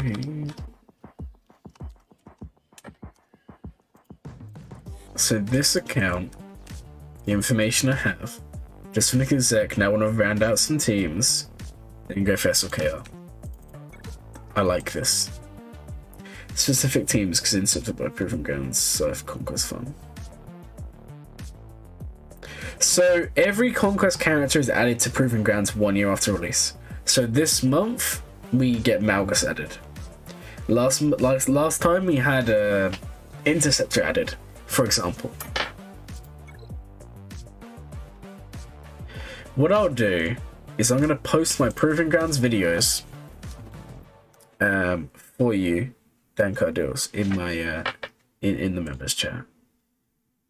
So this account, the information I have, just for Nick and Zek, now want to round out some teams, then go for SLKR. I like this. Specific teams, because inserted by Proving Grounds, so if Conquest fun. So every Conquest character is added to Proving Grounds 1 year after release. So this month we get Malgus added. Last time we had Interceptor added, for example. What I'll do is I'm gonna post my Proving Grounds videos for you, DankIdeals, in my in the members chat,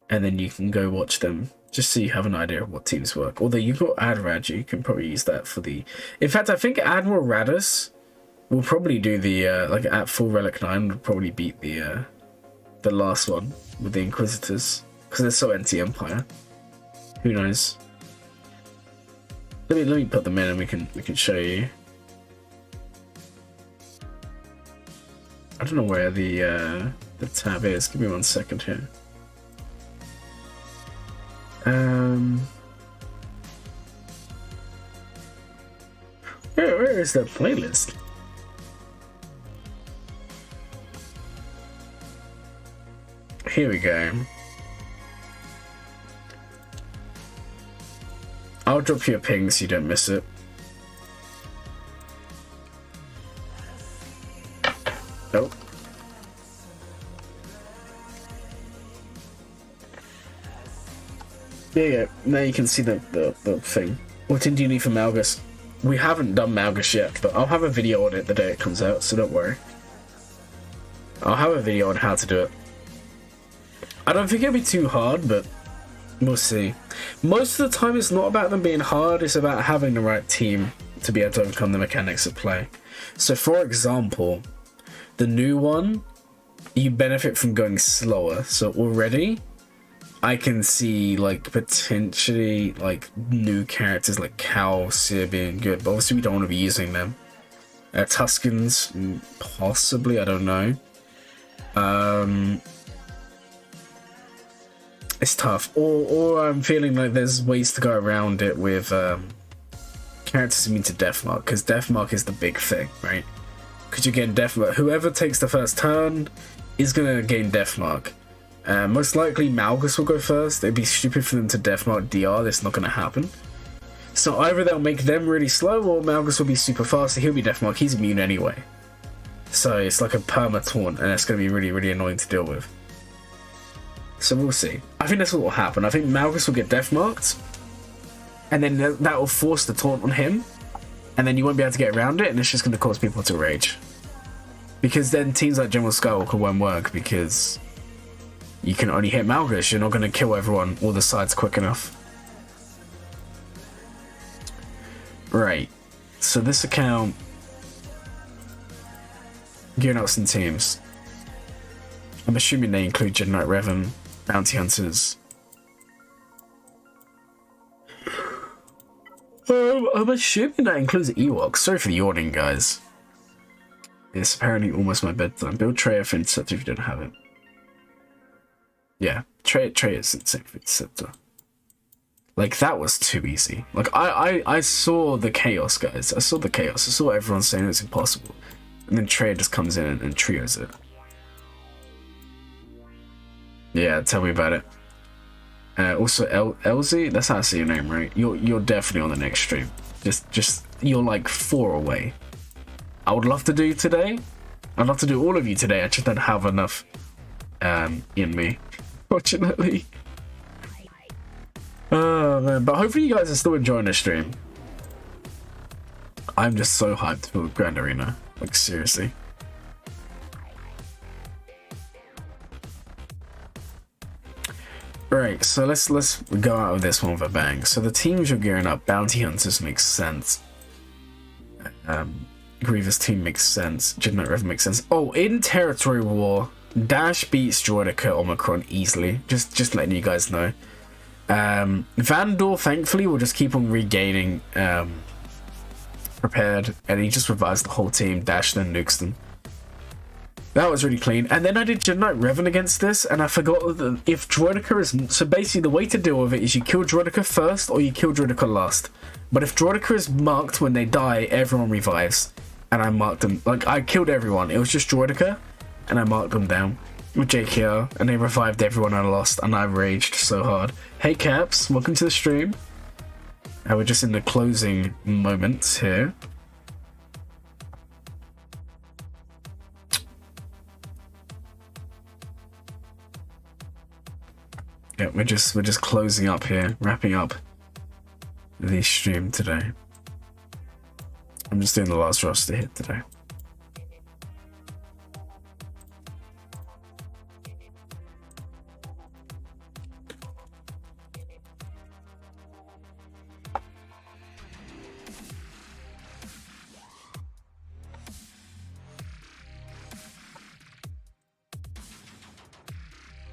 and then you can go watch them just so you have an idea of what teams work. Although you've got AdRad, you can probably use that for the. In fact, I think Admiral Radus will probably do the like at full Relic 9 would probably beat the last one with the Inquisitors because they're so anti-Empire. Who knows? Let me put them in and we can show you. I don't know where the tab is. Give me 1 second here. Where is that playlist? Here we go. I'll drop you a ping so you don't miss it. Nope. There you go. Now you can see the thing. What do you need for Malgus? We haven't done Malgus yet, but I'll have a video on it the day it comes out, so don't worry. I'll have a video on how to do it. I don't think it'll be too hard, but we'll see. Most of the time it's not about them being hard, it's about having the right team to be able to overcome the mechanics of play. So for example, the new one, you benefit from going slower. So already I can see like potentially like new characters like Cal, Seer being good, but obviously we don't want to be using them. Tuscans, possibly, I don't know. It's tough, or I'm feeling like there's ways to go around it with characters immune to Deathmark, because Deathmark is the big thing, right? Because you get Deathmark. Whoever takes the first turn is gonna gain Deathmark. Most likely Malgus will go first. It'd be stupid for them to Deathmark DR. That's not gonna happen. So either they'll make them really slow, or Malgus will be super fast. He'll be Deathmark. He's immune anyway. So it's like a perma taunt, and it's going to be really, really annoying to deal with. So we'll see. I think that's what will happen. I think Malgus will get Deathmarked, and then that will force the taunt on him, and then you won't be able to get around it, and it's just going to cause people to rage. Because then teams like General Skywalker won't work, because you can only hit Malgus. You're not going to kill everyone, all the sides quick enough. Right. So this account, gearing up some teams. I'm assuming they include Jedi Knight Revan, Bounty Hunters. I'm assuming that includes Ewoks. Sorry for the yawning, guys. It's apparently almost my bedtime. Build Trey for Interceptor if you don't have it. Yeah, Trey is insane for Interceptor. Like, that was too easy. Like, I saw the chaos, guys. I saw the chaos. I saw everyone saying it's impossible. And then Trey just comes in and trios it. Yeah, tell me about it. Also, Elzy, that's how I say your name, right? You're definitely on the next stream. Just you're like 4 away. I would love to do today. I'd love to do all of you today. I just don't have enough in me, fortunately. Oh man, but hopefully you guys are still enjoying the stream. I'm just so hyped for Grand Arena. Like, seriously. Right, so let's go out of this one with a bang. So the teams you're gearing up, Bounty Hunters makes sense. Grievous team makes sense. Jedi Knight Revan makes sense. Oh, in Territory War, Dash beats Droideka Omicron easily. Just letting you guys know. Vandor, thankfully, will just keep on regaining prepared, and he just revives the whole team. Dash then nukes them. That was really clean. And then I did Jedi Knight Revan against this, and I forgot that if Droideka is... So basically, the way to deal with it is you kill Droideka first, or you kill Droideka last. But if Droideka is marked when they die, everyone revives. And I marked them... Like, I killed everyone. It was just Droideka, and I marked them down with JKR, and they revived everyone I lost, and I raged so hard. Hey Caps, welcome to the stream. We're just in the closing moments here. Yeah, we're just closing up here, wrapping up the stream today. I'm just doing the last roster hit today.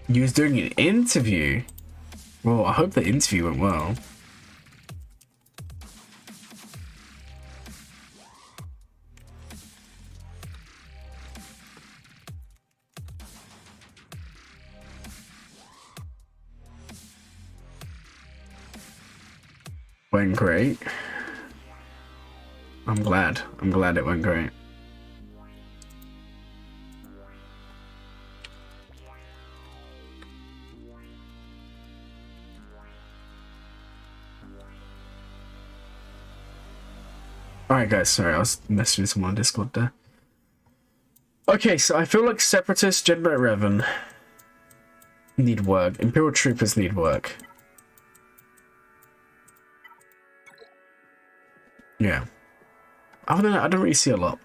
You was doing an interview? Well, I hope the interview went well. Went great. I'm glad it went great. Alright guys, sorry, I was messaging someone on Discord there. Okay, so I feel like Separatists, Jedi Knight Revan need work. Imperial Troopers need work. Yeah. Other than that, I don't really see a lot.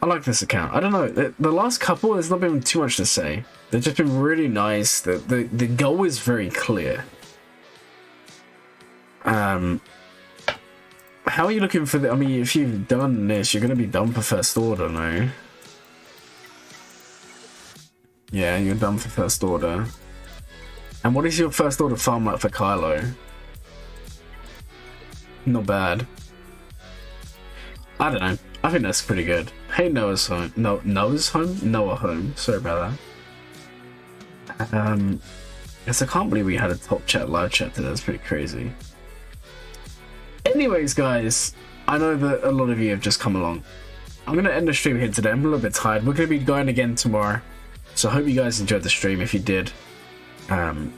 I like this account. I don't know, the last couple, there's not been too much to say. They've just been really nice. The goal is very clear. How are you looking for the... I mean, if you've done this, you're going to be done for First Order, no? Yeah, you're done for First Order. And what is your First Order farm like for Kylo? Not bad. I don't know. I think that's pretty good. Hey, Noah's home. No, Noah's home? Noah home. Sorry about that. Yes, I can't believe we had a top chat, live chat today. That's pretty crazy. Anyways, guys, I know that a lot of you have just come along. I'm going to end the stream here today. I'm a little bit tired. We're going to be going again tomorrow. So I hope you guys enjoyed the stream. If you did, comment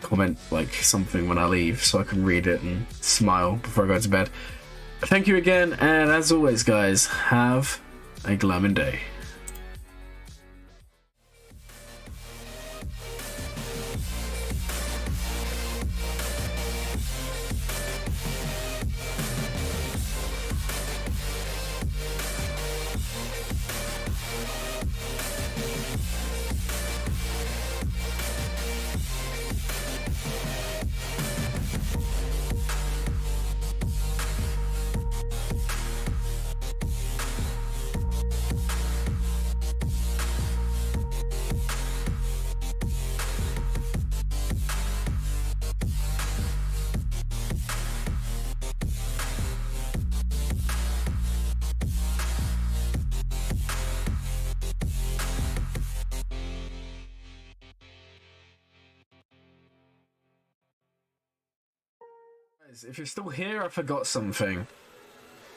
comment like something when I leave so I can read it and smile before I go to bed. Thank you again, and as always, guys, have a glamming day. If you're still here, I forgot something.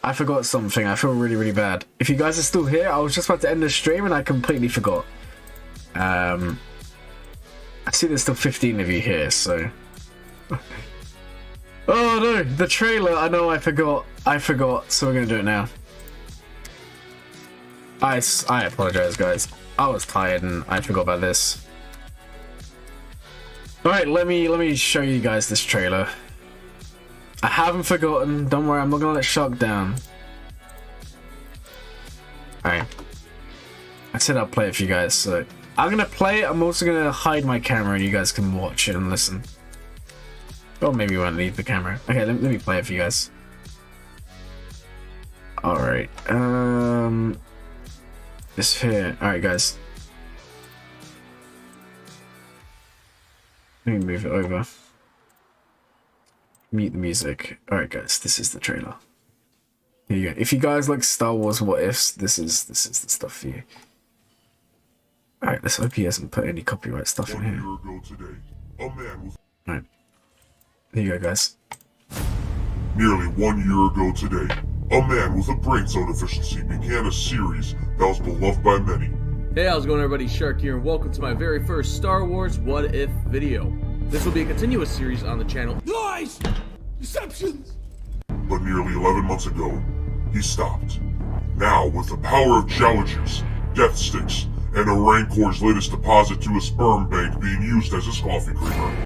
I feel really, really bad. If you guys are still here, I was just about to end the stream and I completely forgot. I see there's still 15 of you here, so... Oh no, the trailer! I know I forgot, so we're gonna do it now. I apologize, guys. I was tired and I forgot about this. Alright, let me show you guys this trailer. I haven't forgotten. Don't worry, I'm not gonna let Shark down. Alright. I said I'll play it for you guys, so I'm gonna play it. I'm also gonna hide my camera and you guys can watch it and listen. Or maybe you won't leave the camera. Okay, let me play it for you guys. Alright. This here. Alright, guys. Let me move it over. Mute the music. Alright guys, this is the trailer. Here you go. If you guys like Star Wars what ifs, this is the stuff for you. Alright, let's hope he hasn't put any copyright stuff in here. Alright. Here you go, guys. Nearly 1 year ago today, a man with a brain cell deficiency began a series that was beloved by many. Hey, how's it going everybody? Shark here, and welcome to my very first Star Wars What If video. This will be a continuous series on the channel. Lies! Deceptions! But nearly 11 months ago, he stopped. Now, with the power of challenges, death sticks, and a Rancor's latest deposit to a sperm bank being used as his coffee creamer.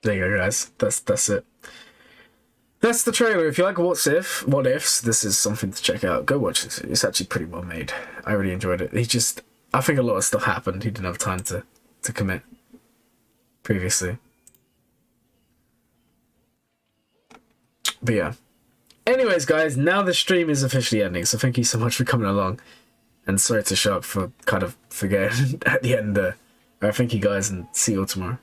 There you go, guys. That's it. That's the trailer. If you like what ifs, this is something to check out. Go watch this. It's actually pretty well made. I really enjoyed it. I think a lot of stuff happened. He didn't have time to commit previously. But yeah. Anyways, guys, now the stream is officially ending. So thank you so much for coming along. And sorry to Shark for kind of forgetting at the end there. Alright, thank you guys and see you all tomorrow.